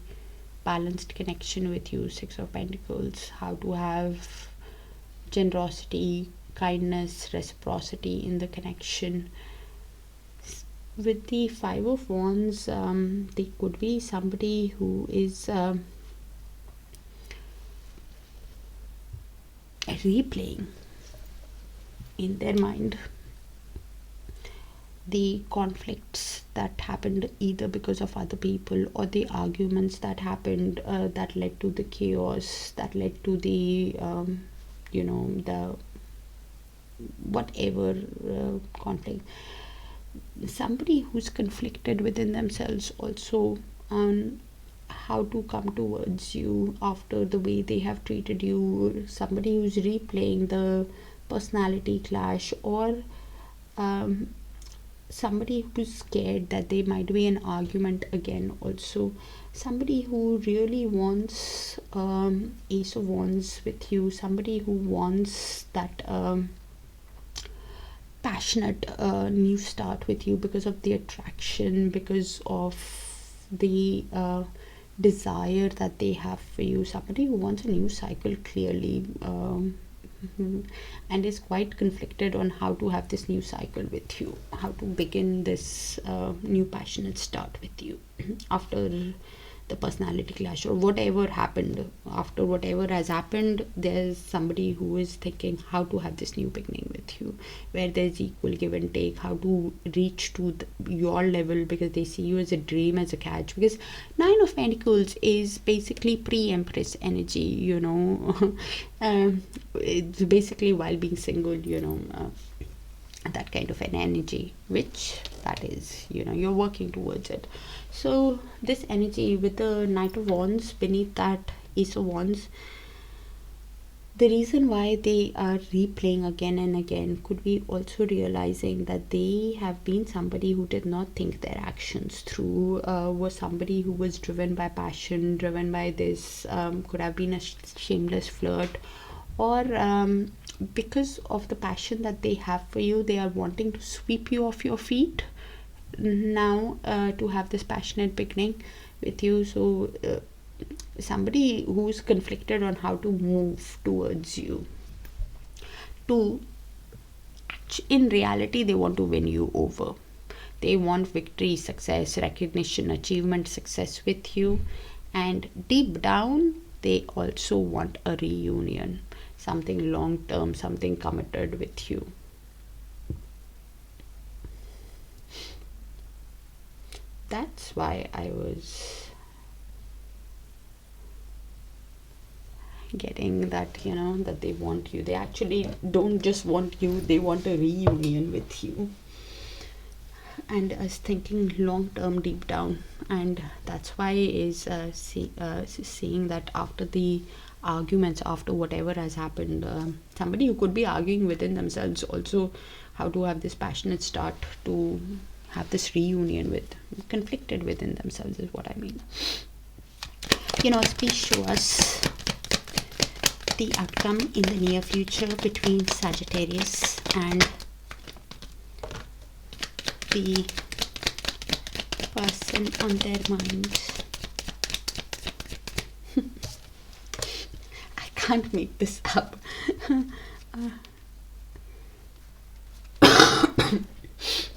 balanced connection with you. Six of Pentacles, how to have generosity, kindness, reciprocity in the connection. With the Five of Wands, they could be somebody who is replaying in their mind the conflicts that happened either because of other people or the arguments that happened that led to the chaos, that led to the the whatever conflict. Somebody who's conflicted within themselves also on how to come towards you after the way they have treated you. Somebody who's replaying the personality clash, or somebody who's scared that there might be an argument again. Also somebody who really wants Ace of Wands with you, somebody who wants that passionate new start with you because of the attraction, because of the desire that they have for you. Somebody who wants a new cycle, clearly and is quite conflicted on how to have this new cycle with you, how to begin this new passionate start with you after the personality clash or whatever happened. After whatever has happened, there's somebody who is thinking how to have this new beginning with you, where there's equal give and take, how to reach to your level, because they see you as a dream, as a catch. Because Nine of Pentacles is basically pre-empress energy, you know. It's basically while being single, you know, that kind of an energy, which that is, you know, you're working towards it. So this energy with the Knight of Wands, beneath that Ace of Wands, the reason why they are replaying again and again could be also realizing that they have been somebody who did not think their actions through, was somebody who was driven by passion, driven by this, could have been a shameless flirt, or because of the passion that they have for you, they are wanting to sweep you off your feet now, to have this passionate beginning with you. So somebody who's conflicted on how to move towards you. In reality, they want to win you over. They want victory, success, recognition, achievement, success with you. And deep down, they also want a reunion, something long term, something committed with you. That's why I was getting that, you know, that they want you. They actually don't just want you, they want a reunion with you. And is thinking long term deep down. And that's why is seeing that after the arguments, after whatever has happened, somebody who could be arguing within themselves also how to have this passionate start to have this reunion with, conflicted within themselves is what I mean. You know, please show us the outcome in the near future between Sagittarius and the person on their mind. I can't make this up.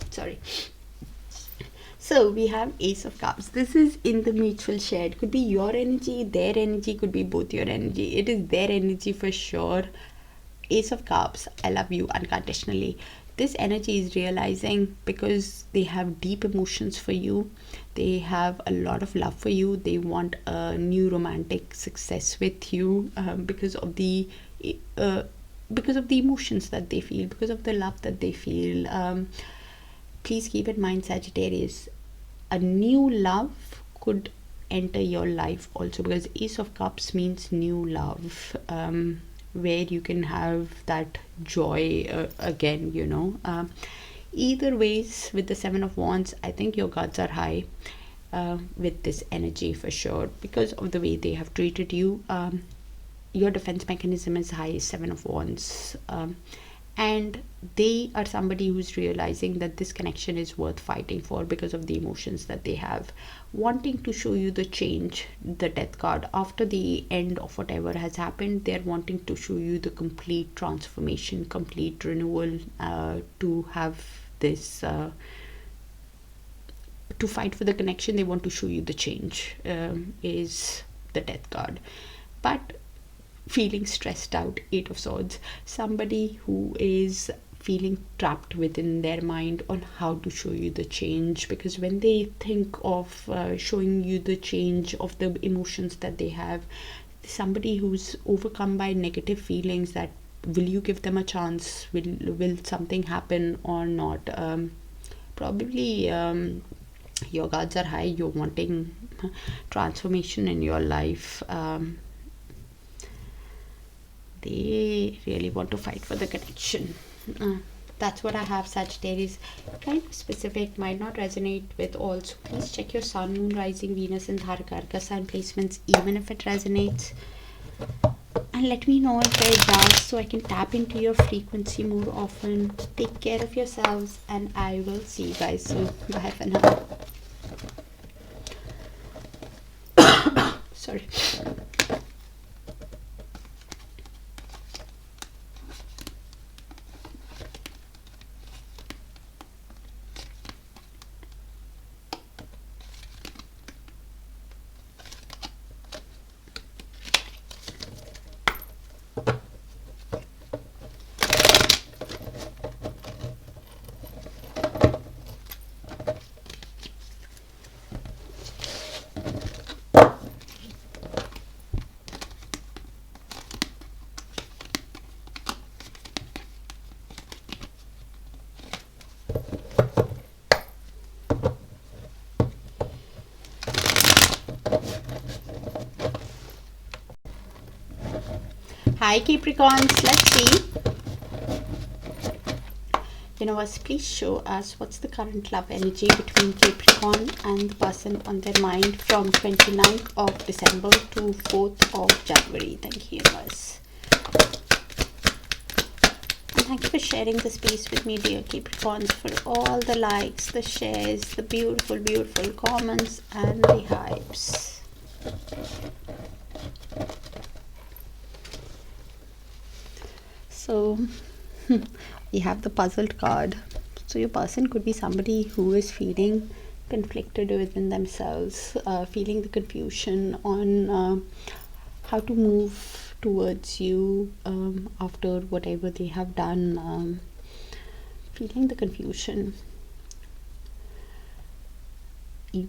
Sorry. So we have Ace of Cups. This is in the mutual share. It could be your energy, their energy, could be both your energy. It is their energy for sure. Ace of Cups, I love you unconditionally. This energy is realizing, because they have deep emotions for you, they have a lot of love for you, they want a new romantic success with you, because of the emotions that they feel, because of the love that they feel. Please keep in mind, Sagittarius, a new love could enter your life also, because Ace of Cups means new love, where you can have that joy again, you know. Either ways, with the Seven of Wands, I think your guards are high with this energy for sure, because of the way they have treated you. Your defense mechanism is high, Seven of Wands, and they are somebody who's realizing that this connection is worth fighting for because of the emotions that they have, wanting to show you the change. The Death card, after the end of whatever has happened, they're wanting to show you the complete transformation, complete renewal, to have this, to fight for the connection. They want to show you the change, is the Death card. But feeling stressed out, Eight of Swords, somebody who is feeling trapped within their mind on how to show you the change, because when they think of showing you the change of the emotions that they have, somebody who's overcome by negative feelings, that will you give them a chance, will something happen or not. Probably your guards are high, you're wanting transformation in your life. They really want to fight for the connection. That's what I have, Sagittarius. Kind of specific, might not resonate with all, so please check your Sun, Moon, Rising, Venus and Darakaraka sign placements, even if it resonates, and let me know if it does, so I can tap into your frequency more often. Take care of yourselves, and I will see you guys soon. Bye for now. Sorry. Hi Capricorns, let's see. Universe, please show us what's the current love energy between Capricorn and the person on their mind from 29th of December to 4th of January. Thank you, universe. And thank you for sharing the space with me, dear Capricorns, for all the likes, the shares, the beautiful, beautiful comments, and the hypes. So we have the puzzled card. So your person could be somebody who is feeling conflicted within themselves, feeling the confusion on how to move towards you after whatever they have done, feeling the confusion.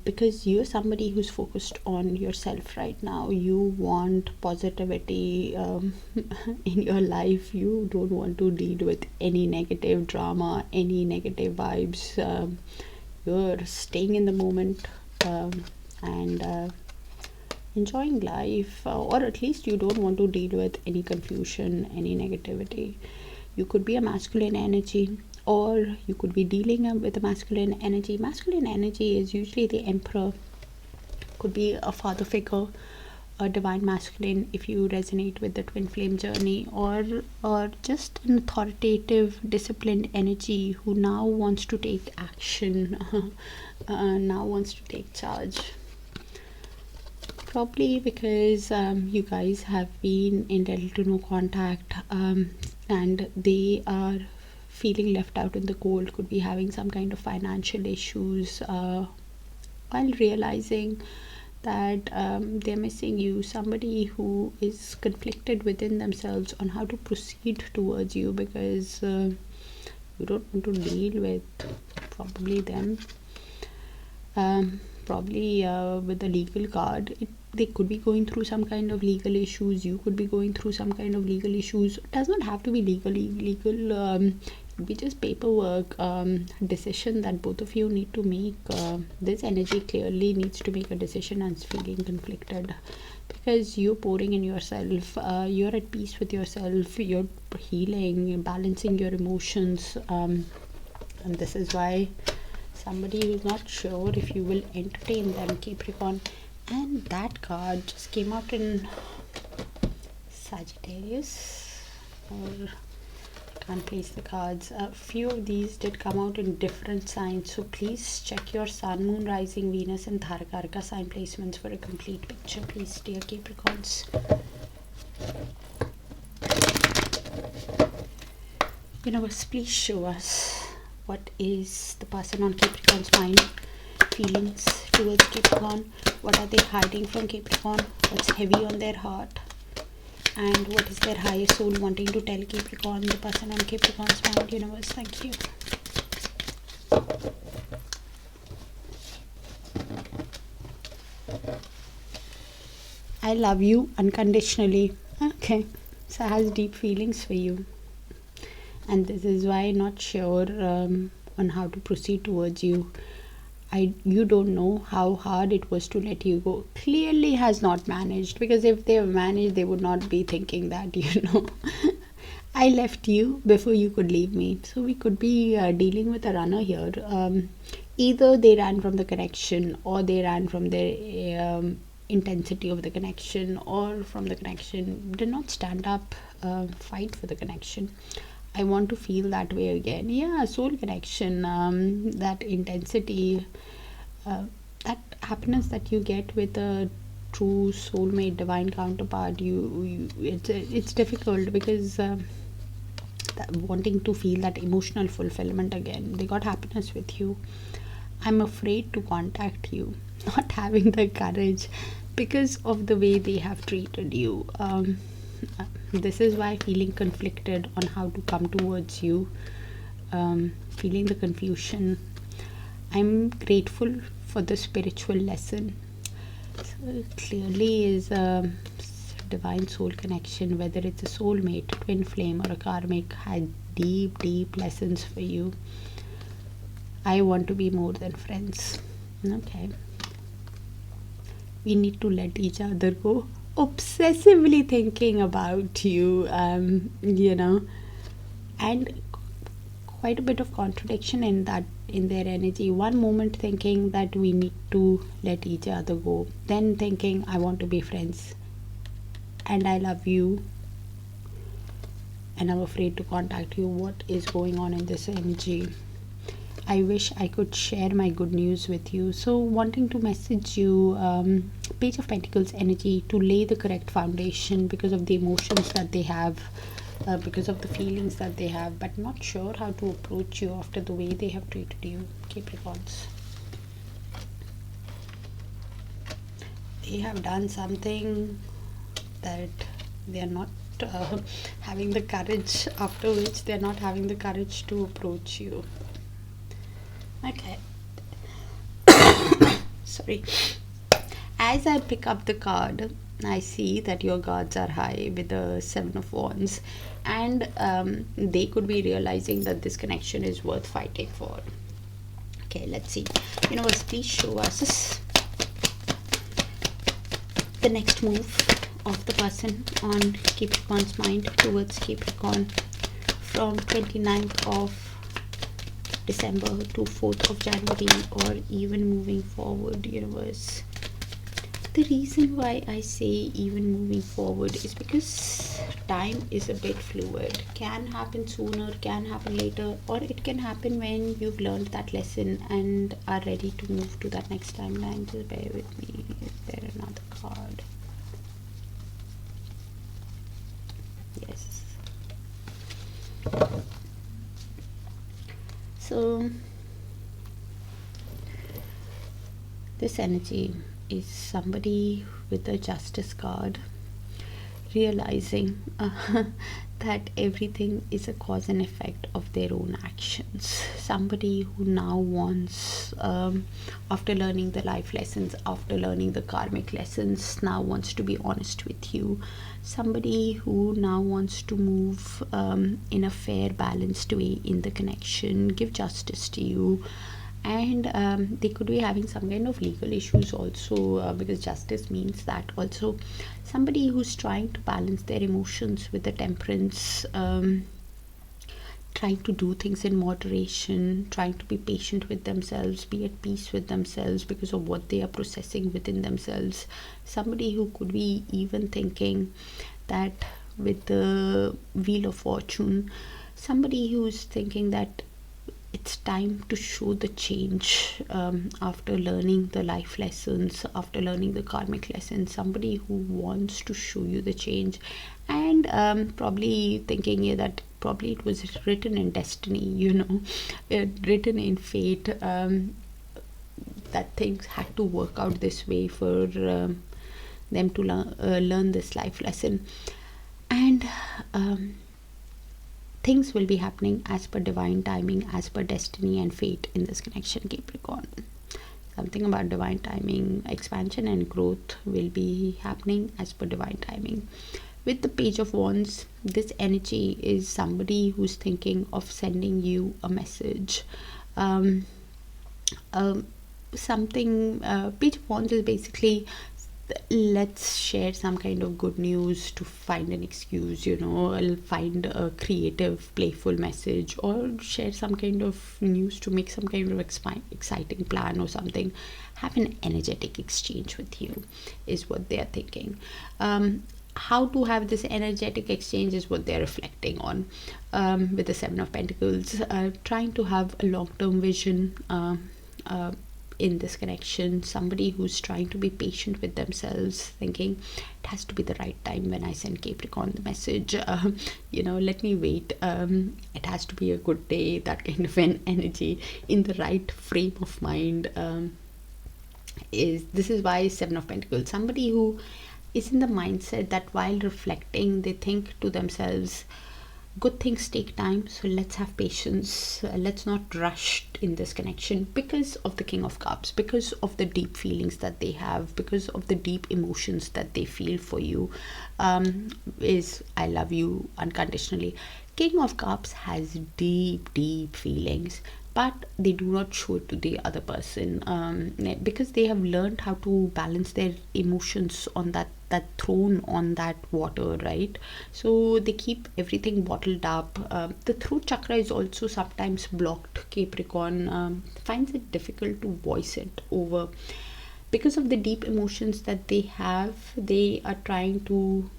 Because you're somebody who's focused on yourself right now. You want positivity in your life. You don't want to deal with any negative drama, any negative vibes. You're staying in the moment and enjoying life, or at least you don't want to deal with any confusion, any negativity. You could be a masculine energy, or you could be dealing with a masculine energy. Masculine energy is usually the emperor, could be a father figure, a divine masculine if you resonate with the twin flame journey, or just an authoritative, disciplined energy who now wants to take action, now wants to take charge. Probably because you guys have been in little to no contact, and they are feeling left out in the cold, could be having some kind of financial issues, while realizing that they're missing you. Somebody who is conflicted within themselves on how to proceed towards you, because you don't want to deal with probably them. Probably with the legal card, they could be going through some kind of legal issues. You could be going through some kind of legal issues. It does not have to be legal. It could be just paperwork, decision that both of you need to make. This energy clearly needs to make a decision and is feeling conflicted, because you're pouring in yourself. You're at peace with yourself. You're healing, balancing your emotions, and this is why somebody who's not sure if you will entertain them, Capricorn. And that card just came out in Sagittarius, or I can't place the cards. A few of these did come out in different signs, so please check your sun, moon, rising, Venus and Darakaraka sign placements for a complete picture, please, dear Capricorns. Universe, please show us what is the person on Capricorn's mind, feelings towards Capricorn. What are they hiding from Capricorn? What's heavy on their heart? And what is their higher soul wanting to tell Capricorn, the person on Capricorn's mind? Universe, thank you. I love you unconditionally. Okay, so it has deep feelings for you. And this is why I'm not sure on how to proceed towards you. You don't know how hard it was to let you go. Clearly has not managed, because if they have managed, they would not be thinking that, I left you before you could leave me. So we could be dealing with a runner here. Either they ran from the connection, or they ran from the intensity of the connection, or from the connection did not stand up, fight for the connection. I want to feel that way again. Yeah, soul connection, that intensity, that happiness that you get with a true soulmate, divine counterpart. It's difficult, because wanting to feel that emotional fulfillment again. They got happiness with you. I'm afraid to contact you, not having the courage because of the way they have treated you. This is why feeling conflicted on how to come towards you, feeling the confusion. I'm grateful for the spiritual lesson. So clearly is a divine soul connection, whether it's a soulmate, twin flame or a karmic, had deep lessons for you. I want to be more than friends. Okay, we need to let each other go. obsessively thinking about you, and quite a bit of contradiction in that, in their energy. One moment thinking that we need to let each other go, then thinking I want to be friends and I love you and I'm afraid to contact you. What is going on in this energy? I wish I could share my good news with you. So wanting to message you, Page of Pentacles energy, to lay the correct foundation because of the emotions that they have, because of the feelings that they have, but not sure how to approach you after the way they have treated you. Capricorns, they have done something that they are not having the courage, after which they are not having the courage to approach you. Okay. Sorry. As I pick up the card, I see that your guards are high with the Seven of Wands, and they could be realizing that this connection is worth fighting for. Okay, let's see. Universe, please show us the next move of the person on Capricorn's mind towards Capricorn from 29th of December to 4th of January, or even moving forward. Universe, the reason why I say even moving forward is because time is a bit fluid. Can happen sooner, can happen later, or it can happen when you've learned that lesson and are ready to move to that next timeline. Just bear with me. Is there another card? Yes. So this energy is somebody with a Justice card realizing that everything is a cause and effect of their own actions. Somebody who now wants, after learning the life lessons, after learning the karmic lessons, now wants to be honest with you. Somebody who now wants to move in a fair, balanced way in the connection, give justice to you. And they could be having some kind of legal issues also, because justice means that also somebody who's trying to balance their emotions with the temperance, trying to do things in moderation, trying to be patient with themselves, be at peace with themselves because of what they are processing within themselves. Somebody who could be even thinking that with the Wheel of Fortune, somebody who's thinking that it's time to show the change, after learning the life lessons, after learning the karmic lessons. Somebody who wants to show you the change, and probably thinking that probably it was written in destiny, written in fate, that things had to work out this way for them to learn this life lesson. And things will be happening as per divine timing, as per destiny and fate in this connection, Capricorn. Something about divine timing, expansion and growth will be happening as per divine timing. With the Page of Wands, this energy is somebody who's thinking of sending you a message. Something, Page of Wands is basically, let's share some kind of good news to find an excuse, I'll find a creative, playful message, or share some kind of news to make some kind of exciting plan or something. Have an energetic exchange with you is what they are thinking. How to have this energetic exchange is what they're reflecting on, with the Seven of Pentacles, trying to have a long-term vision in this connection. Somebody who's trying to be patient with themselves, thinking it has to be the right time when I send Capricorn the message, let me wait, it has to be a good day, that kind of an energy, in the right frame of mind. This is why Seven of Pentacles, somebody who is in the mindset that while reflecting, they think to themselves, good things take time, so let's have patience, let's not rush in this connection, because of the King of Cups, because of the deep feelings that they have, because of the deep emotions that they feel for you, is I love you unconditionally. King of Cups has deep feelings, but they do not show it to the other person, because they have learned how to balance their emotions on that throne, on that water, right? So they keep everything bottled up. The throat chakra is also sometimes blocked. Capricorn finds it difficult to voice it over because of the deep emotions that they have. They are trying to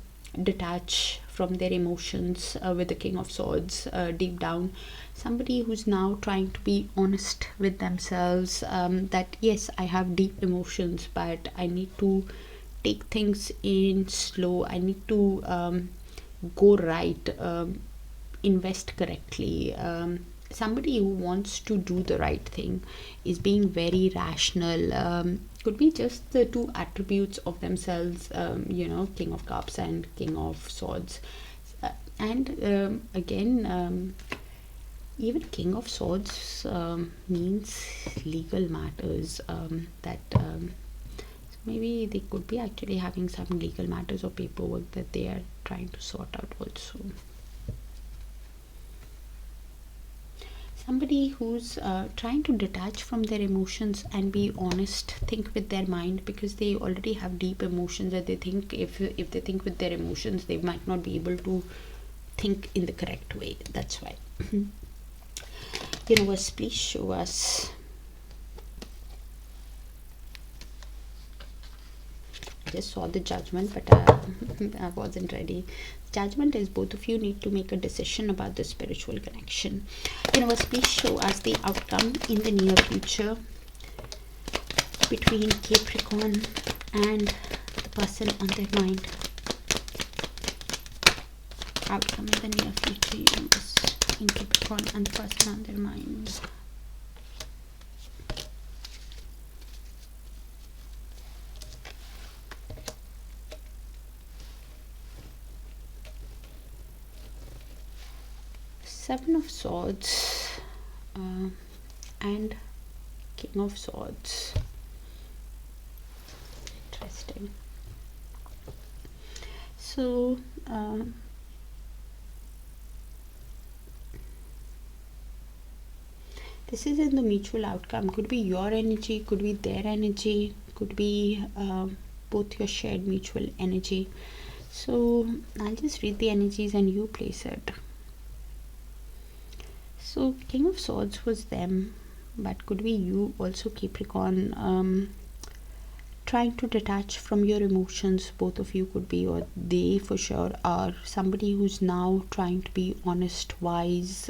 detach from their emotions, with the King of Swords deep down. Somebody who's now trying to be honest with themselves, that yes, I have deep emotions, but I need to take things in slow. I need to go right, invest correctly. Somebody who wants to do the right thing is being very rational. Could be just the two attributes of themselves, King of Cups and King of Swords. And again, even King of Swords means legal matters, that maybe they could be actually having some legal matters or paperwork that they are trying to sort out also. Somebody who's trying to detach from their emotions and be honest, think with their mind, because they already have deep emotions that they think if they think with their emotions, they might not be able to think in the correct way. That's why. Universe, please show us. I just saw the Judgment, but I wasn't ready. Judgment is both of you need to make a decision about the spiritual connection. Universe, please show us the outcome in the near future between Capricorn and the person on their mind. Outcome in the near future, universe, in Capricorn and the person on their mind. Seven of Swords and King of Swords. Interesting. So this is in the mutual outcome. Could be your energy, could be their energy, could be both your shared mutual energy. So I'll just read the energies and you place it. So King of Swords was them, but could be you also, Capricorn, trying to detach from your emotions. Both of you could be, or they for sure are, somebody who's now trying to be honest, wise,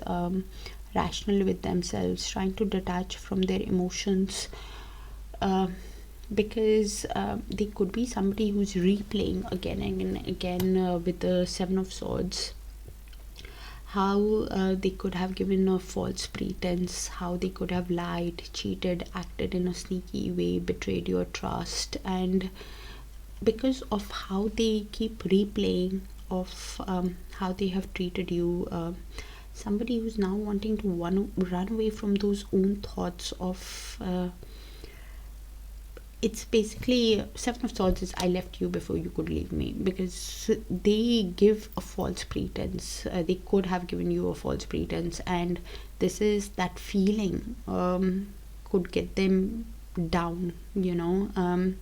rational with themselves, trying to detach from their emotions, because they could be somebody who's replaying again and again, with the Seven of Swords, how they could have given a false pretense, how they could have lied, cheated, acted in a sneaky way, betrayed your trust. And because of how they keep replaying of how they have treated you, somebody who's now wanting to run away from those own thoughts of it's basically Seven of Swords is I left you before you could leave me, because they give a false pretense. They could have given you a false pretense, and this is that feeling could get them down, and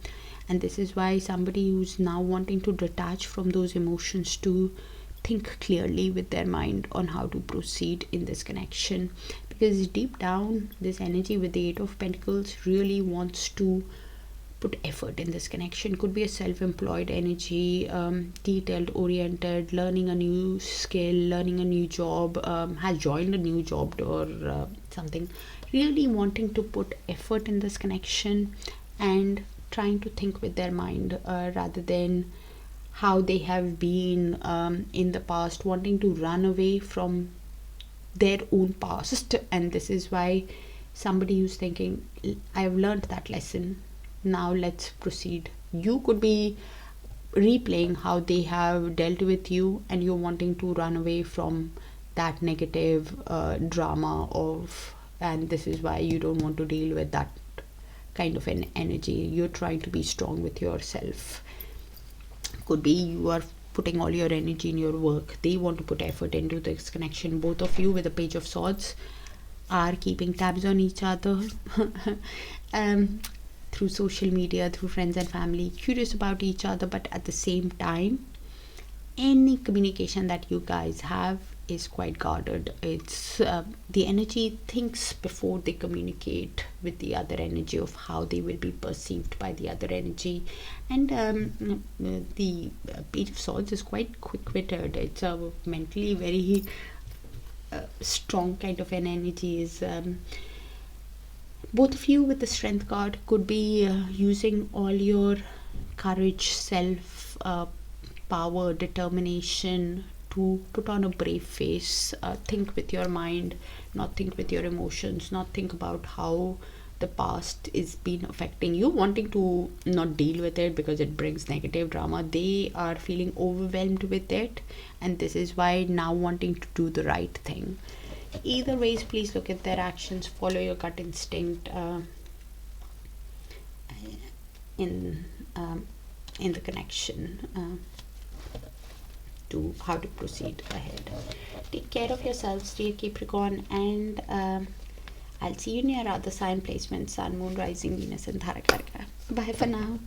this is why somebody who's now wanting to detach from those emotions to think clearly with their mind on how to proceed in this connection, because deep down this energy with the Eight of Pentacles really wants to put effort in this connection. Could be a self-employed energy, detailed oriented, learning a new skill, learning a new job, has joined a new job or something, really wanting to put effort in this connection and trying to think with their mind, rather than how they have been in the past, wanting to run away from their own past. And this is why somebody who's thinking, I've learned that lesson, now let's proceed. You could be replaying how they have dealt with you, and you're wanting to run away from that negative drama of, and this is why you don't want to deal with that kind of an energy. You're trying to be strong with yourself. Could be you are putting all your energy in your work, they want to put effort into this connection. Both of you with the Page of Swords, are keeping tabs on each other through social media, through friends and family, curious about each other, but at the same time, any communication that you guys have is quite guarded. It's the energy thinks before they communicate with the other energy of how they will be perceived by the other energy. And the Page of Swords is quite quick-witted. It's a mentally very strong kind of an energy. Is both of you with the Strength card could be using all your courage, self power, determination to put on a brave face. Think with your mind, not think with your emotions, not think about how the past is been affecting you, wanting to not deal with it because it brings negative drama. They are feeling overwhelmed with it, and this is why now wanting to do the right thing. Either ways, please look at their actions, follow your gut instinct in the connection to how to proceed ahead. Take care of yourselves, dear Capricorn, and I'll see you in your other sign placements: Sun, Moon, Rising, Venus, and Darakaraka. Bye for now.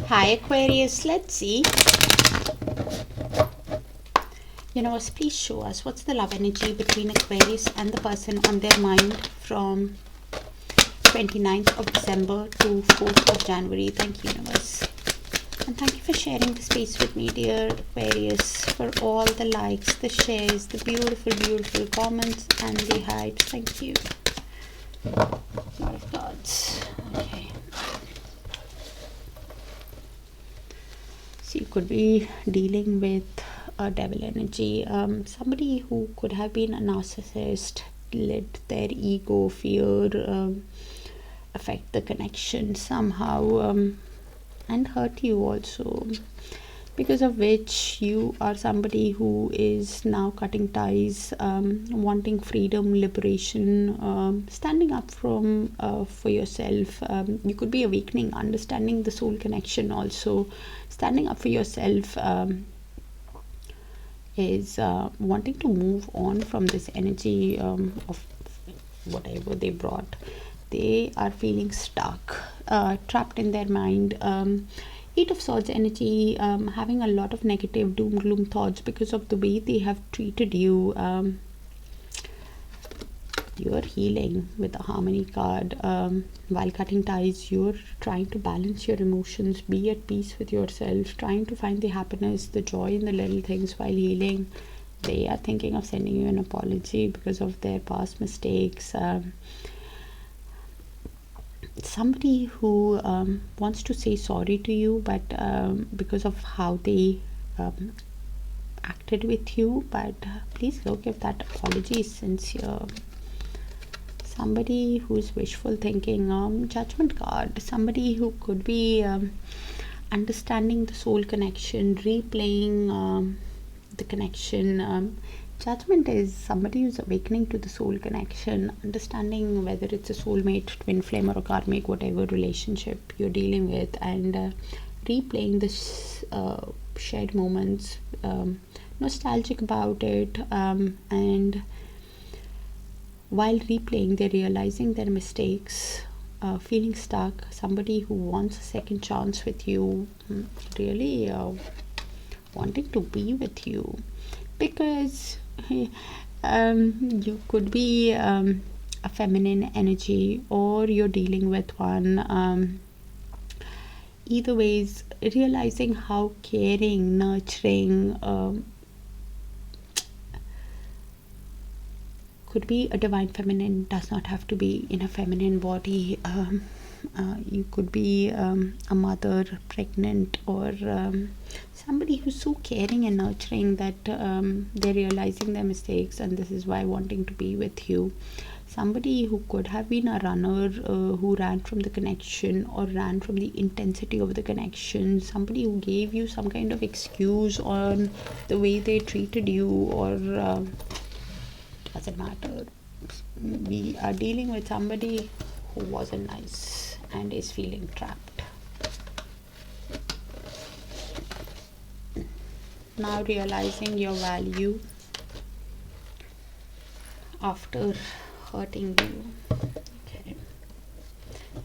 Hi Aquarius, let's see. Universe, please show us what's the love energy between Aquarius and the person on their mind from 29th of December to 4th of January. Thank you, Universe. And thank you for sharing the space with me, dear Aquarius, for all the likes, the shares, the beautiful, beautiful comments, and the hypes. Thank you. Lot of cards. Okay. So you could be dealing with a devil energy. Somebody who could have been a narcissist, let their ego, fear affect the connection somehow, and hurt you also, because of which you are somebody who is now cutting ties, wanting freedom, liberation, standing up from for yourself. You could be awakening, understanding the soul connection also. Standing up for yourself is wanting to move on from this energy of whatever they brought. They are feeling stuck, trapped in their mind. Eight of Swords energy, having a lot of negative doom gloom thoughts because of the way they have treated you. You're healing with the Harmony card. While cutting ties, you're trying to balance your emotions, be at peace with yourself, trying to find the happiness, the joy in the little things while healing. They are thinking of sending you an apology because of their past mistakes. Somebody who wants to say sorry to you, but because of how they acted with you, but please look if that apology is sincere. Somebody who's wishful thinking, Judgment card. Somebody who could be understanding the soul connection, replaying the connection. Judgment is somebody who's awakening to the soul connection, understanding whether it's a soulmate, twin flame, or a karmic, whatever relationship you're dealing with, and replaying this shared moments, nostalgic about it, and while replaying, they're realizing their mistakes, feeling stuck. Somebody who wants a second chance with you, really wanting to be with you, because you could be a feminine energy, or you're dealing with one. Either ways, realizing how caring, nurturing, could be a divine feminine, does not have to be in a feminine body. You could be a mother, pregnant, or somebody who's so caring and nurturing that they're realizing their mistakes, and this is why wanting to be with you. Somebody who could have been a runner, who ran from the connection or ran from the intensity of the connection. Somebody who gave you some kind of excuse on the way they treated you, or doesn't matter. We are dealing with somebody who wasn't nice and is feeling trapped. Now realizing your value after hurting you. Okay.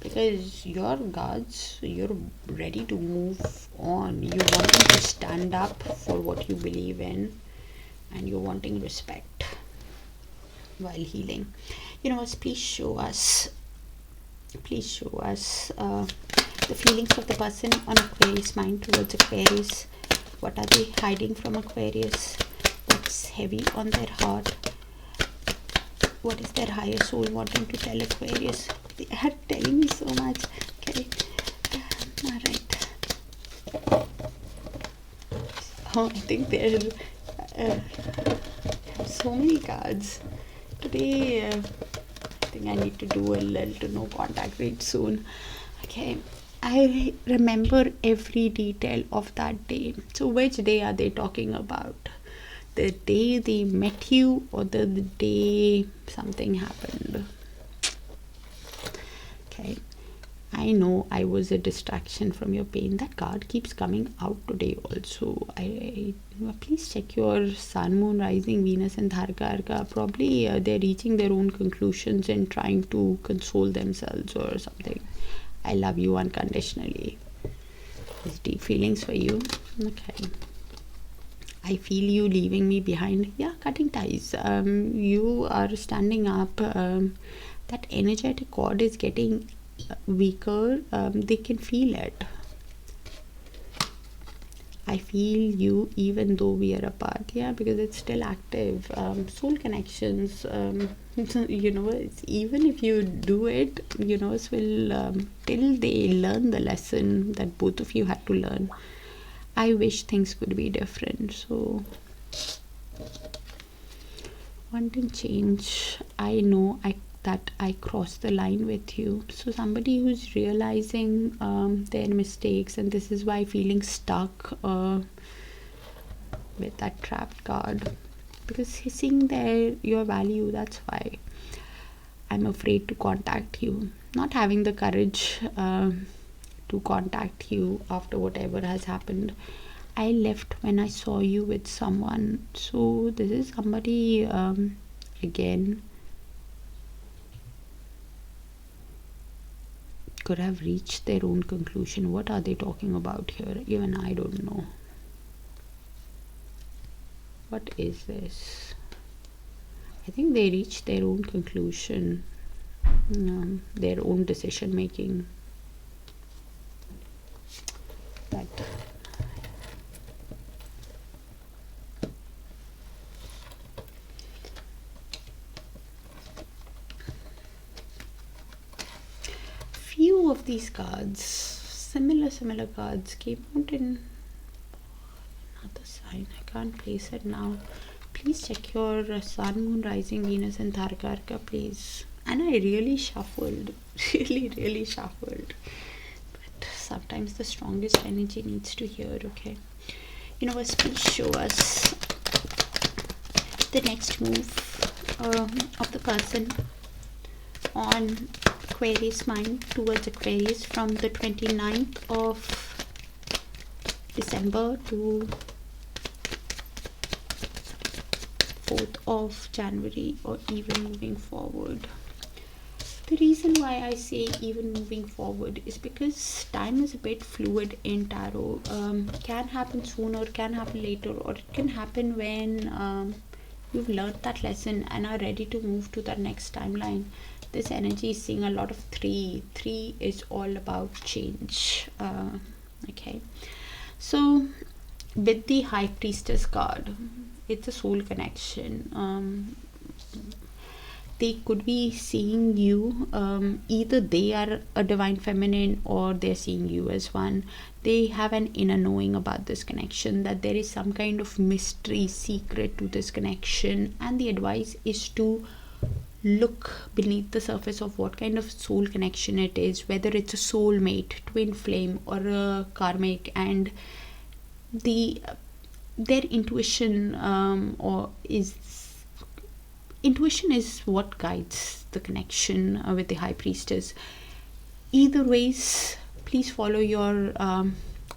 Because your gods, you're ready to move on. You're wanting to stand up for what you believe in, and you're wanting respect while healing. Universe, please show us the feelings of the person on Aquarius mind towards Aquarius. What are they hiding from Aquarius? What's heavy on their heart? What is their higher soul wanting to tell Aquarius? They are telling me so much. Okay. Alright. Oh, I think there are so many cards. Today, I think I need to do a little to no contact read soon. Okay. I remember every detail of that day. So which day are they talking about? The day they met you, or the day something happened? Okay. I know I was a distraction from your pain. That card keeps coming out today also. Please check your sun, moon, rising, Venus and Darakaraka. Probably they're reaching their own conclusions and trying to console themselves or something. I love you unconditionally. There's deep feelings for you. Okay. I feel you leaving me behind. Yeah, cutting ties. You are standing up. That energetic cord is getting weaker. They can feel it. I feel you even though we are apart. Yeah, because it's still active. Soul connections. Even if you do it, universe will till they learn the lesson that both of you had to learn. I wish things could be different. So wanting change. I know that I crossed the line with you. So somebody who's realizing their mistakes, and this is why feeling stuck with that trapped card, because he's seeing your value. That's why I'm afraid to contact you, not having the courage to contact you after whatever has happened. I left when I saw you with someone. So this is somebody again could have reached their own conclusion. What are they talking about here? Even I don't know. What is this? I think they reached their own conclusion, their own decision making. That few of these cards, similar cards, came out in another sign. I can't place it now. Please check your sun, moon, rising, Venus and Darakaraka, please. And I really shuffled, really shuffled. But sometimes the strongest energy needs to hear. Okay, universe, please show us the next move of the person on Aquarius mind towards Aquarius from the 29th of December to 4th of January, or even moving forward. The reason why I say even moving forward is because time is a bit fluid in tarot. Can happen sooner, can happen later, or it can happen when you've learned that lesson and are ready to move to the next timeline. This energy is seeing a lot of 3 is all about change. Okay, so with the High Priestess card, it's a soul connection. They could be seeing you, either they are a divine feminine or they're seeing you as one. They have an inner knowing about this connection, that there is some kind of mystery, secret to this connection, and the advice is to look beneath the surface of what kind of soul connection it is, whether it's a soulmate, twin flame, or a karmic, and their intuition, intuition is what guides the connection with the High Priestess. Either ways, please follow your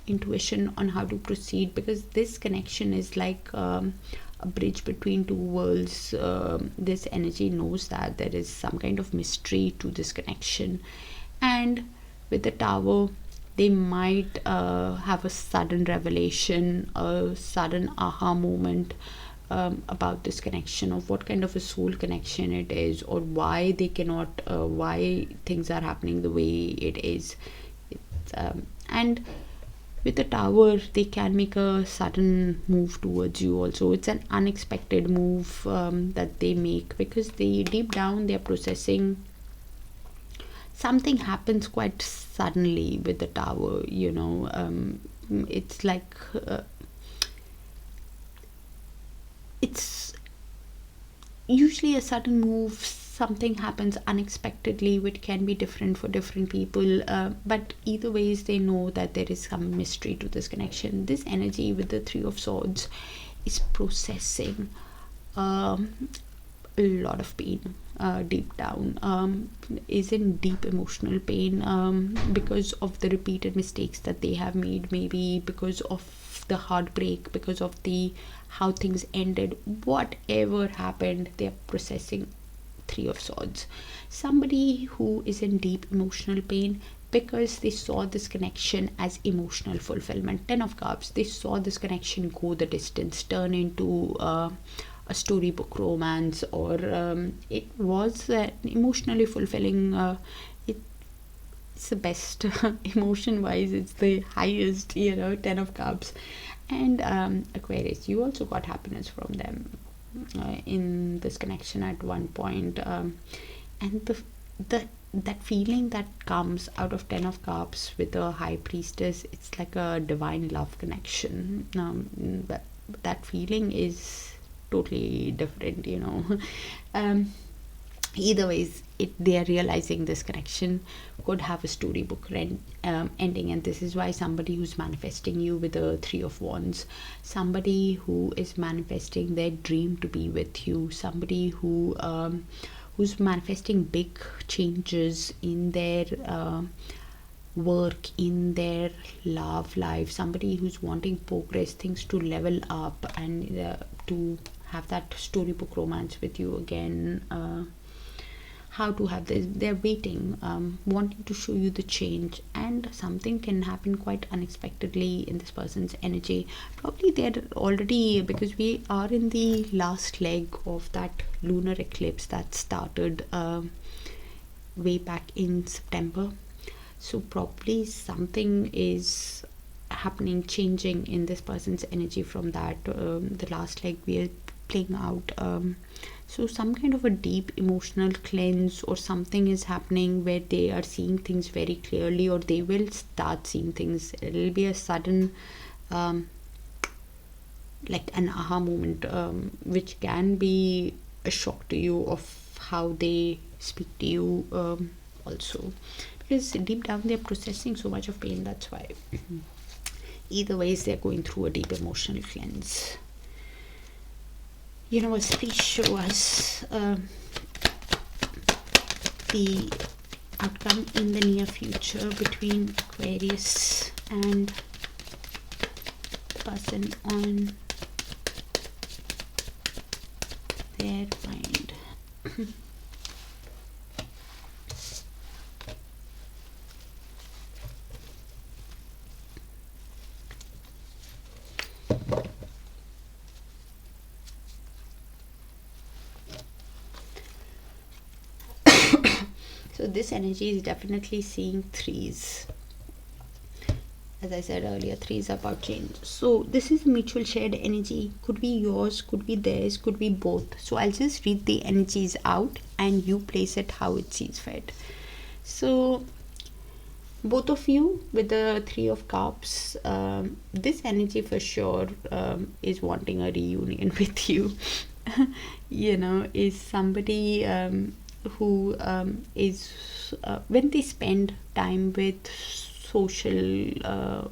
intuition on how to proceed, because this connection is like a bridge between two worlds. This energy knows that there is some kind of mystery to this connection, and with the Tower, they might have a sudden revelation, a sudden aha moment about this connection, of what kind of a soul connection it is, or why they cannot, why things are happening the way it is. And with the Tower, they can make a sudden move towards you also. It's an unexpected move that they make, because they deep down they're processing. Something happens quite suddenly with the Tower, it's like it's usually a sudden move. Something happens unexpectedly, which can be different for different people, but either ways they know that there is some mystery to this connection. This energy with the Three of Swords is processing a lot of pain deep down, is in deep emotional pain, because of the repeated mistakes that they have made, maybe because of the heartbreak, because of the how things ended, whatever happened, they're processing Three of Swords. Somebody who is in deep emotional pain because they saw this connection as emotional fulfillment. 10 of Cups, they saw this connection go the distance, turn into a storybook romance, or it was emotionally fulfilling. It's the best emotion wise, it's the highest, 10 of Cups. And Aquarius, you also got happiness from them in this connection at one point, and that feeling that comes out of 10 of Cups with a High Priestess, it's like a divine love connection. That feeling is totally different. Either ways, they are realizing this connection could have a storybook ending, and this is why somebody who's manifesting you with a Three of Wands, somebody who is manifesting their dream to be with you, somebody who's manifesting big changes in their work, in their love life, somebody who's wanting progress, things to level up, and to have that storybook romance with you again. How to have this, they're waiting, wanting to show you the change, and something can happen quite unexpectedly in this person's energy. Probably they're already, because we are in the last leg of that lunar eclipse that started way back in September, so probably something is happening, changing in this person's energy from that the last leg we are playing out. So some kind of a deep emotional cleanse or something is happening where they are seeing things very clearly, or they will start seeing things. It'll be a sudden like an aha moment, which can be a shock to you of how they speak to you, also, because deep down they're processing so much of pain. That's why. Either ways, they're going through a deep emotional cleanse. Universe, please show us the outcome in the near future between Aquarius and the person on their mind. So this energy is definitely seeing threes. As I said earlier, threes are about change. So this is mutual shared energy. Could be yours, could be theirs, could be both. So I'll just read the energies out and you place it how it sees fit. So both of you with the Three of Cups, this energy for sure is wanting a reunion with you. Is somebody who is when they spend time with social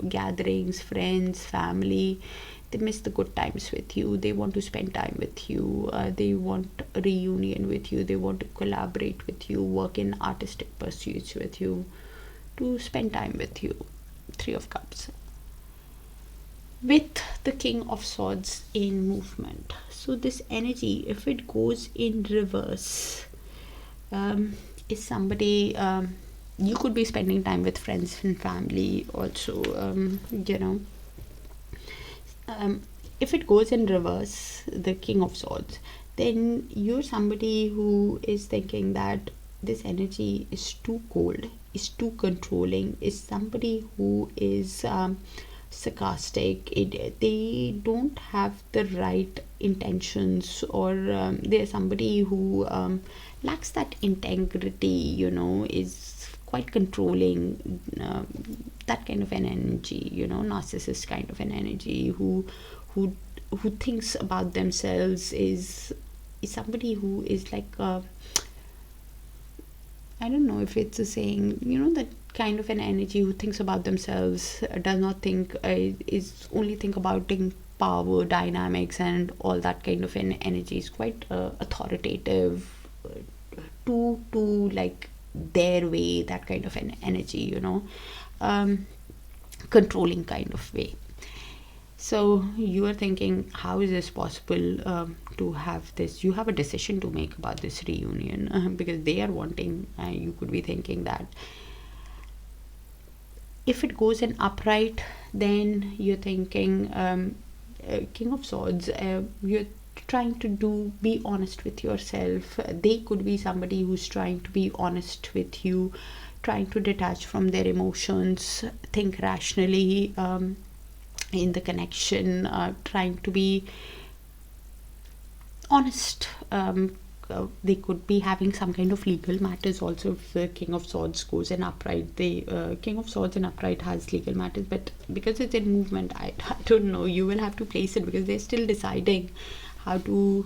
gatherings, friends, family, they miss the good times with you. They want to spend time with you. They want a reunion with you. They want to collaborate with you, work in artistic pursuits with you, to spend time with you. Three of Cups with the King of Swords in movement. So this energy, if it goes in reverse, is somebody, you could be spending time with friends and family also, if it goes in reverse, the King of Swords, then you're somebody who is thinking that this energy is too cold, is too controlling, is somebody who is sarcastic. They don't have the right intentions, or they're somebody who lacks that integrity, is quite controlling, that kind of an energy, narcissist kind of an energy, who thinks about themselves, is somebody who is like I don't know if it's a saying, that kind of an energy who thinks about themselves, does not think, is only think about power dynamics and all that kind of an energy, is quite authoritative, to like their way, that kind of an energy, controlling kind of way. So you are thinking, how is this possible to have this? You have a decision to make about this reunion, because they are wanting, you could be thinking that if it goes in upright, then you're thinking, King of Swords, you're trying to be honest with yourself. They could be somebody who's trying to be honest with you, trying to detach from their emotions, think rationally in the connection, trying to be honest. They could be having some kind of legal matters also. If the King of Swords goes in upright, the King of Swords in upright has legal matters, but because it's in movement, I don't know, you will have to place it, because they're still deciding how to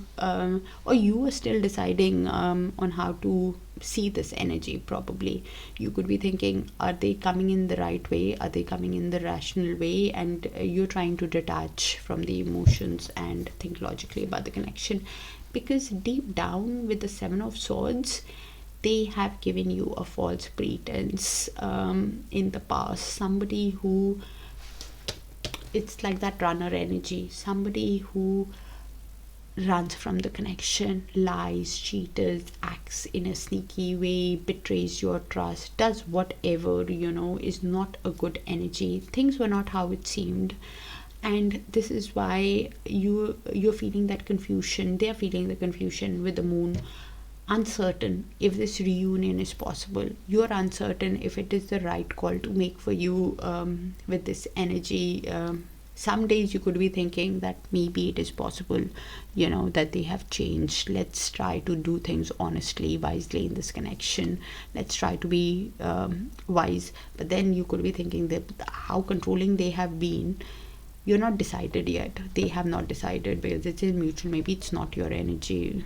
or you are still deciding on how to see this energy. Probably you could be thinking, are they coming in the right way, are they coming in the rational way, and you're trying to detach from the emotions and think logically about the connection, because deep down with the Seven of Swords, they have given you a false pretense in the past. Somebody who, it's like that runner energy, somebody who runs from the connection, lies, cheats, acts in a sneaky way, betrays your trust, does whatever, is not a good energy. Things were not how it seemed, and this is why you're feeling that confusion. They're feeling the confusion with the Moon, uncertain if this reunion is possible. You're uncertain if it is the right call to make for you with this energy. Some days you could be thinking that maybe it is possible, that they have changed. Let's try to do things honestly, wisely in this connection. Let's try to be wise. But then you could be thinking that how controlling they have been. You're not decided yet. They have not decided, because it's in mutual. Maybe it's not your energy,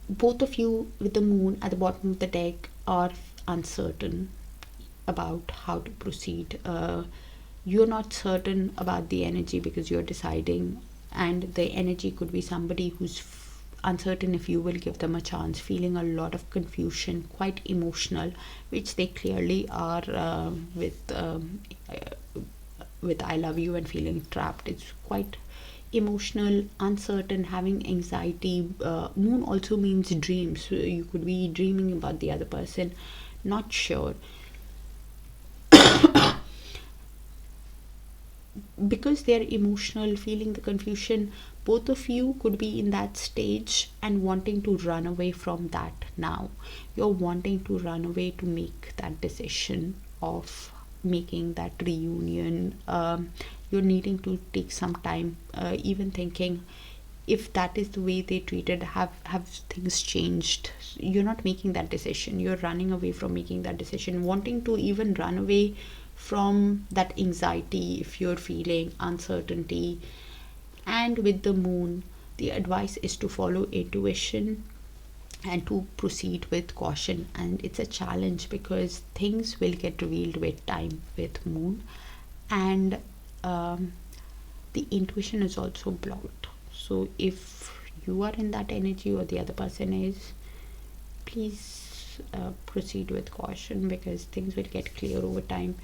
Both of you with the Moon at the bottom of the deck are uncertain about how to proceed. You're not certain about the energy because you're deciding, and the energy could be somebody who's uncertain if you will give them a chance, feeling a lot of confusion, quite emotional, which they clearly are with I love you, and feeling trapped. It's quite emotional, uncertain, having anxiety. Moon also means dreams, so you could be dreaming about the other person, not sure. because they're emotional, feeling the confusion, both of you could be in that stage and wanting to run away from that now. You're wanting to run away to make that decision of making that reunion. You're needing to take some time, even thinking if that is the way they treated, have things changed. You're not making that decision, you're running away from making that decision, wanting to even run away from that anxiety if you're feeling uncertainty. And with the moon, the advice is to follow intuition and to proceed with caution. And it's a challenge because things will get revealed with time with moon, and the intuition is also blocked. So if you are in that energy or the other person is, please proceed with caution because things will get clear over time.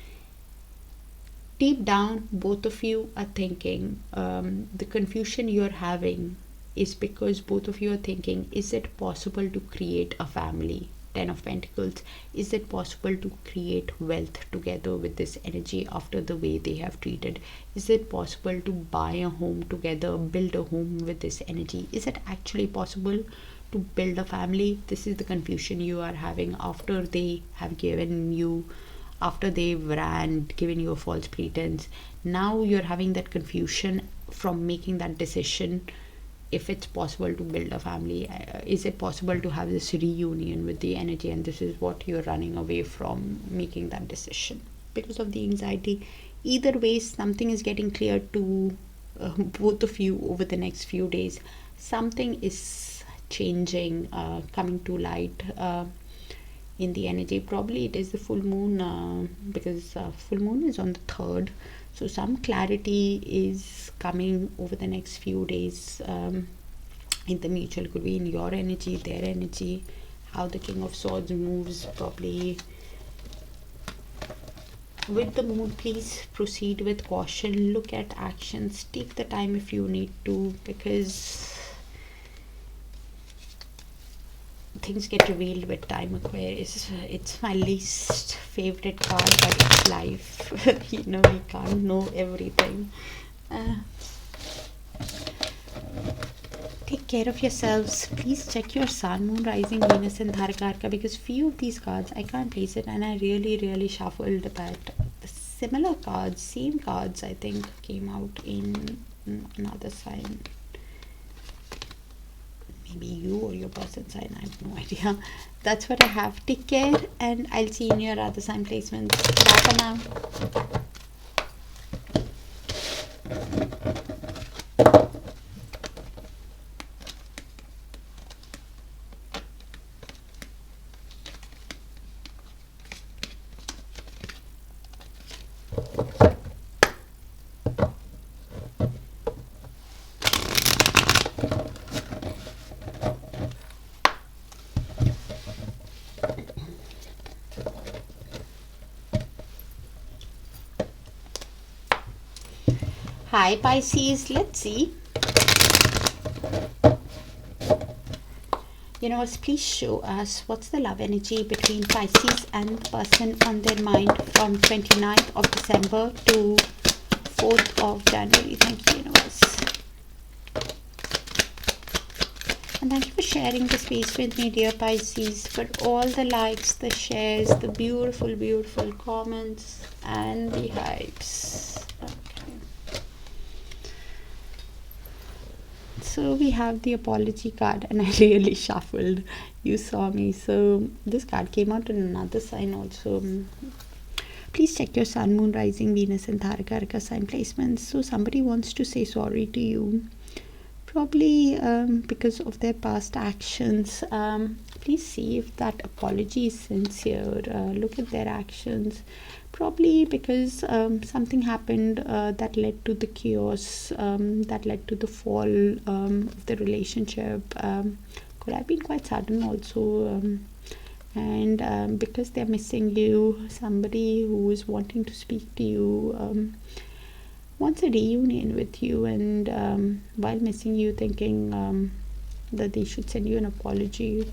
Deep down, both of you are thinking, the confusion you're having is because both of you are thinking, is it possible to create a family? 10 of Pentacles. Is it possible to create wealth together with this energy after the way they have treated? Is it possible to buy a home together, build a home with this energy? Is it actually possible to build a family? This is the confusion you are having after they have given you, after they've given you a false pretense. Now you're having that confusion from making that decision. If it's possible to build a family, is it possible to have this reunion with the energy? And this is what you're running away from, making that decision because of the anxiety. Either way, something is getting clear to both of you over the next few days. Something is changing, coming to light in the energy. Probably it is the full moon, because full moon is on the 3rd. So some clarity is coming over the next few days in the mutual. Could be in your energy, their energy, how the King of Swords moves. Probably with the moon, please proceed with caution. Look at actions. Take the time if you need to, because things get revealed with time, Aquarius. It's my least favorite card, but it's life. You know, we can't know everything. Take care of yourselves. Please check your sun, moon, rising, Venus and Darakaraka, because few of these cards I can't place it, and I really shuffled, but the similar cards, same cards, I think came out in another sign. Maybe you or your person's sign, I have no idea. That's what I have. Take care, and I'll see you in your other sign placements. Bye for now. Hi Pisces, let's see. Universe, please show us what's the love energy between Pisces and the person on their mind from 29th of December to 4th of January. Thank you, Universe. And thank you for sharing the space with me, dear Pisces, for all the likes, the shares, the beautiful comments, and the hypes. So we have the apology card, and I really shuffled. You saw me. So this card came out in another sign also. Please check your sun, moon, rising, Venus and Darakaraka sign placements. So somebody wants to say sorry to you. Probably because of their past actions. Please see if that apology is sincere. Look at their actions. Probably because something happened that led to the chaos, that led to the fall of the relationship. Could have been quite sudden also. And because they're missing you, somebody who is wanting to speak to you wants a reunion with you, and while missing you, thinking that they should send you an apology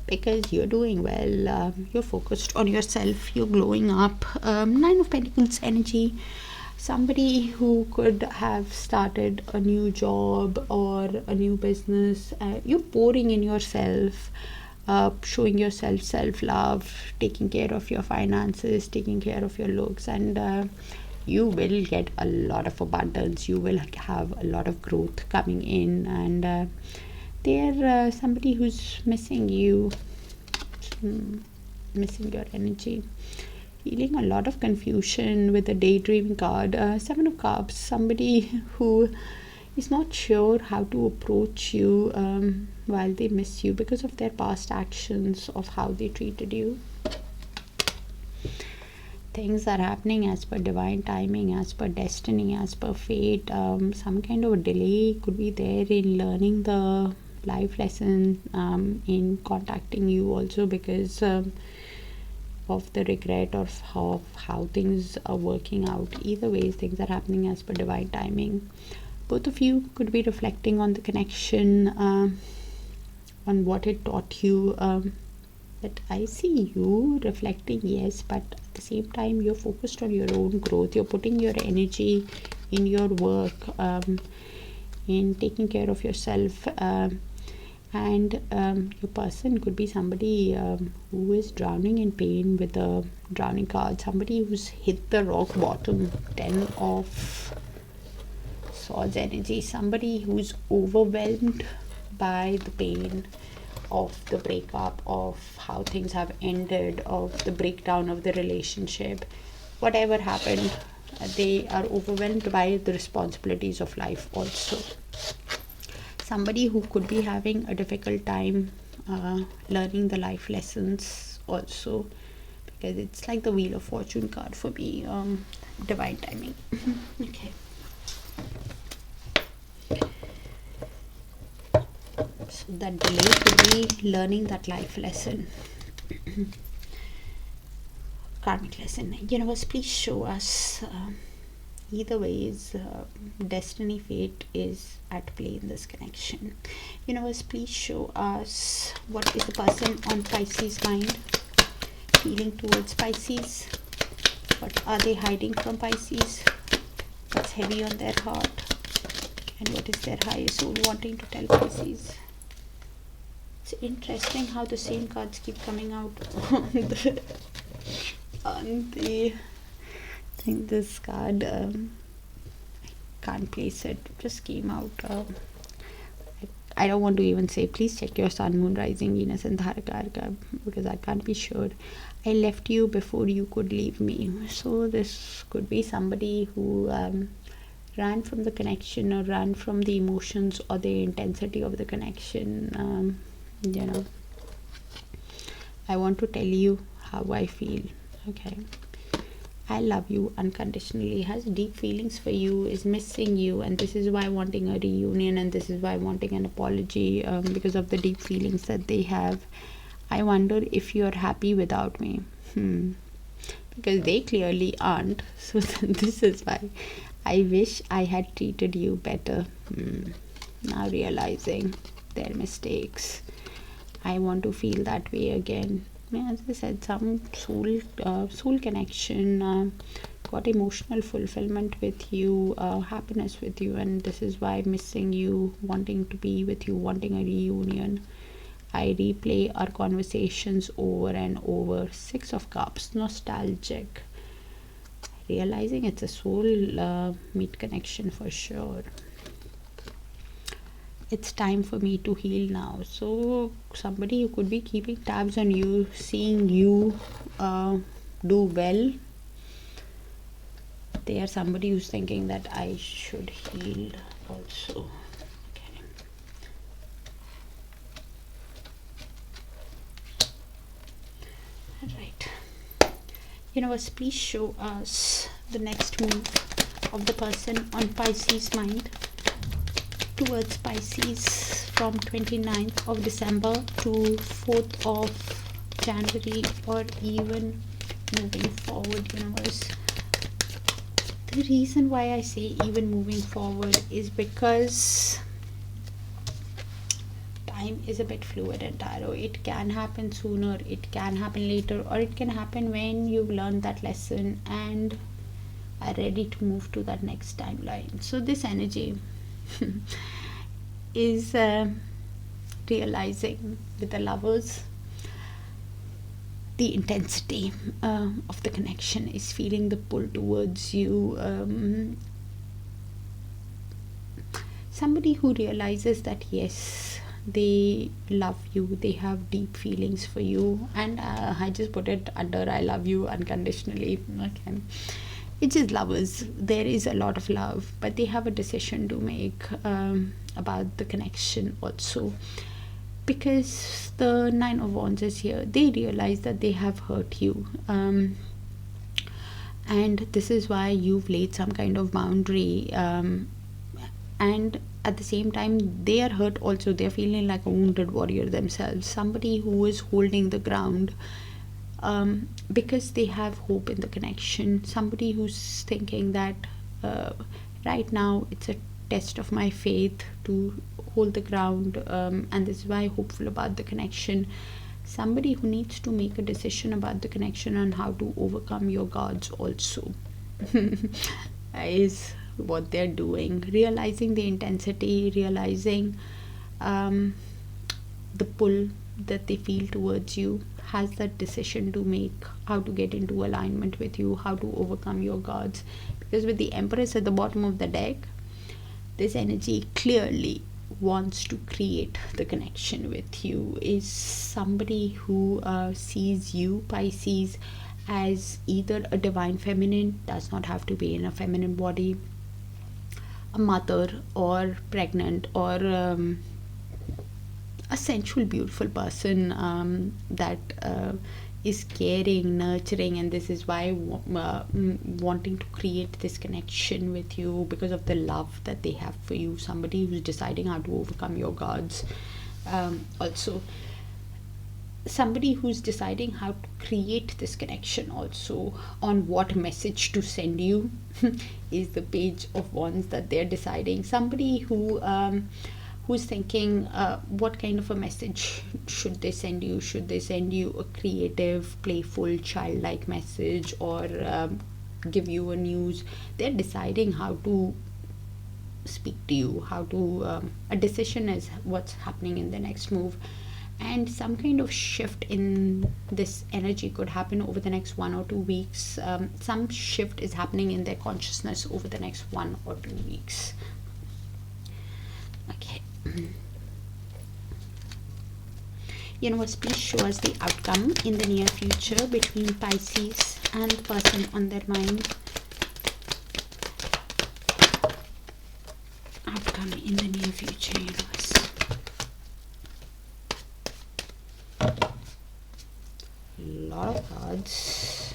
because you're doing well, you're focused on yourself, you're glowing up. 9 of Pentacles energy. somebody who could have started a new job or a new business. You're pouring in yourself, showing yourself self-love, taking care of your finances, taking care of your looks, and you will get a lot of abundance. You will have a lot of growth coming in, and they're somebody who's missing you, missing your energy, feeling a lot of confusion with the daydreaming card. Seven of Cups, somebody who is not sure how to approach you while they miss you because of their past actions, of how they treated you. Things are happening as per divine timing, as per destiny, as per fate. Some kind of a delay could be there in learning the life lesson, in contacting you also, because of the regret of how things are working out. Either ways, things are happening as per divine timing. Both of you could be reflecting on the connection, on what it taught you. That I see you reflecting, yes, but at the same time you're focused on your own growth. You're putting your energy in your work, in taking care of yourself, and your person could be somebody who is drowning in pain with the drowning card, somebody who's hit the rock bottom. 10 of Swords energy, somebody who's overwhelmed by the pain of the breakup, of how things have ended, of the breakdown of the relationship. Whatever happened, they are overwhelmed by the responsibilities of life also. Somebody who could be having a difficult time learning the life lessons also, because it's like the Wheel of Fortune card for me, divine timing. Okay. So that delay could be learning that life lesson. Karmic lesson. Universe, please show us. Either ways, destiny, fate is at play in this connection. Universe, please show us what is the person on Pisces mind, feeling towards Pisces. What are they hiding from Pisces? What's heavy on their heart? And what is their higher soul wanting to tell Pisces? It's interesting how the same cards keep coming out on the I think this card, I can't place it, just came out. I don't want to even say, please check your sun, moon, rising, Venus and Darakaraka, because I can't be sure. I left you before you could leave me. So this could be somebody who ran from the connection, or ran from the emotions or the intensity of the connection. I want to tell you how I feel. Okay, I love you unconditionally, has deep feelings for you, is missing you, and this is why wanting a reunion, and this is why wanting an apology, because of the deep feelings that they have. I wonder if you're happy without me. Because they clearly aren't. So this is why I wish I had treated you better. Now realizing their mistakes, I want to feel that way again. As I said, some soul connection, got emotional fulfillment with you, happiness with you, and this is why missing you, wanting to be with you, wanting a reunion. I replay our conversations over and over. 6 of Cups, nostalgic, realizing it's a soul meet connection for sure. It's time for me to heal now. So somebody who could be keeping tabs on you, seeing you do well. They are somebody who's thinking that I should heal also. Okay. Alright. Universe, please show us the next move of the person on Pisces mind towards Pisces from 29th of December to 4th of January, or even moving forward. Universe, the reason why I say even moving forward is because time is a bit fluid in tarot. It can happen sooner, it can happen later, or it can happen when you've learned that lesson and are ready to move to that next timeline. So this energy is realizing with the lovers, the intensity of the connection is feeling the pull towards you. Somebody who realizes that yes, they love you, they have deep feelings for you, and I just put it under I love you unconditionally. Okay, it's just lovers. There is a lot of love, but they have a decision to make about the connection also, because the Nine of Wands is here. They realize that they have hurt you, and this is why you've laid some kind of boundary, and at the same time they are hurt also. They're feeling like a wounded warrior themselves, somebody who is holding the ground, because they have hope in the connection. Somebody who's thinking that right now it's a test of my faith to hold the ground, and this is why I'm hopeful about the connection. Somebody who needs to make a decision about the connection and how to overcome your gods also is what they're doing, realizing the intensity, realizing the pull that they feel towards you, has that decision to make, how to get into alignment with you, how to overcome your gods. Because with the Empress at the bottom of the deck, this energy clearly wants to create the connection with you, is somebody who sees you, Pisces, as either a divine feminine, does not have to be in a feminine body, a mother, or pregnant, or a sensual, beautiful person that is caring, nurturing, and this is why wanting to create this connection with you because of the love that they have for you. Somebody who's deciding how to overcome your gods, also somebody who's deciding how to create this connection also, on what message to send you is the Page of Wands that they're deciding. Somebody who's thinking what kind of a message should they send you. Should they send you a creative, playful, childlike message, or give you a news? They're deciding how to speak to you, how to a decision is what's happening in the next move. And some kind of shift in this energy could happen over the next 1 or 2 weeks. Some shift is happening in their consciousness over the next 1 or 2 weeks. Okay. Universe, please show us the outcome in the near future between Pisces and the person on their mind. Outcome in the near future, universe. Lot of cards.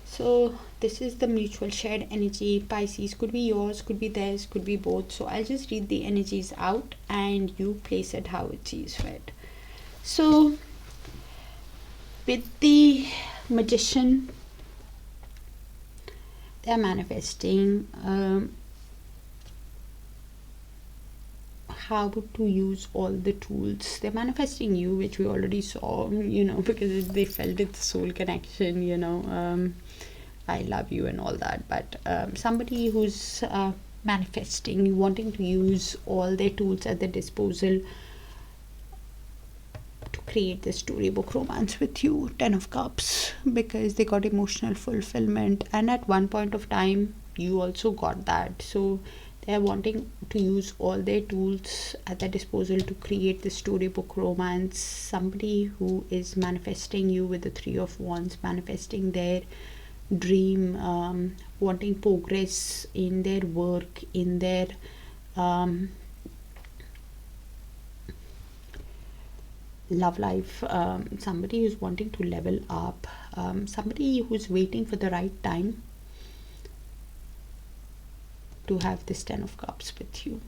So this is the mutual shared energy. Pisces could be yours, could be theirs, could be both. So I'll just read the energies out and you place it how it sees fit. So with the Magician, they're manifesting how to use all the tools. They're manifesting you, which we already saw, because they felt it's soul connection, I love you and all that. But somebody who's manifesting, wanting to use all their tools at their disposal to create this storybook romance with you. 10 of Cups, because they got emotional fulfillment, and at one point of time you also got that. So they're wanting to use all their tools at their disposal to create the storybook romance. Somebody who is manifesting you with the 3 of Wands, manifesting their dream, wanting progress in their work, in their love life. Somebody who's wanting to level up, somebody who's waiting for the right time to have this 10 of Cups with you,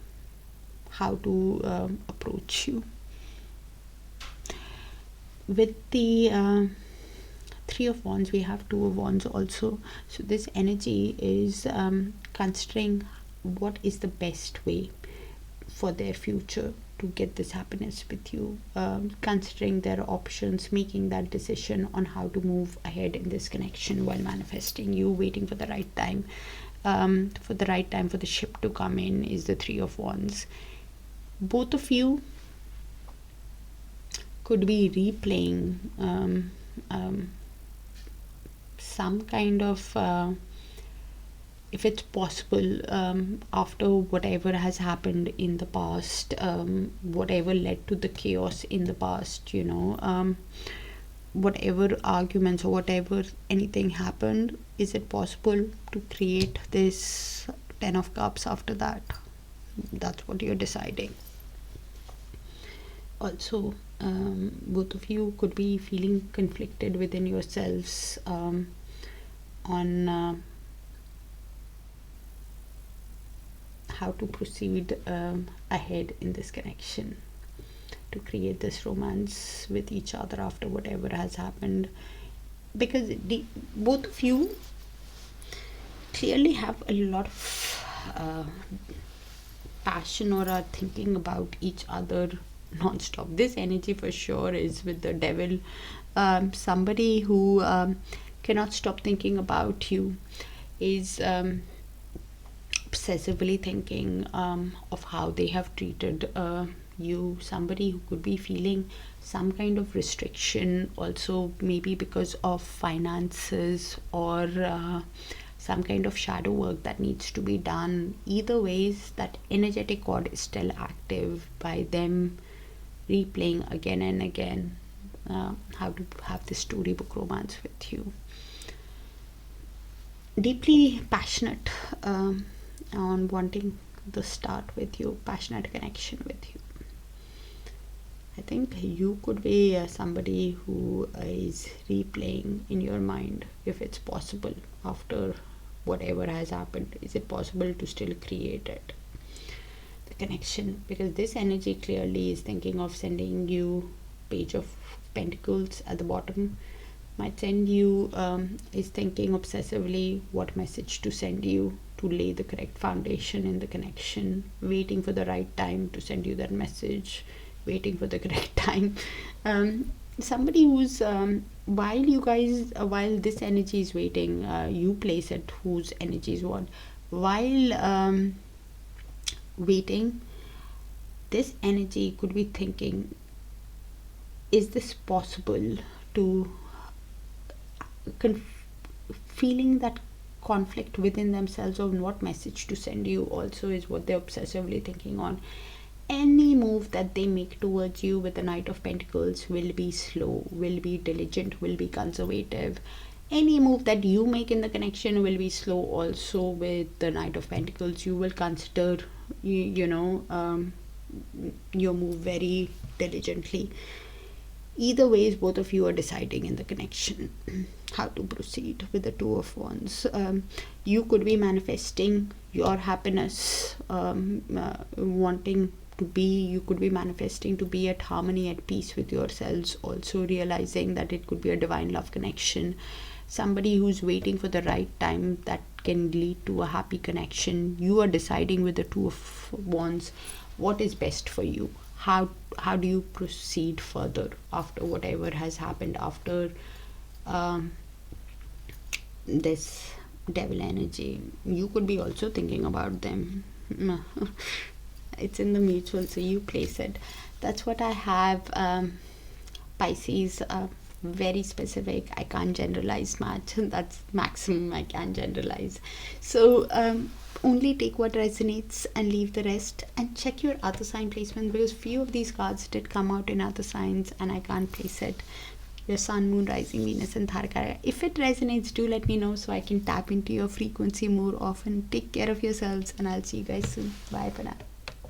how to approach you. With the 3 of Wands, we have 2 of Wands also. So this energy is considering what is the best way for their future to get this happiness with you, considering their options, making that decision on how to move ahead in this connection while manifesting. You waiting for the right time, for the ship to come in, is the Three of Wands. Both of you could be replaying some kind of if it's possible, after whatever has happened in the past, whatever led to the chaos in the past, whatever arguments or whatever anything happened, is it possible to create this Ten of Cups after that? That's what you're deciding. Also, both of you could be feeling conflicted within yourselves on how to proceed ahead in this connection, to create this romance with each other after whatever has happened, because both of you clearly have a lot of passion or are thinking about each other non-stop. This energy for sure is with the Devil, somebody who cannot stop thinking about you, is obsessively thinking of how they have treated you. Somebody who could be feeling some kind of restriction also, maybe because of finances or some kind of shadow work that needs to be done. Either ways, that energetic cord is still active by them replaying again and again how to have this storybook romance with you. Deeply passionate on wanting the start with you, passionate connection with you. I think you could be somebody who is replaying in your mind, if it's possible, after whatever has happened, is it possible to still create it, the connection? Because this energy clearly is thinking of sending you Page of Pentacles at the bottom. Might send you, is thinking obsessively what message to send you to lay the correct foundation in the connection, waiting for the right time to send you that message, waiting for the correct time. Somebody who's while this energy is waiting, you place it whose energy is what. While waiting, this energy could be thinking, is this possible to feeling that conflict within themselves on what message to send you also is what they're obsessively thinking on. Any move that they make towards you with the Knight of Pentacles will be slow, will be diligent, will be conservative. Any move that you make in the connection will be slow also with the Knight of Pentacles. You will consider your move very diligently. Either ways, both of you are deciding in the connection how to proceed with the Two of Wands. You could be manifesting your happiness, wanting to be, you could be manifesting to be at harmony, at peace with yourselves, also realizing that it could be a divine love connection. Somebody who's waiting for the right time that can lead to a happy connection. You are deciding with the Two of Wands what is best for you. How do you proceed further after whatever has happened, after this Devil energy? You could be also thinking about them. It's in the mutual, so you place it. That's what I have. Pisces, very specific. I can't generalize much. That's maximum I can generalize. So only take what resonates and leave the rest, and check your other sign placement, because few of these cards did come out in other signs and I can't place it. Your Sun, Moon, Rising, Venus and Darakaraka. If it resonates, do let me know so I can tap into your frequency more often. Take care of yourselves and I'll see you guys soon. Bye for now.